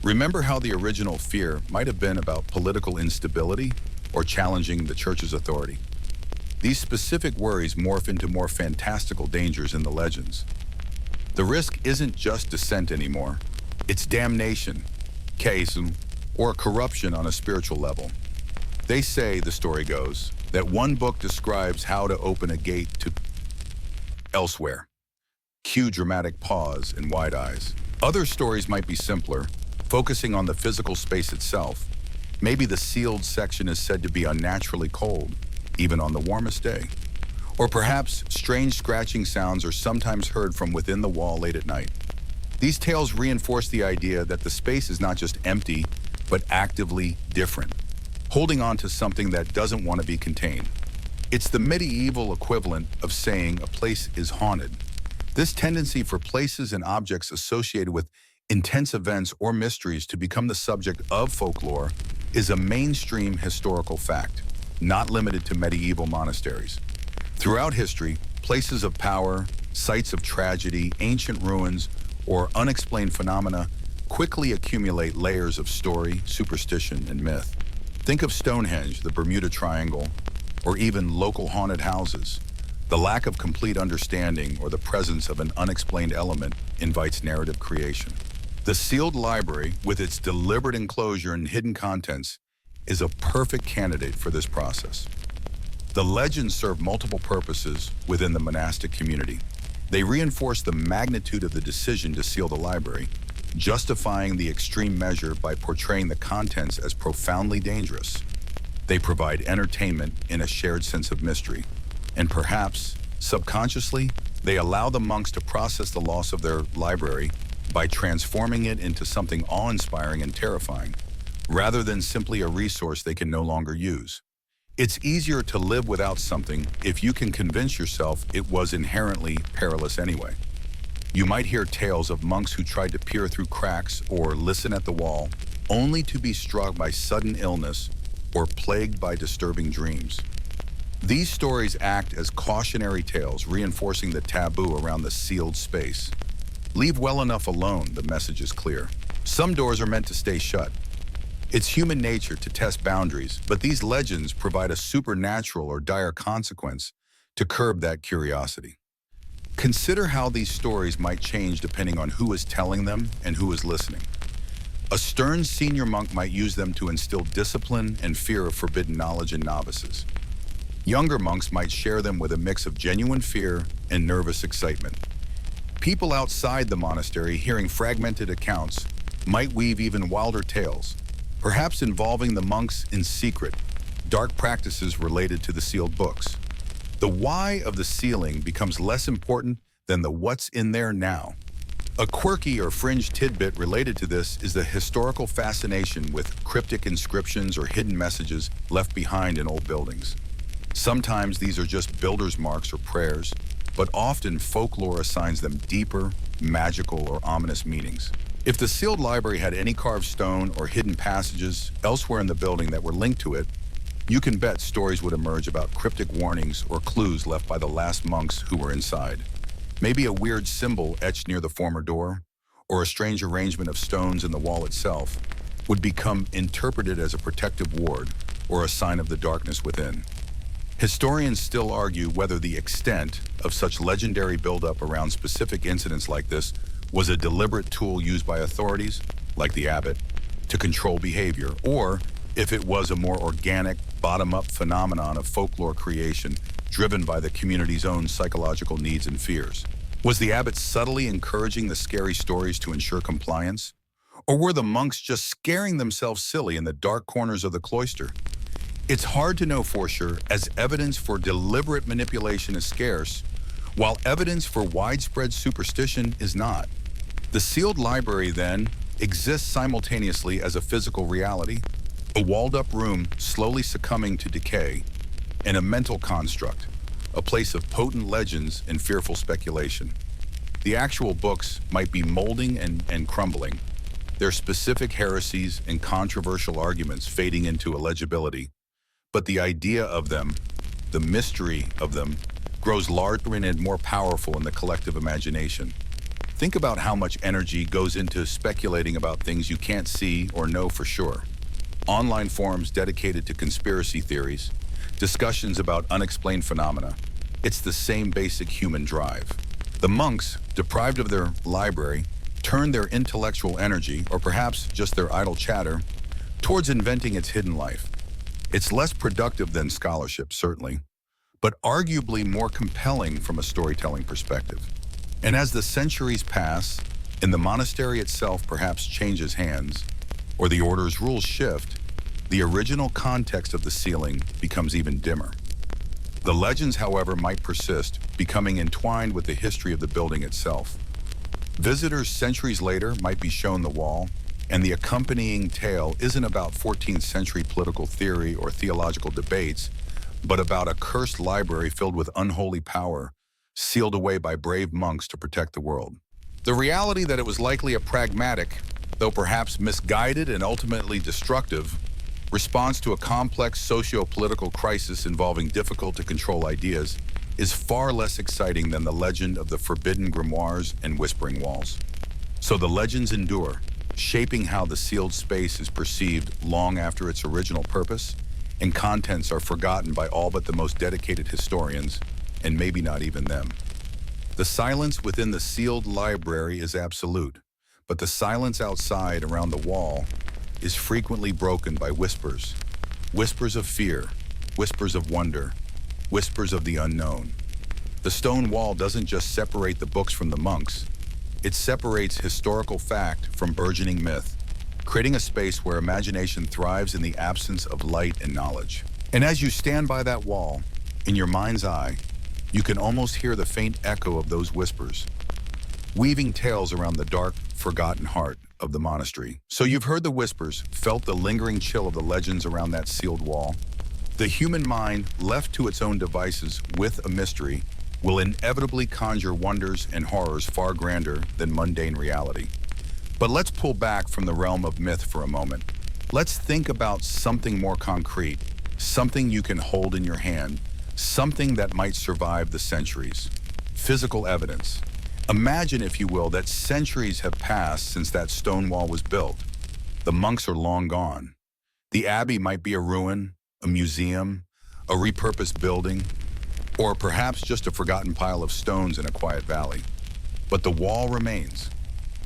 Remember how the original fear might have been about political instability or challenging the church's authority. These specific worries morph into more fantastical dangers in the legends. The risk isn't just dissent anymore, it's damnation, chaosm, or corruption on a spiritual level. They say, the story goes, that one book describes how to open a gate to elsewhere. Cue dramatic pause and wide eyes. Other stories might be simpler, focusing on the physical space itself. Maybe the sealed section is said to be unnaturally cold, even on the warmest day. Or perhaps strange scratching sounds are sometimes heard from within the wall late at night. These tales reinforce the idea that the space is not just empty, but actively different, holding on to something that doesn't want to be contained. It's the medieval equivalent of saying a place is haunted. This tendency for places and objects associated with intense events or mysteries to become the subject of folklore is a mainstream historical fact, not limited to medieval monasteries. Throughout history, places of power, sites of tragedy, ancient ruins, or unexplained phenomena quickly accumulate layers of story, superstition, and myth. Think of Stonehenge, the Bermuda Triangle, or even local haunted houses. The lack of complete understanding or the presence of an unexplained element invites narrative creation. The sealed library, with its deliberate enclosure and hidden contents, is a perfect candidate for this process. The legends serve multiple purposes within the monastic community. They reinforce the magnitude of the decision to seal the library, justifying the extreme measure by portraying the contents as profoundly dangerous. They provide entertainment in a shared sense of mystery, and perhaps, subconsciously, they allow the monks to process the loss of their library by transforming it into something awe-inspiring and terrifying, rather than simply a resource they can no longer use. It's easier to live without something if you can convince yourself it was inherently perilous anyway. You might hear tales of monks who tried to peer through cracks or listen at the wall, only to be struck by sudden illness or plagued by disturbing dreams. These stories act as cautionary tales, reinforcing the taboo around the sealed space. Leave well enough alone, the message is clear. Some doors are meant to stay shut. It's human nature to test boundaries, but these legends provide a supernatural or dire consequence to curb that curiosity. Consider how these stories might change depending on who is telling them and who is listening. A stern senior monk might use them to instill discipline and fear of forbidden knowledge in novices. Younger monks might share them with a mix of genuine fear and nervous excitement. People outside the monastery, hearing fragmented accounts, might weave even wilder tales, perhaps involving the monks in secret, dark practices related to the sealed books. The why of the sealing becomes less important than the what's in there now. A quirky or fringe tidbit related to this is the historical fascination with cryptic inscriptions or hidden messages left behind in old buildings. Sometimes these are just builder's marks or prayers, but often folklore assigns them deeper, magical, or ominous meanings. If the sealed library had any carved stone or hidden passages elsewhere in the building that were linked to it, you can bet stories would emerge about cryptic warnings or clues left by the last monks who were inside. Maybe a weird symbol etched near the former door, or a strange arrangement of stones in the wall itself, would become interpreted as a protective ward or a sign of the darkness within. Historians still argue whether the extent of such legendary buildup around specific incidents like this was a deliberate tool used by authorities, like the abbot, to control behavior, or if it was a more organic, bottom-up phenomenon of folklore creation driven by the community's own psychological needs and fears. Was the abbot subtly encouraging the scary stories to ensure compliance? Or were the monks just scaring themselves silly in the dark corners of the cloister? It's hard to know for sure, as evidence for deliberate manipulation is scarce, while evidence for widespread superstition is not. The sealed library, then, exists simultaneously as a physical reality, a walled-up room slowly succumbing to decay, and a mental construct, a place of potent legends and fearful speculation. The actual books might be molding and crumbling, their specific heresies and controversial arguments fading into illegibility, but the idea of them, the mystery of them, grows larger and more powerful in the collective imagination. Think about how much energy goes into speculating about things you can't see or know for sure. Online forums dedicated to conspiracy theories, discussions about unexplained phenomena. It's the same basic human drive. The monks, deprived of their library, turned their intellectual energy, or perhaps just their idle chatter, towards inventing its hidden life. It's less productive than scholarship, certainly, but arguably more compelling from a storytelling perspective. And as the centuries pass, and the monastery itself perhaps changes hands, or the order's rules shift, the original context of the sealing becomes even dimmer. The legends, however, might persist, becoming entwined with the history of the building itself. Visitors centuries later might be shown the wall, and the accompanying tale isn't about 14th century political theory or theological debates, but about a cursed library filled with unholy power, sealed away by brave monks to protect the world. The reality that it was likely a pragmatic, though perhaps misguided and ultimately destructive, response to a complex socio-political crisis involving difficult-to-control ideas is far less exciting than the legend of the forbidden grimoires and whispering walls. So the legends endure, shaping how the sealed space is perceived long after its original purpose, and contents are forgotten by all but the most dedicated historians, and maybe not even them. The silence within the sealed library is absolute, but the silence outside around the wall is frequently broken by whispers. Whispers of fear, whispers of wonder, whispers of the unknown. The stone wall doesn't just separate the books from the monks, it separates historical fact from burgeoning myth, creating a space where imagination thrives in the absence of light and knowledge. And as you stand by that wall, in your mind's eye, you can almost hear the faint echo of those whispers, weaving tales around the dark, forgotten heart of the monastery. So you've heard the whispers, felt the lingering chill of the legends around that sealed wall. The human mind, left to its own devices with a mystery, will inevitably conjure wonders and horrors far grander than mundane reality. But let's pull back from the realm of myth for a moment. Let's think about something more concrete, something you can hold in your hand, something that might survive the centuries. Physical evidence. Imagine, if you will, that centuries have passed since that stone wall was built. The monks are long gone. The abbey might be a ruin, a museum, a repurposed building, or perhaps just a forgotten pile of stones in a quiet valley. But the wall remains.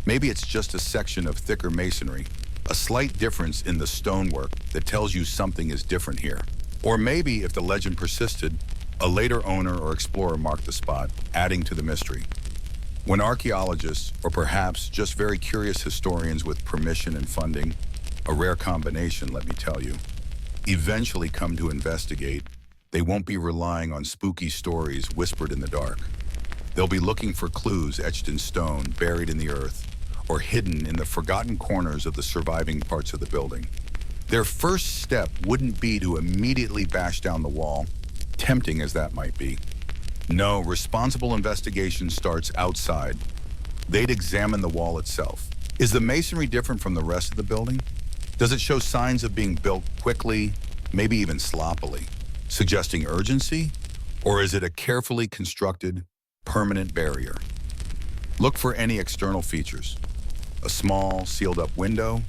Maybe it's just a section of thicker masonry, a slight difference in the stonework that tells you something is different here. Or maybe, if the legend persisted, a later owner or explorer marked the spot, adding to the mystery. When archaeologists, or perhaps just very curious historians with permission and funding, a rare combination, let me tell you, eventually come to investigate, they won't be relying on spooky stories whispered in the dark. They'll be looking for clues etched in stone, buried in the earth, or hidden in the forgotten corners of the surviving parts of the building. Their first step wouldn't be to immediately bash down the wall, tempting as that might be. No, responsible investigation starts outside. They'd examine the wall itself. Is the masonry different from the rest of the building? Does it show signs of being built quickly, maybe even sloppily, suggesting urgency? Or is it a carefully constructed, permanent barrier? Look for any external features. A small, sealed-up window,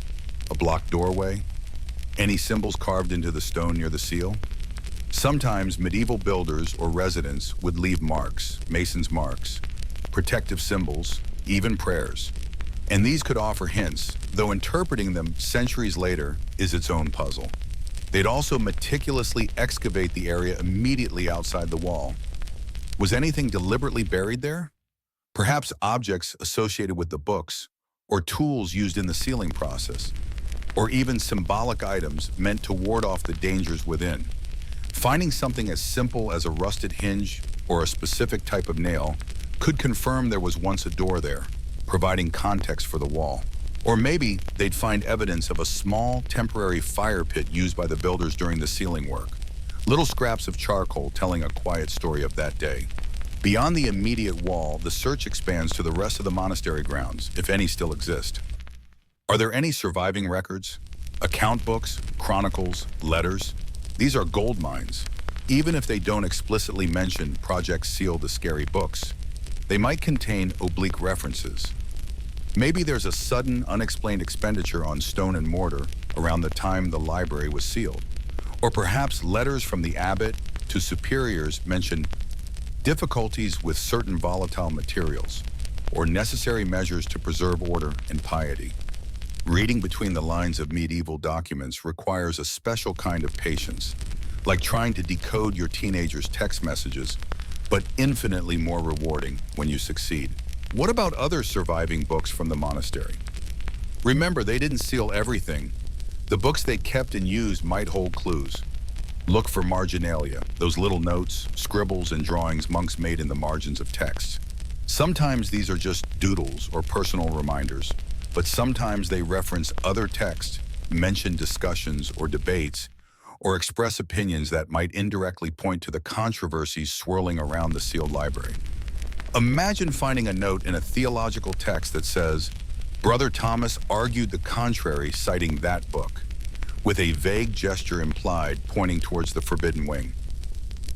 a blocked doorway, any symbols carved into the stone near the seal. Sometimes medieval builders or residents would leave marks, mason's marks, protective symbols, even prayers. And these could offer hints, though interpreting them centuries later is its own puzzle. They'd also meticulously excavate the area immediately outside the wall. Was anything deliberately buried there? Perhaps objects associated with the books, or tools used in the sealing process, or even symbolic items meant to ward off the dangers within. Finding something as simple as a rusted hinge or a specific type of nail could confirm there was once a door there, providing context for the wall. Or maybe they'd find evidence of a small, temporary fire pit used by the builders during the sealing work. Little scraps of charcoal telling a quiet story of that day. Beyond the immediate wall, the search expands to the rest of the monastery grounds, if any still exist. Are there any surviving records? Account books, chronicles, letters? These are gold mines. Even if they don't explicitly mention Project Seal the Scary Books, they might contain oblique references. Maybe there's a sudden, unexplained expenditure on stone and mortar around the time the library was sealed. Or perhaps letters from the abbot to superiors mention difficulties with certain volatile materials, or necessary measures to preserve order and piety. Reading between the lines of medieval documents requires a special kind of patience, like trying to decode your teenager's text messages, but infinitely more rewarding when you succeed. What about other surviving books from the monastery? Remember, they didn't seal everything. The books they kept and used might hold clues. Look for marginalia, those little notes, scribbles, and drawings monks made in the margins of texts. Sometimes these are just doodles or personal reminders, but sometimes they reference other texts, mention discussions or debates, or express opinions that might indirectly point to the controversies swirling around the sealed library. Imagine finding a note in a theological text that says, "Brother Thomas argued the contrary, citing that book," with a vague gesture implied pointing towards the forbidden wing.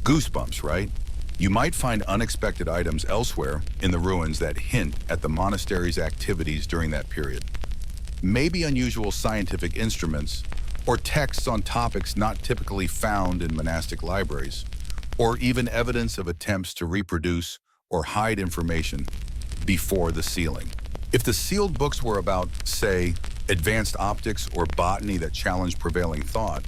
Goosebumps, right? You might find unexpected items elsewhere in the ruins that hint at the monastery's activities during that period. Maybe unusual scientific instruments, or texts on topics not typically found in monastic libraries, or even evidence of attempts to reproduce or hide information before the sealing. If the sealed books were about, say, advanced optics or botany that challenged prevailing thought,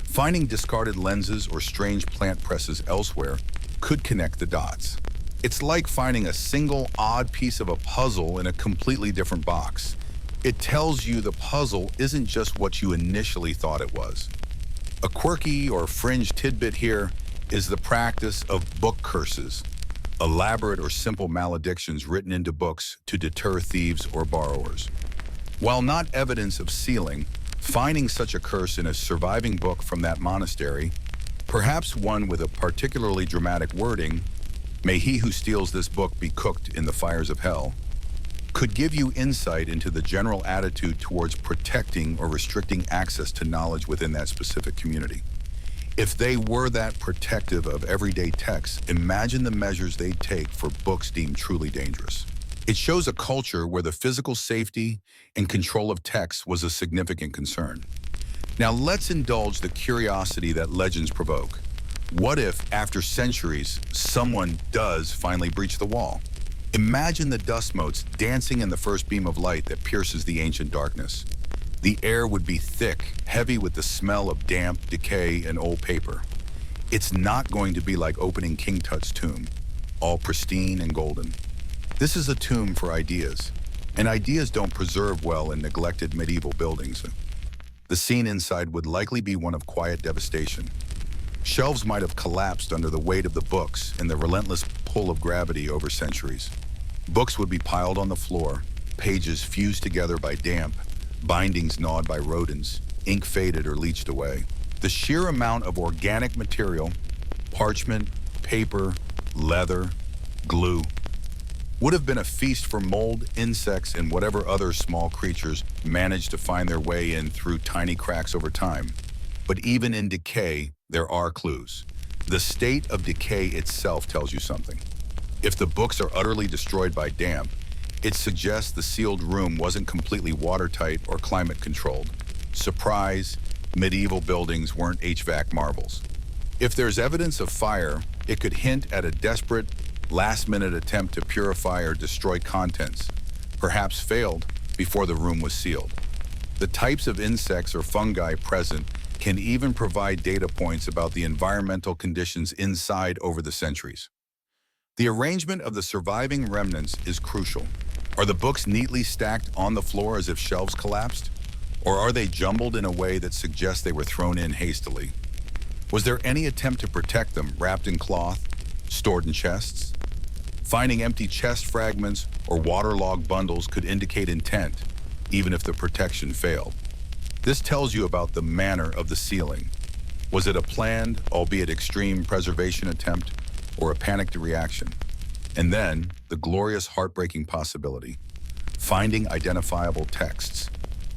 finding discarded lenses or strange plant presses elsewhere could connect the dots. It's like finding a single odd piece of a puzzle in a completely different box. It tells you the puzzle isn't just what you initially thought it was. A quirky or fringe tidbit here is the practice of book curses, elaborate or simple maledictions written into books to deter thieves or borrowers. While not evidence of sealing, finding such a curse in a surviving book from that monastery, perhaps one with a particularly dramatic wording, "May he who steals this book be cooked in the fires of hell," could give you insight into the general attitude towards protecting or restricting access to knowledge within that specific community. If they were that protective of everyday texts, imagine the measures they'd take for books deemed truly dangerous. It shows a culture where the physical safety and control of text was a significant concern. Now let's indulge the curiosity that legends provoke. What if, after centuries, someone does finally breach the wall? Imagine the dust motes dancing in the first beam of light that pierces the ancient darkness. The air would be thick, heavy with the smell of damp, decay, and old paper. It's not going to be like opening King Tut's tomb, all pristine and golden. This is a tomb for ideas, and ideas don't preserve well in neglected medieval buildings. The scene inside would likely be one of quiet devastation. Shelves might have collapsed under the weight of the books and the relentless pull of gravity over centuries. Books would be piled on the floor, pages fused together by damp, bindings gnawed by rodents, ink faded or leached away. The sheer amount of organic material, parchment, paper, leather, glue, would have been a feast for mold, insects, and whatever other small creatures managed to find their way in through tiny cracks over time. But even in decay, there are clues. The state of decay itself tells you something. If the books are utterly destroyed by damp, it suggests the sealed room wasn't completely watertight or climate controlled. Surprise, medieval buildings weren't HVAC marvels. If there's evidence of fire, it could hint at a desperate, last-minute attempt to purify or destroy contents, perhaps failed before the room was sealed. The types of insects or fungi present can even provide data points about the environmental conditions inside over the centuries. The arrangement of the surviving remnants is crucial. Are the books neatly stacked on the floor as if shelves collapsed? Or are they jumbled in a way that suggests they were thrown in hastily? Was there any attempt to protect them, wrapped in cloth, stored in chests? Finding empty chest fragments or waterlogged bundles could indicate intent, even if the protection failed. This tells you about the manner of the sealing. Was it a planned, albeit extreme, preservation attempt, or a panicked reaction? And then, the glorious, heartbreaking possibility: finding identifiable texts.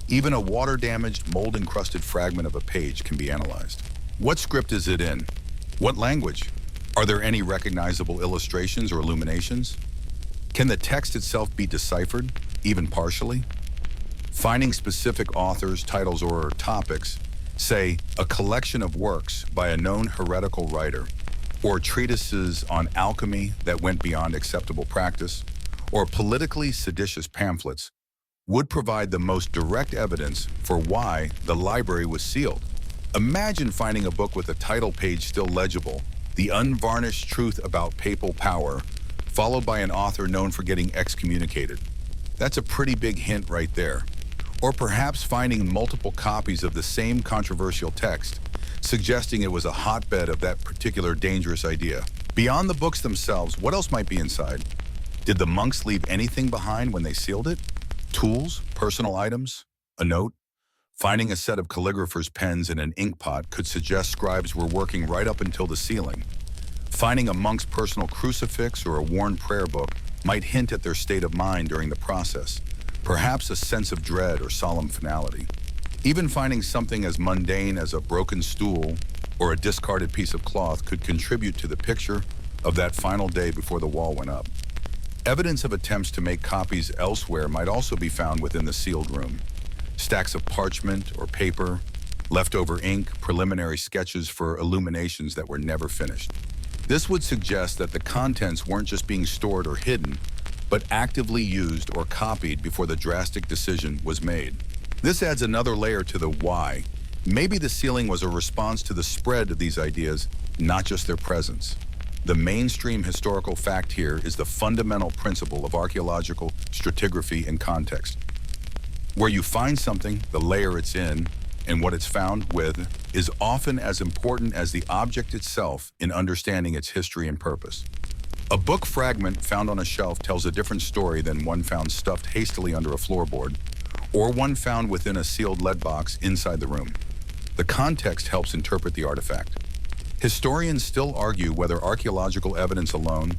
Even a water-damaged, mold-encrusted fragment of a page can be analyzed. What script is it in? What language? Are there any recognizable illustrations or illuminations? Can the text itself be deciphered, even partially? Finding specific authors, titles, or topics, say a collection of works by a known heretical writer, or treatises on alchemy that went beyond acceptable practice, or politically seditious pamphlets, would provide the most direct evidence for why the library was sealed. Imagine finding a book with a title page still legible, The Unvarnished Truth About Papal Power, followed by an author known for getting excommunicated. That's a pretty big hint right there. Or perhaps finding multiple copies of the same controversial text, suggesting it was a hotbed of that particular dangerous idea. Beyond the books themselves, what else might be inside? Did the monks leave anything behind when they sealed it? Tools, personal items, a note? Finding a set of calligrapher's pens in an ink pot could suggest scribes were working right up until the sealing. Finding a monk's personal crucifix or a worn prayer book might hint at their state of mind during the process, perhaps a sense of dread or solemn finality. Even finding something as mundane as a broken stool or a discarded piece of cloth could contribute to the picture of that final day before the wall went up. Evidence of attempts to make copies elsewhere might also be found within the sealed room. Stacks of parchment or paper, leftover ink, preliminary sketches for illuminations that were never finished. This would suggest that the contents weren't just being stored or hidden, but actively used or copied before the drastic decision was made. This adds another layer to the why. Maybe the sealing was a response to the spread of these ideas, not just their presence. The mainstream historical fact here is the fundamental principle of archaeological stratigraphy and context. Where you find something, the layer it's in, and what it's found with, is often as important as the object itself in understanding its history and purpose. A book fragment found on a shelf tells a different story than one found stuffed hastily under a floorboard, or one found within a sealed lead box inside the room. The context helps interpret the artifact. Historians still argue whether archaeological evidence alone,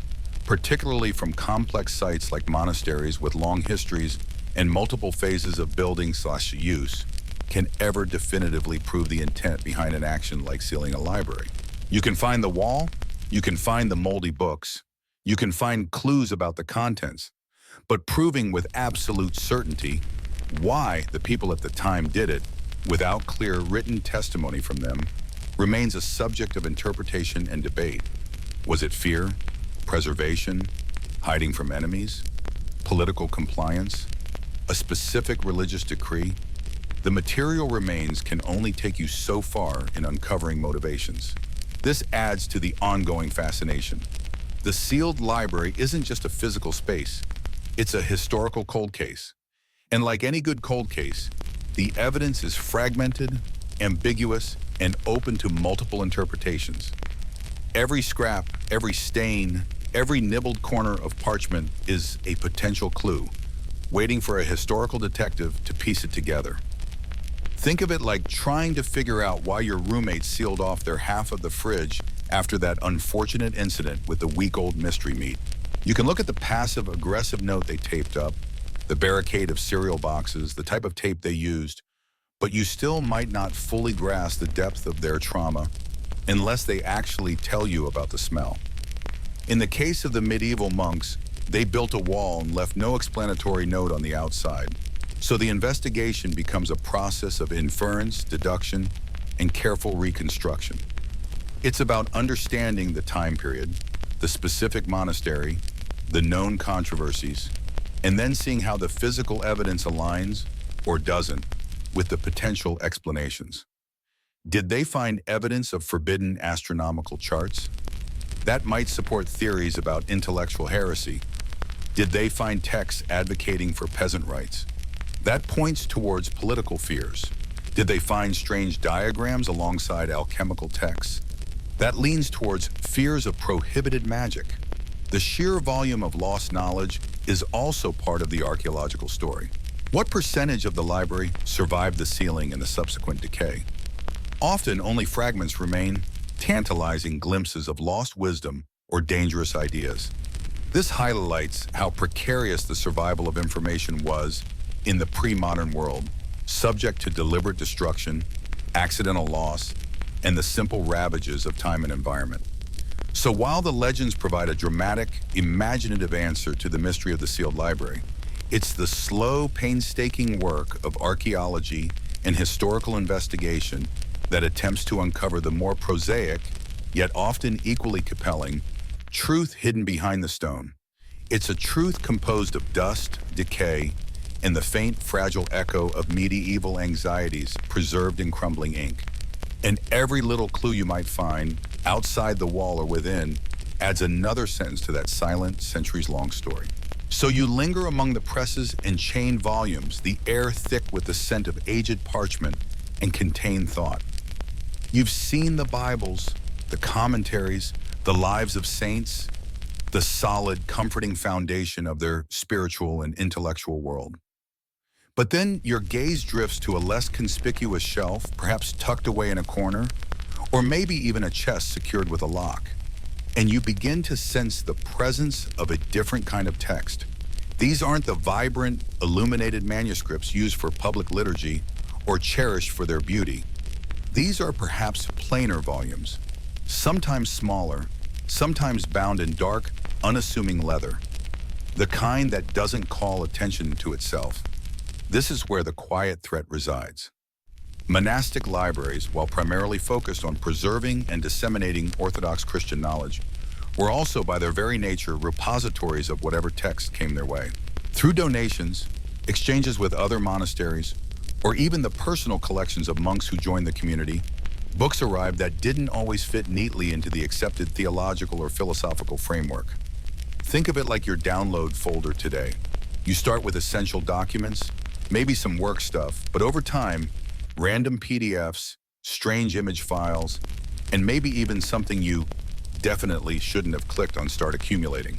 particularly from complex sites like monasteries with long histories and multiple phases of building/use, can ever definitively prove the intent behind an action like sealing a library. You can find the wall, you can find the moldy books, you can find clues about the contents, but proving with absolute certainty why the people at the time did it, without clear written testimony from them, remains a subject of interpretation and debate. Was it fear, preservation, hiding from enemies, political compliance, a specific religious decree? The material remains can only take you so far in uncovering motivations. This adds to the ongoing fascination. The sealed library isn't just a physical space, It's a historical cold case. And like any good cold case, the evidence is fragmented, ambiguous, and open to multiple interpretations. Every scrap, every stain, every nibbled corner of parchment is a potential clue, waiting for a historical detective to piece it together. Think of it like trying to figure out why your roommate sealed off their half of the fridge after that unfortunate incident with the week-old mystery meat. You can look at the passive-aggressive note they taped up, the barricade of cereal boxes, the type of tape they used, but you still might not fully grasp the depth of their trauma unless they actually tell you about the smell. In the case of the medieval monks, they built a wall and left no explanatory note on the outside. So the investigation becomes a process of inference, deduction, and careful reconstruction. It's about understanding the time period, the specific monastery, the known controversies, and then seeing how the physical evidence aligns, or doesn't, with the potential explanations. Did they find evidence of forbidden astronomical charts? That might support theories about intellectual heresy. Did they find texts advocating for peasant rights? That points towards political fears. Did they find strange diagrams alongside alchemical texts? That leans towards fears of prohibited magic. The sheer volume of lost knowledge is also part of the archaeological story. What percentage of the library survived the sealing and the subsequent decay? Often only fragments remain, tantalizing glimpses of lost wisdom or dangerous ideas. This highlights how precarious the survival of information was in the pre-modern world, subject to deliberate destruction, accidental loss, and the simple ravages of time and environment. So while the legends provide a dramatic, imaginative answer to the mystery of the sealed library, it's the slow, painstaking work of archaeology and historical investigation that attempts to uncover the more prosaic, yet often equally compelling, truth hidden behind the stone. It's a truth composed of dust, decay, and the faint, fragile echo of medieval anxieties preserved in crumbling ink. And every little clue you might find, outside the wall or within, adds another sentence to that silent, centuries-long story. So you linger among the presses and chained volumes, the air thick with the scent of aged parchment and contained thought. You've seen the Bibles, the commentaries, the lives of saints, the solid, comforting foundation of their spiritual and intellectual world. But then your gaze drifts to a less conspicuous shelf, perhaps tucked away in a corner, or maybe even a chest secured with a lock. And you begin to sense the presence of a different kind of text. These aren't the vibrant, illuminated manuscripts used for public liturgy or cherished for their beauty. These are perhaps plainer volumes, sometimes smaller, sometimes bound in dark, unassuming leather, the kind that doesn't call attention to itself. This is where the quiet threat resides. Monastic libraries, while primarily focused on preserving and disseminating Orthodox Christian knowledge, were also by their very nature repositories of whatever text came their way. Through donations, exchanges with other monasteries, or even the personal collections of monks who joined the community, books arrived that didn't always fit neatly into the accepted theological or philosophical framework. Think of it like your download folder today. You start with essential documents, maybe some work stuff, but over time, random PDFs, strange image files, and maybe even something you definitely shouldn't have clicked on start accumulating.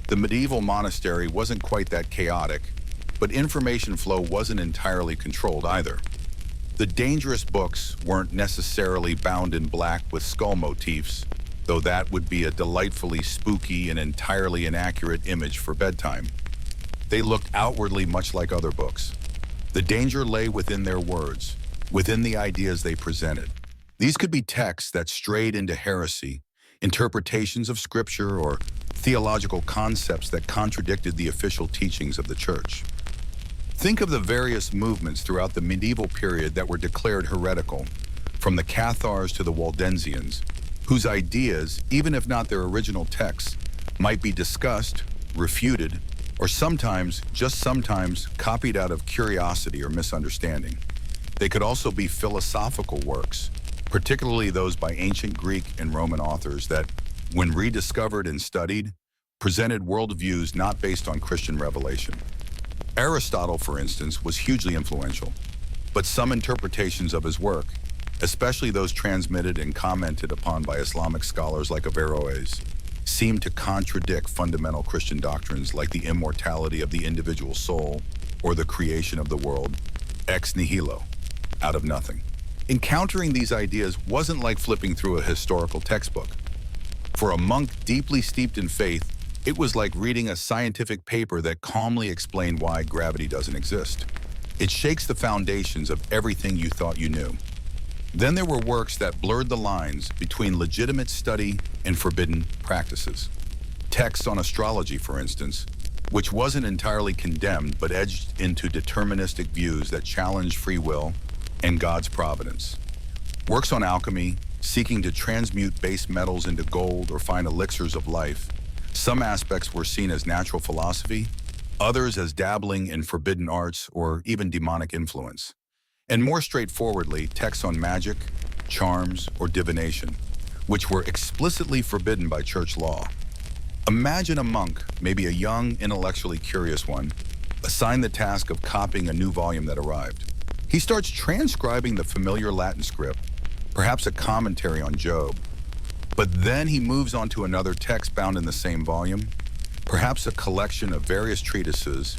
The medieval monastery wasn't quite that chaotic, but information flow wasn't entirely controlled either. The dangerous books weren't necessarily bound in black with skull motifs, though that would be a delightfully spooky and entirely inaccurate image for bedtime. They looked outwardly much like other books. The danger lay within their words, within the ideas they presented. These could be texts that strayed into heresy, interpretations of scripture, or theological concepts that contradicted the official teachings of the church. Think of the various movements throughout the medieval period that were declared heretical, from the Cathars to the Waldensians, whose ideas, even if not their original texts, might be discussed, refuted, or sometimes, just sometimes, copied out of curiosity or misunderstanding. They could also be philosophical works, particularly those by ancient Greek and Roman authors that, when rediscovered and studied, presented worldviews not based on Christian revelation. Aristotle, for instance, was hugely influential, but some interpretations of his work, especially those transmitted and commented upon by Islamic scholars like Averroes, seem to contradict fundamental Christian doctrines like the immortality of the individual soul or the creation of the world ex nihilo, out of nothing. Encountering these ideas wasn't like flipping through a historical textbook. For a monk deeply steeped in faith, it was like reading a scientific paper that calmly explained why gravity doesn't exist. It shakes the foundations of everything you thought you knew. Then there were works that blurred the lines between legitimate study and forbidden practices. Texts on astrology, for instance, which wasn't entirely condemned but edged into deterministic views that challenged free will and God's providence. Works on alchemy, seeking to transmute base metals into gold or find elixirs of life. Some aspects were seen as natural philosophy, others as dabbling in forbidden arts or even demonic influence. And more straightforwardly, texts on magic, charms, or divination, which were explicitly forbidden by church law. Imagine a monk, maybe a young, intellectually curious one, assigned the task of copying a new volume that arrived. He starts transcribing the familiar Latin script, perhaps a commentary on Job. But then he moves on to another text bound in the same volume, perhaps a collection of various treatises,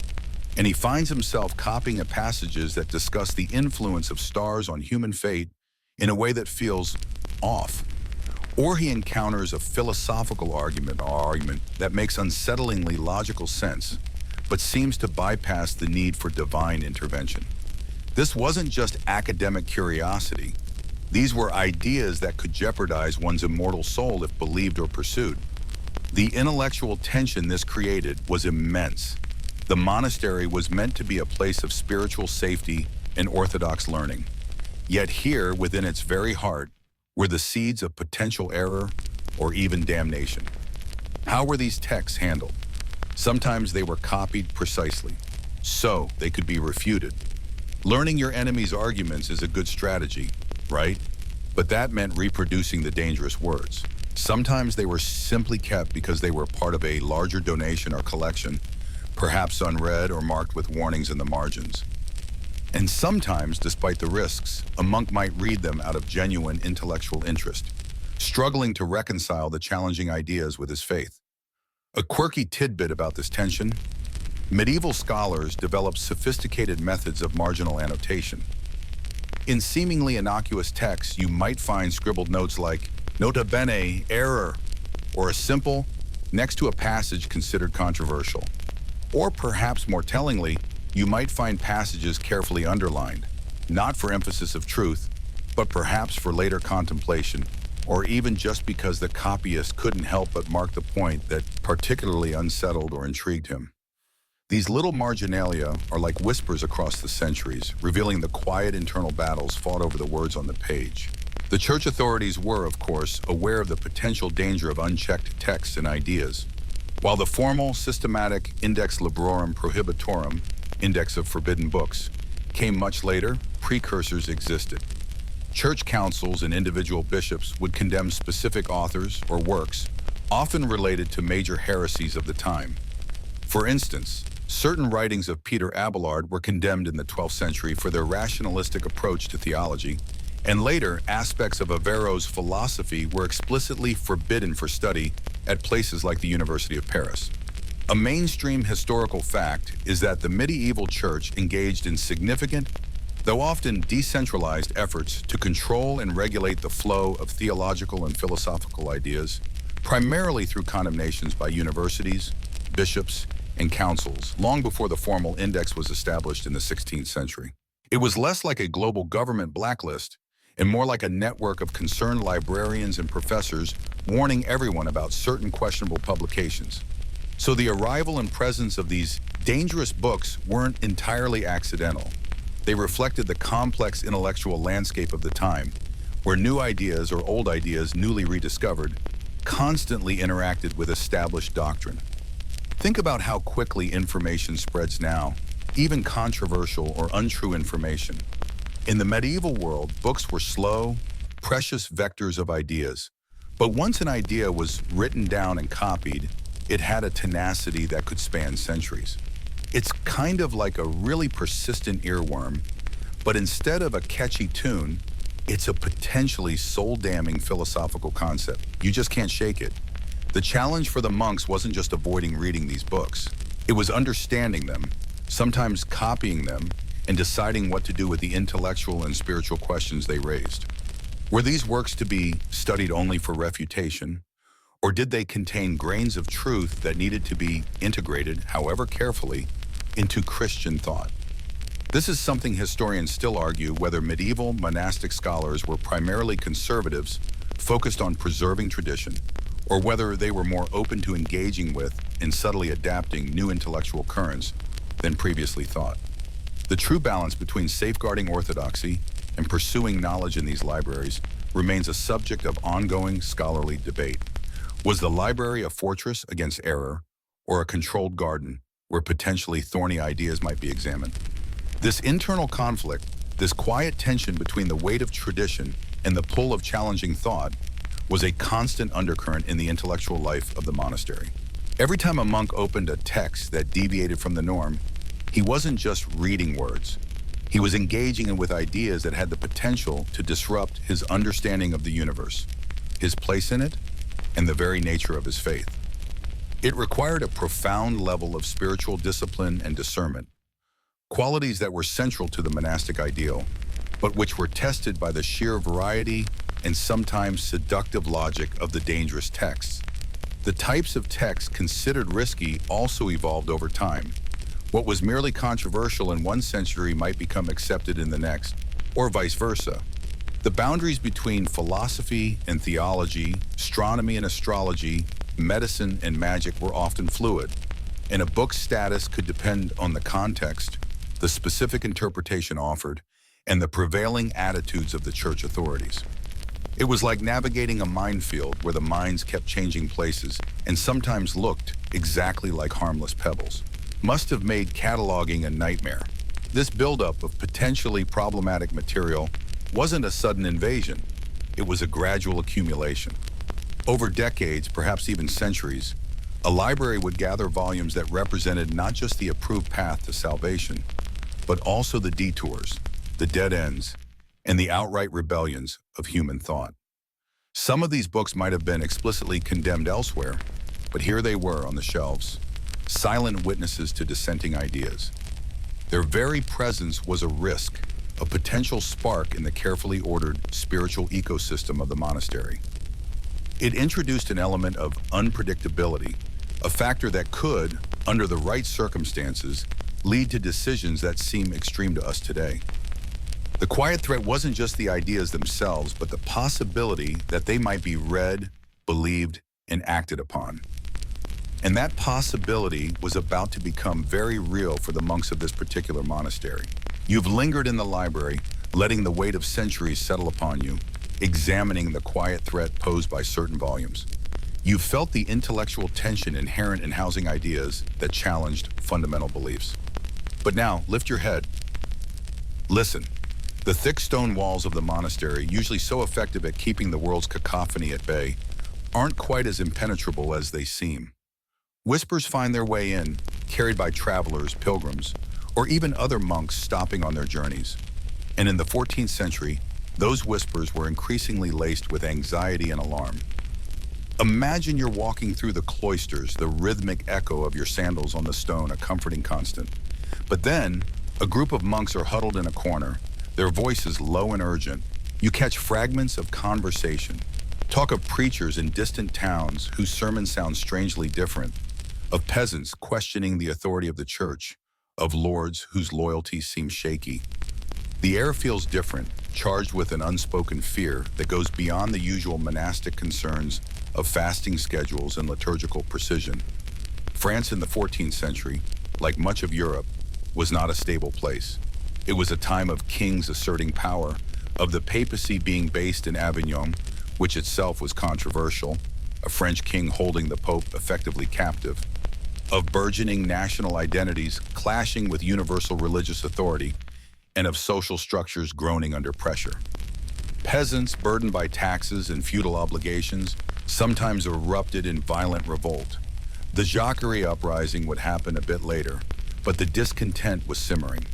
and he finds himself copying passages that discuss the influence of stars on human fate in a way that feels off. Or he encounters a philosophical argument that makes unsettlingly logical sense, but seems to bypass the need for divine intervention. This wasn't just academic curiosity. These were ideas that could jeopardize one's immortal soul if believed or pursued. The intellectual tension this created was immense. The monastery was meant to be a place of spiritual safety and orthodox learning. Yet here, within its very heart, were the seeds of potential error or even damnation. How were these texts handled? Sometimes they were copied precisely, so they could be refuted. Learning your enemy's arguments is a good strategy, right? But that meant reproducing the dangerous words. Sometimes they were simply kept because they were part of a larger donation or collection, perhaps unread or marked with warnings in the margins. And sometimes, despite the risks, a monk might read them out of genuine intellectual interest, struggling to reconcile the challenging ideas with his faith. A quirky tidbit about this tension: medieval scholars developed sophisticated methods of marginal annotation. In seemingly innocuous texts, you might find scribbled notes like "nota bene, error," or a simple next to a passage considered controversial. Or perhaps more tellingly, you might find passages carefully underlined, not for emphasis of truth, but perhaps for later contemplation, or even just because the copyist couldn't help but mark the point that particularly unsettled or intrigued him. These little marginalia are like whispers across the centuries, revealing the quiet internal battles fought over the words on the page. The church authorities were, of course, aware of the potential danger of unchecked texts and ideas. While the formal, systematic Index Librorum Prohibitorum, Index of Forbidden Books, came much later, precursors existed. Church councils and individual bishops would condemn specific authors or works, often related to major heresies of the time. For instance, certain writings of Peter Abelard were condemned in the 12th century for their rationalistic approach to theology, and later aspects of Averroes' philosophy were explicitly forbidden for study at places like the University of Paris. A mainstream historical fact is that the medieval church engaged in significant, though often decentralized, efforts to control and regulate the flow of theological and philosophical ideas, primarily through condemnations by universities, bishops, and councils, long before the formal index was established in the 16th century. It was less like a global government blacklist and more like a network of concerned librarians and professors warning everyone about certain questionable publications. So the arrival and presence of these dangerous books weren't entirely accidental. They reflected the complex intellectual landscape of the time, where new ideas or old ideas newly rediscovered constantly interacted with established doctrine. Think about how quickly information spreads now, even controversial or untrue information. In the medieval world, books were slow, precious vectors of ideas. But once an idea was written down and copied, it had a tenacity that could span centuries. It's kind of like a really persistent earworm, but instead of a catchy tune, it's a potentially soul-damning philosophical concept. You just can't shake it. The challenge for the monks wasn't just avoiding reading these books. It was understanding them, sometimes copying them, and deciding what to do with the intellectual and spiritual questions they raised. Were these works to be studied only for refutation, or did they contain grains of truth that needed to be integrated, however carefully, into Christian thought? This is something historians still argue, whether medieval monastic scholars were primarily conservatives focused on preserving tradition, or whether they were more open to engaging with and subtly adapting new intellectual currents than previously thought. The true balance between safeguarding orthodoxy and pursuing knowledge in these libraries remains a subject of ongoing scholarly debate. Was the library a fortress against error, or a controlled garden where potentially thorny ideas might be examined? This internal conflict, this quiet tension between the weight of tradition and the pull of challenging thought, was a constant undercurrent in the intellectual life of the monastery. Every time a monk opened a text that deviated from the norm, he wasn't just reading words. He was engaging with ideas that had the potential to disrupt his understanding of the universe, his place in it, and the very nature of his faith. It required a profound level of spiritual discipline and discernment, qualities that were central to the monastic ideal, but which were tested by the sheer variety and sometimes seductive logic of the dangerous texts. The types of texts considered risky also evolved over time. What was merely controversial in one century might become accepted in the next, or vice versa. The boundaries between philosophy and theology, astronomy and astrology, medicine and magic were often fluid, and a book's status could depend on the context, the specific interpretation offered, and the prevailing attitudes of the church authorities. It was like navigating a minefield where the mines kept changing places and sometimes looked exactly like harmless pebbles. Must have made cataloging a nightmare. This buildup of potentially problematic material wasn't a sudden invasion. It was a gradual accumulation. Over decades, perhaps even centuries, a library would gather volumes that represented not just the approved path to salvation, but also the detours, the dead ends, and the outright rebellions of human thought. Some of these books might have been explicitly condemned elsewhere, but here they were on the shelves, silent witnesses to dissenting ideas. Their very presence was a risk, a potential spark in the carefully ordered spiritual ecosystem of the monastery. It introduced an element of unpredictability, a factor that could, under the right circumstances, lead to decisions that seem extreme to us today. The quiet threat wasn't just the ideas themselves, but the possibility that they might be read, believed, and acted upon. And that possibility was about to become very real for the monks of this particular monastery. You've lingered in the library, letting the weight of centuries settle upon you, examining the quiet threat posed by certain volumes. You've felt the intellectual tension inherent in housing ideas that challenged fundamental beliefs. But now, lift your head. Listen. The thick stone walls of the monastery, usually so effective at keeping the world's cacophony at bay, aren't quite as impenetrable as they seem. Whispers find their way in, carried by travelers, pilgrims, or even other monks stopping on their journeys. And in the 14th century, those whispers were increasingly laced with anxiety and alarm. Imagine you're walking through the cloisters, the rhythmic echo of your sandals on the stone, a comforting constant. But then, a group of monks are huddled in a corner, their voices low and urgent. You catch fragments of conversation, talk of preachers in distant towns whose sermons sound strangely different, of peasants questioning the authority of the church, of lords whose loyalties seem shaky. The air feels different, charged with an unspoken fear that goes beyond the usual monastic concerns of fasting schedules and liturgical precision. France in the 14th century, like much of Europe, was not a stable place. It was a time of kings asserting power, of the papacy being based in Avignon, which itself was controversial, a French king holding the Pope effectively captive, of burgeoning national identities clashing with universal religious authority, and of social structures groaning under pressure. Peasants burdened by taxes and feudal obligations sometimes erupted in violent revolt. The Jacquerie uprising would happen a bit later, but the discontent was simmering.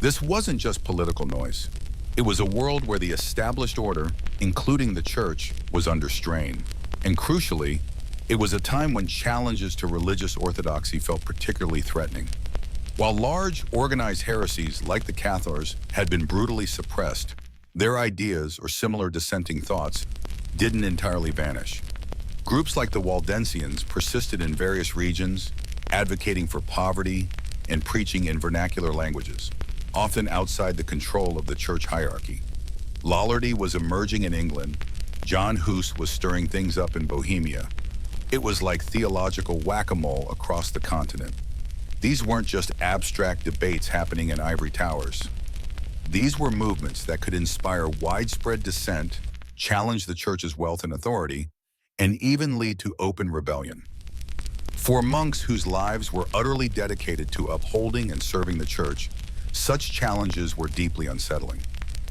This wasn't just political noise. It was a world where the established order, including the church, was under strain. And crucially, it was a time when challenges to religious orthodoxy felt particularly threatening. While large, organized heresies like the Cathars had been brutally suppressed, their ideas or similar dissenting thoughts didn't entirely vanish. Groups like the Waldensians persisted in various regions, advocating for poverty and preaching in vernacular languages, often outside the control of the church hierarchy. Lollardy was emerging in England. John Hus was stirring things up in Bohemia. It was like theological whack-a-mole across the continent. These weren't just abstract debates happening in ivory towers. These were movements that could inspire widespread dissent, challenge the church's wealth and authority, and even lead to open rebellion. For monks whose lives were utterly dedicated to upholding and serving the church, such challenges were deeply unsettling.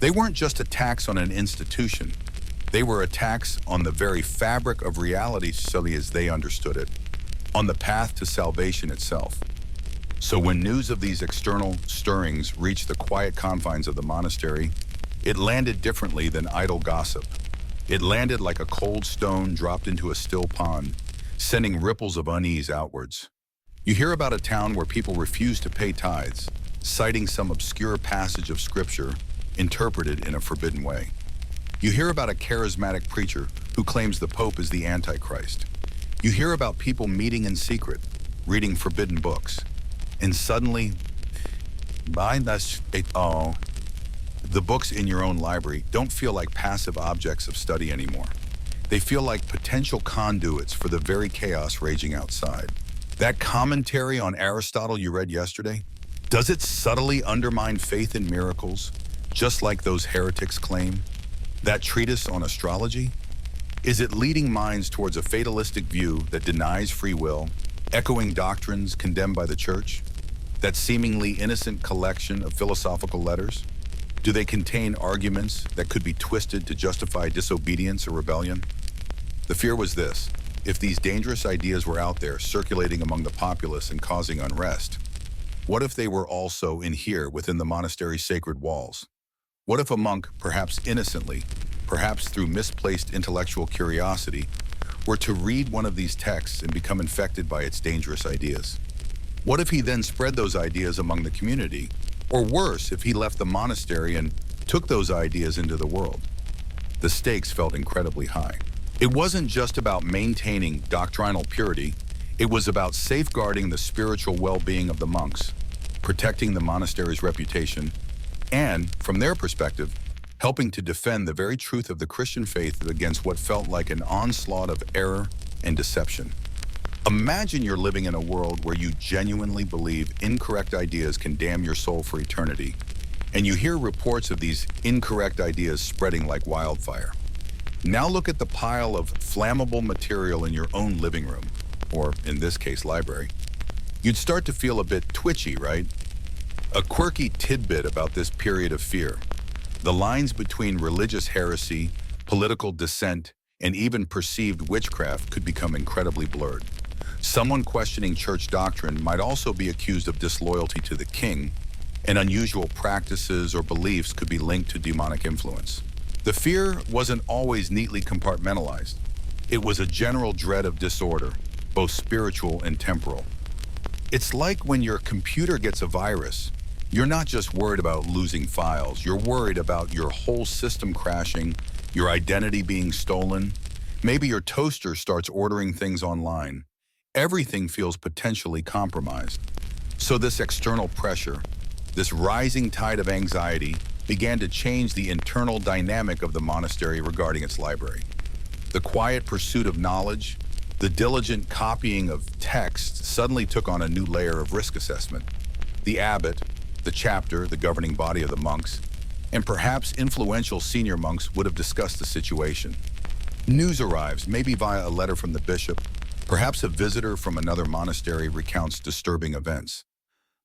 They weren't just attacks on an institution. They were attacks on the very fabric of reality solely as they understood it, on the path to salvation itself. So when news of these external stirrings reached the quiet confines of the monastery, it landed differently than idle gossip. It landed like a cold stone dropped into a still pond, sending ripples of unease outwards. You hear about a town where people refuse to pay tithes, citing some obscure passage of scripture interpreted in a forbidden way. You hear about a charismatic preacher who claims the Pope is the Antichrist. You hear about people meeting in secret, reading forbidden books. And suddenly, the books in your own library don't feel like passive objects of study anymore. They feel like potential conduits for the very chaos raging outside. That commentary on Aristotle you read yesterday, does it subtly undermine faith in miracles, just like those heretics claim? That treatise on astrology? Is it leading minds towards a fatalistic view that denies free will, echoing doctrines condemned by the church? That seemingly innocent collection of philosophical letters? Do they contain arguments that could be twisted to justify disobedience or rebellion? The fear was this: if these dangerous ideas were out there circulating among the populace and causing unrest, what if they were also in here within the monastery's sacred walls? What if a monk, perhaps innocently, perhaps through misplaced intellectual curiosity, were to read one of these texts and become infected by its dangerous ideas? What if he then spread those ideas among the community? Or worse, if he left the monastery and took those ideas into the world? The stakes felt incredibly high. It wasn't just about maintaining doctrinal purity. It was about safeguarding the spiritual well-being of the monks, protecting the monastery's reputation, and, from their perspective, helping to defend the very truth of the Christian faith against what felt like an onslaught of error and deception. Imagine you're living in a world where you genuinely believe incorrect ideas can damn your soul for eternity, and you hear reports of these incorrect ideas spreading like wildfire. Now look at the pile of flammable material in your own living room, or in this case, library. You'd start to feel a bit twitchy, right? A quirky tidbit about this period of fear: the lines between religious heresy, political dissent, and even perceived witchcraft could become incredibly blurred. Someone questioning church doctrine might also be accused of disloyalty to the king, and unusual practices or beliefs could be linked to demonic influence. The fear wasn't always neatly compartmentalized. It was a general dread of disorder, both spiritual and temporal. It's like when your computer gets a virus. You're not just worried about losing files, you're worried about your whole system crashing, your identity being stolen. Maybe your toaster starts ordering things online. Everything feels potentially compromised. So this external pressure, this rising tide of anxiety, began to change the internal dynamic of the monastery regarding its library. The quiet pursuit of knowledge, the diligent copying of texts suddenly took on a new layer of risk assessment. The abbot, the chapter, the governing body of the monks, and perhaps influential senior monks would have discussed the situation. News arrives, maybe via a letter from the bishop. Perhaps a visitor from another monastery recounts disturbing events.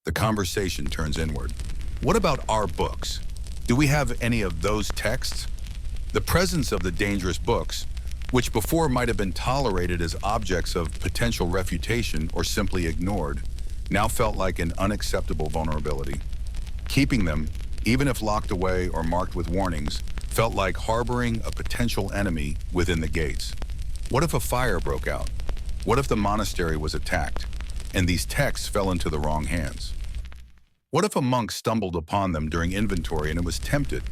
The conversation turns inward. What about our books? Do we have any of those texts? The presence of the dangerous books which before might have been tolerated as objects of potential refutation or simply ignored, now felt like an unacceptable vulnerability. Keeping them, even if locked away or marked with warnings, felt like harboring a potential enemy within the gates. What if a fire broke out? What if the monastery was attacked, and these texts fell into the wrong hands? What if a monk stumbled upon them during inventory and was tempted?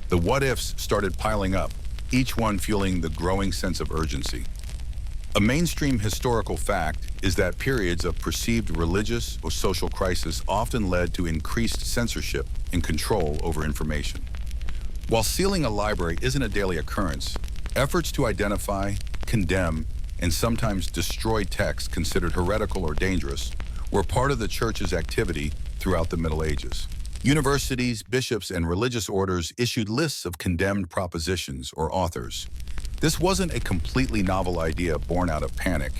The what-ifs started piling up, each one fueling the growing sense of urgency. A mainstream historical fact is that periods of perceived religious or social crisis often led to increased censorship and control over information. While sealing a library isn't a daily occurrence, efforts to identify, condemn, and sometimes destroy texts considered heretical or dangerous were part of the church's activity throughout the Middle Ages. Universities, bishops, and religious orders issued lists of condemned propositions or authors. This wasn't a completely novel idea born out of panic.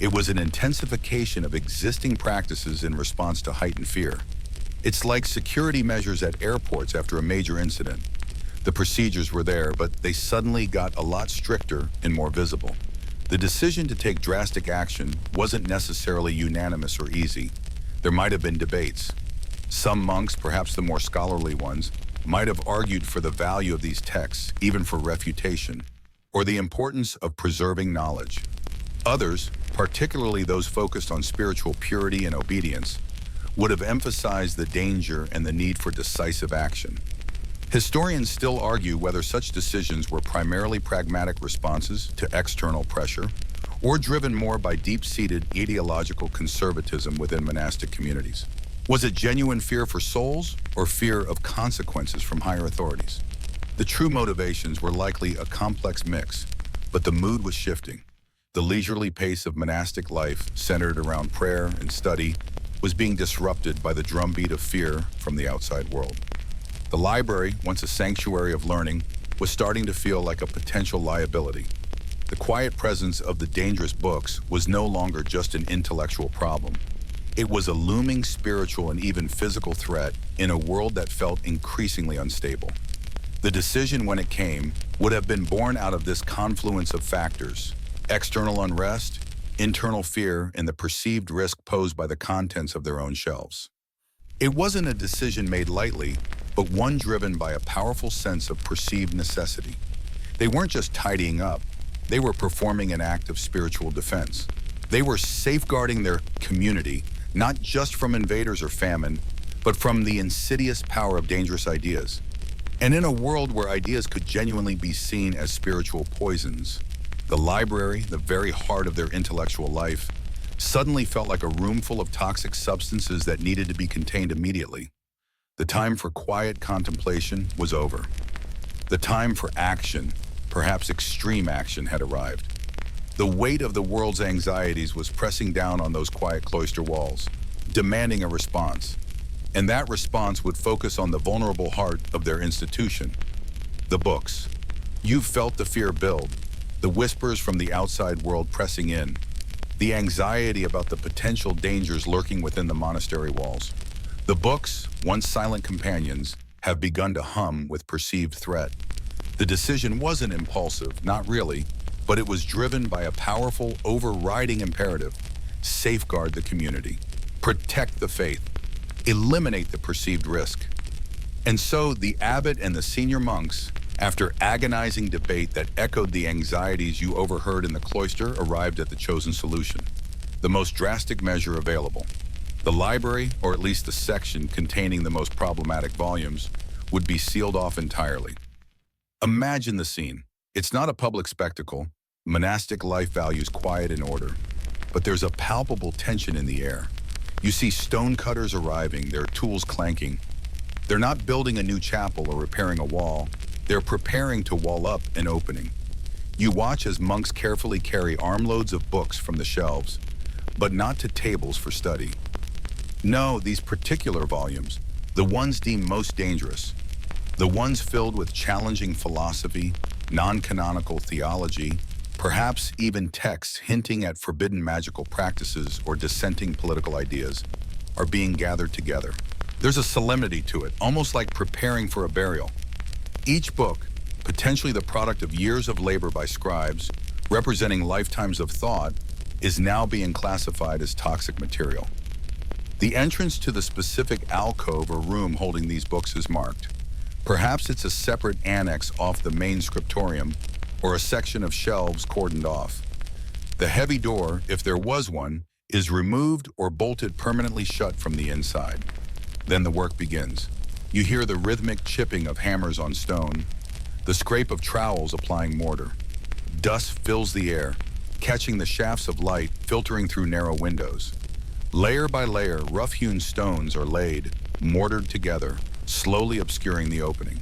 It was an intensification of existing practices in response to heightened fear. It's like security measures at airports after a major incident. The procedures were there, but they suddenly got a lot stricter and more visible. The decision to take drastic action wasn't necessarily unanimous or easy. There might have been debates. Some monks, perhaps the more scholarly ones, might have argued for the value of these texts, even for refutation, or the importance of preserving knowledge. Others, particularly those focused on spiritual purity and obedience, would have emphasized the danger and the need for decisive action. Historians still argue whether such decisions were primarily pragmatic responses to external pressure or driven more by deep-seated ideological conservatism within monastic communities. Was it genuine fear for souls or fear of consequences from higher authorities? The true motivations were likely a complex mix, but the mood was shifting. The leisurely pace of monastic life, centered around prayer and study, was being disrupted by the drumbeat of fear from the outside world. The library, once a sanctuary of learning, was starting to feel like a potential liability. The quiet presence of the dangerous books was no longer just an intellectual problem. It was a looming spiritual and even physical threat in a world that felt increasingly unstable. The decision, when it came, would have been born out of this confluence of factors: external unrest, internal fear, and the perceived risk posed by the contents of their own shelves. It wasn't a decision made lightly, but one driven by a powerful sense of perceived necessity. They weren't just tidying up, they were performing an act of spiritual defense. They were safeguarding their community, not just from invaders or famine, but from the insidious power of dangerous ideas. And in a world where ideas could genuinely be seen as spiritual poisons, the library, the very heart of their intellectual life, suddenly felt like a room full of toxic substances that needed to be contained immediately. The time for quiet contemplation was over. The time for action, perhaps extreme action, had arrived. The weight of the world's anxieties was pressing down on those quiet cloister walls, demanding a response. And that response would focus on the vulnerable heart of their institution, the books. You felt the fear build, the whispers from the outside world pressing in, the anxiety about the potential dangers lurking within the monastery walls. The books, once silent companions, have begun to hum with perceived threat. The decision wasn't impulsive, not really, but it was driven by a powerful, overriding imperative: safeguard the community, protect the faith, eliminate the perceived risk. And so the abbot and the senior monks, after agonizing debate that echoed the anxieties you overheard in the cloister, arrived at the chosen solution, the most drastic measure available. The library, or at least the section containing the most problematic volumes, would be sealed off entirely. Imagine the scene. It's not a public spectacle. Monastic life values quiet and order. But there's a palpable tension in the air. You see stonecutters arriving, their tools clanking. They're not building a new chapel or repairing a wall. They're preparing to wall up an opening. You watch as monks carefully carry armloads of books from the shelves, but not to tables for study. No, these particular volumes, the ones deemed most dangerous, the ones filled with challenging philosophy, non-canonical theology, perhaps even texts hinting at forbidden magical practices or dissenting political ideas, are being gathered together. There's a solemnity to it, almost like preparing for a burial. Each book, potentially the product of years of labor by scribes, representing lifetimes of thought, is now being classified as toxic material. The entrance to the specific alcove or room holding these books is marked. Perhaps it's a separate annex off the main scriptorium or a section of shelves cordoned off. The heavy door, if there was one, is removed or bolted permanently shut from the inside. Then the work begins. You hear the rhythmic chipping of hammers on stone, the scrape of trowels applying mortar. Dust fills the air, catching the shafts of light filtering through narrow windows. Layer by layer, rough-hewn stones are laid, mortared together, slowly obscuring the opening.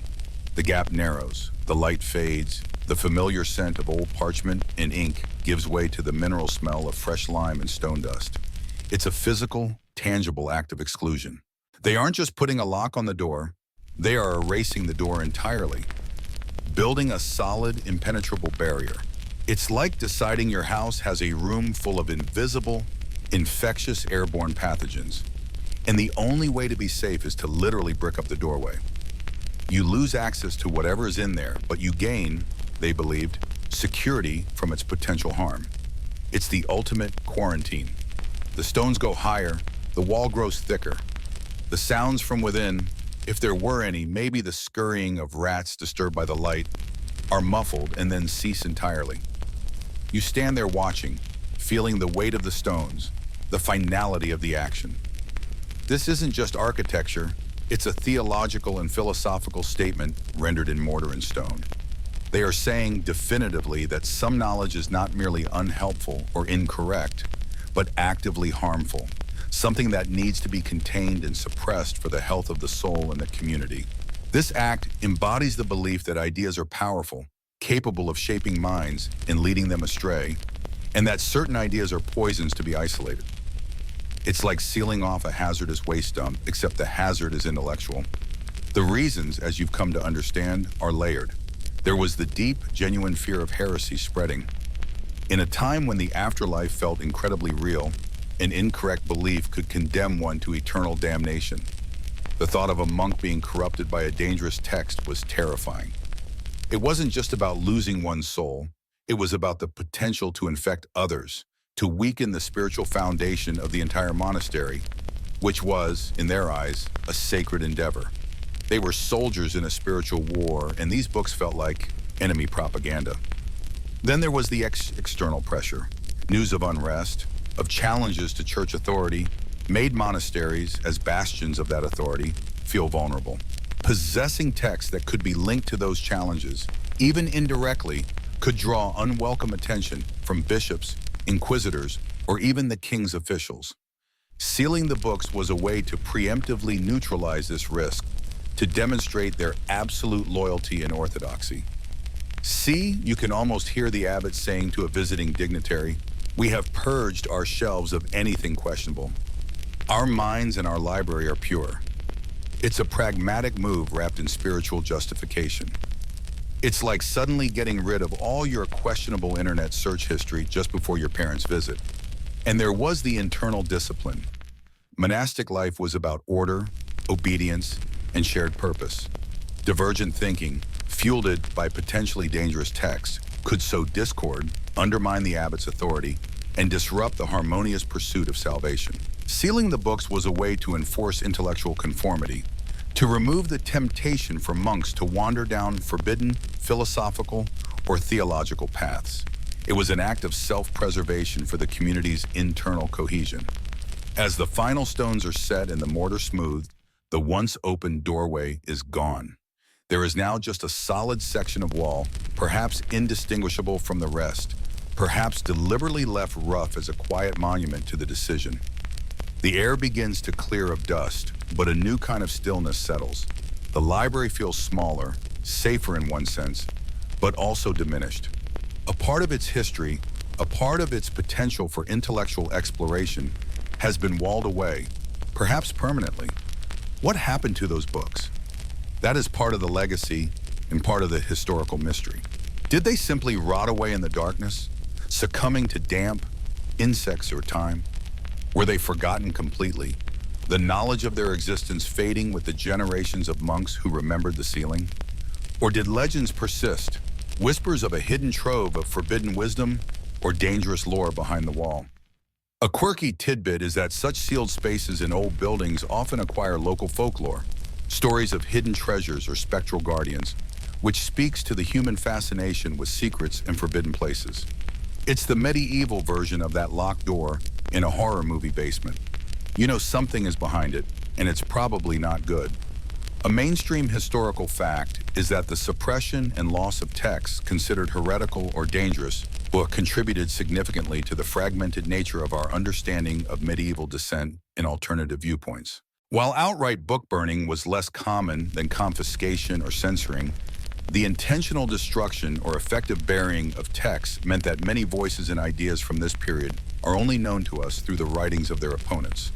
The gap narrows, the light fades, the familiar scent of old parchment and ink gives way to the mineral smell of fresh lime and stone dust. It's a physical, tangible act of exclusion. They aren't just putting a lock on the door, they are erasing the door entirely, building a solid, impenetrable barrier. It's like deciding your house has a room full of invisible, infectious airborne pathogens, and the only way to be safe is to literally brick up the doorway. You lose access to whatever is in there, but you gain, they believed, security from its potential harm. It's the ultimate quarantine. The stones go higher, the wall grows thicker. The sounds from within, if there were any, maybe the scurrying of rats disturbed by the light, are muffled and then cease entirely. You stand there watching, feeling the weight of the stones, the finality of the action. This isn't just architecture, it's a theological and philosophical statement rendered in mortar and stone. They are saying definitively that some knowledge is not merely unhelpful or incorrect, but actively harmful, something that needs to be contained and suppressed for the health of the soul and the community. This act embodies the belief that ideas are powerful, capable of shaping minds and leading them astray, and that certain ideas are poisons to be isolated. It's like sealing off a hazardous waste dump, except the hazard is intellectual. The reasons, as you've come to understand, are layered. There was the deep, genuine fear of heresy spreading. In a time when the afterlife felt incredibly real, an incorrect belief could condemn one to eternal damnation. The thought of a monk being corrupted by a dangerous text was terrifying. It wasn't just about losing one's soul, it was about the potential to infect others, to weaken the spiritual foundation of the entire monastery, which was, in their eyes, a sacred endeavor. They were soldiers in a spiritual war, and these books felt like enemy propaganda. Then there was the external pressure. News of unrest, of challenges to church authority, made monasteries, as bastions of that authority, feel vulnerable. Possessing texts that could be linked to those challenges, even indirectly, could draw unwelcome attention from bishops, inquisitors, or even the king's officials. Sealing the books was a way to preemptively neutralize this risk, to demonstrate their absolute loyalty and orthodoxy. See, you can almost hear the abbot saying to a visiting dignitary, "We have purged our shelves of anything questionable. Our minds and our library are pure." It's a pragmatic move wrapped in spiritual justification. It's like suddenly getting rid of all your questionable internet search history just before your parents' visit. And there was the internal discipline. Monastic life was about order, obedience, and shared purpose. Divergent thinking, fueled by potentially dangerous texts, could sow discord, undermine the abbot's authority, and disrupt the harmonious pursuit of salvation. Sealing the books was a way to enforce intellectual conformity, to remove the temptation for monks to wander down forbidden philosophical or theological paths. It was an act of self-preservation for the community's internal cohesion. As the final stones are set and the mortar smoothed, the once open doorway is gone. There is now just a solid section of wall, perhaps indistinguishable from the rest, perhaps deliberately left rough as a quiet monument to the decision. The air begins to clear of dust, but a new kind of stillness settles. The library feels smaller, safer in one sense, but also diminished. A part of its history, a part of its potential for intellectual exploration, has been walled away, perhaps permanently. What happened to those books? That is part of the legacy and part of the historical mystery. Did they simply rot away in the darkness, succumbing to damp, insects, or time? Were they forgotten completely, the knowledge of their existence fading with the generations of monks who remembered the sealing? Or did legends persist, whispers of a hidden trove of forbidden wisdom or dangerous lore behind the wall. A quirky tidbit is that such sealed spaces in old buildings often acquire local folklore, stories of hidden treasures or spectral guardians, which speaks to the human fascination with secrets and forbidden places. It's the medieval version of that locked door in a horror movie basement. You know something is behind it, and it's probably not good. A mainstream historical fact is that the suppression and loss of texts considered heretical or dangerous contributed significantly to the fragmented nature of our understanding of medieval dissent and alternative viewpoints. While outright book burning was less common than confiscation or censoring, the intentional destruction or effective burying of texts meant that many voices and ideas from this period are only known to us through the writings of their opponents,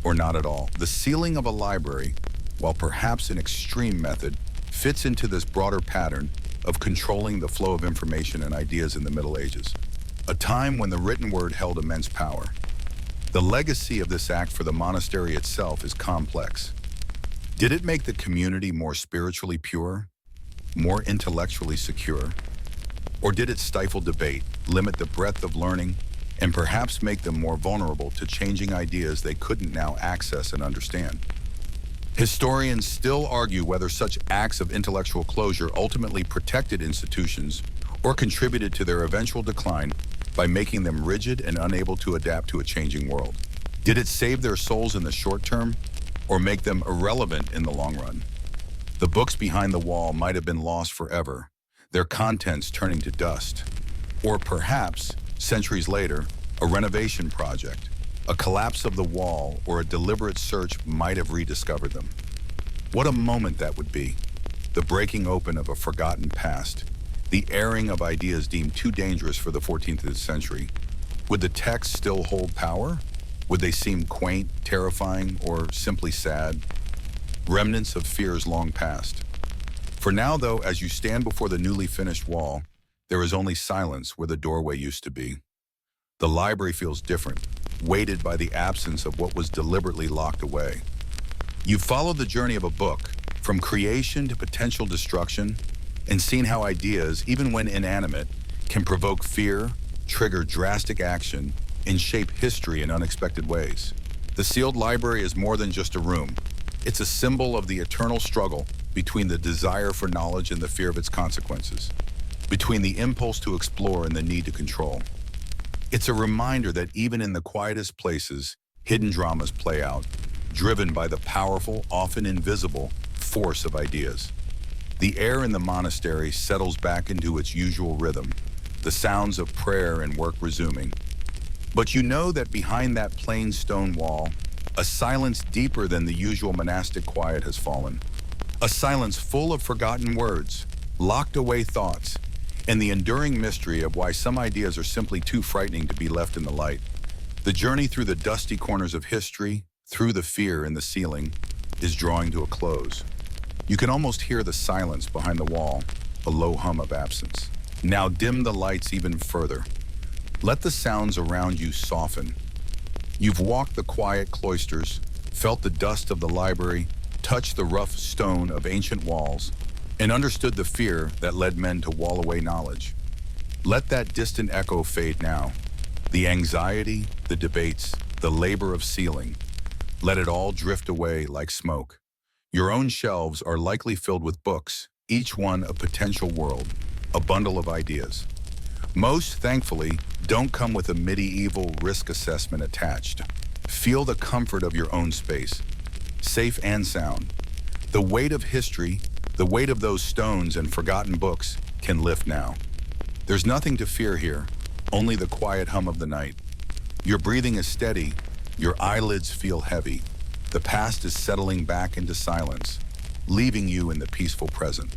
or not at all. The sealing of a library, while perhaps an extreme method, fits into this broader pattern of controlling the flow of information and ideas in the Middle Ages, a time when the written word held immense power. The legacy of this act for the monastery itself is complex. Did it make the community more spiritually pure, more intellectually secure? Or did it stifle debate, limit the breadth of learning, and perhaps make them more vulnerable to changing ideas they couldn't now access and understand? Historians still argue whether such acts of intellectual closure ultimately protected institutions or contributed to their eventual decline by making them rigid and unable to adapt to a changing world. Did it save their souls in the short term or make them irrelevant in the long run? The books behind the wall might have been lost forever, their contents turning to dust. Or perhaps, centuries later, a renovation project, a collapse of the wall, or a deliberate search might have rediscovered them. What a moment that would be. The breaking open of a forgotten past, the airing of ideas deemed too dangerous for the 14th century. Would the texts still hold power? Would they seem quaint, terrifying, or simply sad? Remnants of fears long past. For now, though, as you stand before the newly finished wall, there is only silence where the doorway used to be. The library feels different, weighted by the absence of what was deliberately locked away. You've followed the journey of a book, from creation to potential destruction, and seen how ideas, even when inanimate, can provoke fear, trigger drastic action, and shape history in unexpected ways. The sealed library is more than just a room. It's a symbol of the eternal struggle between the desire for knowledge and the fear of its consequences, between the impulse to explore and the need to control. It's a reminder that even in the quietest places, hidden dramas play out, driven by the powerful, often invisible, force of ideas. The air in the monastery settles back into its usual rhythm, the sounds of prayer and work resuming. But you know that behind that plain stone wall, a silence deeper than the usual monastic quiet has fallen. A silence full of forgotten words, locked away thoughts, and the enduring mystery of why some ideas are simply too frightening to be left in the light. The journey through the dusty corners of history, through the fear in the ceiling, is drawing to a close. You can almost hear the silence behind the wall, a low hum of absence. Now dim the lights even further. Let the sounds around you soften. You've walked the quiet cloisters, felt the dust of the library, touched the rough stone of ancient walls, and understood the fear that led men to wall away knowledge. Let that distant echo fade now. The anxiety, the debates, the labor of sealing. Let it all drift away like smoke. Your own shelves are likely filled with books, each one a potential world, a bundle of ideas. Most, thankfully, don't come with a medieval risk assessment attached. Feel the comfort of your own space, safe and sound. The weight of history, the weight of those stones and forgotten books can lift now. There's nothing to fear here, only the quiet hum of the night. Your breathing is steady, your eyelids feel heavy. The past is settling back into silence, leaving you in the peaceful present.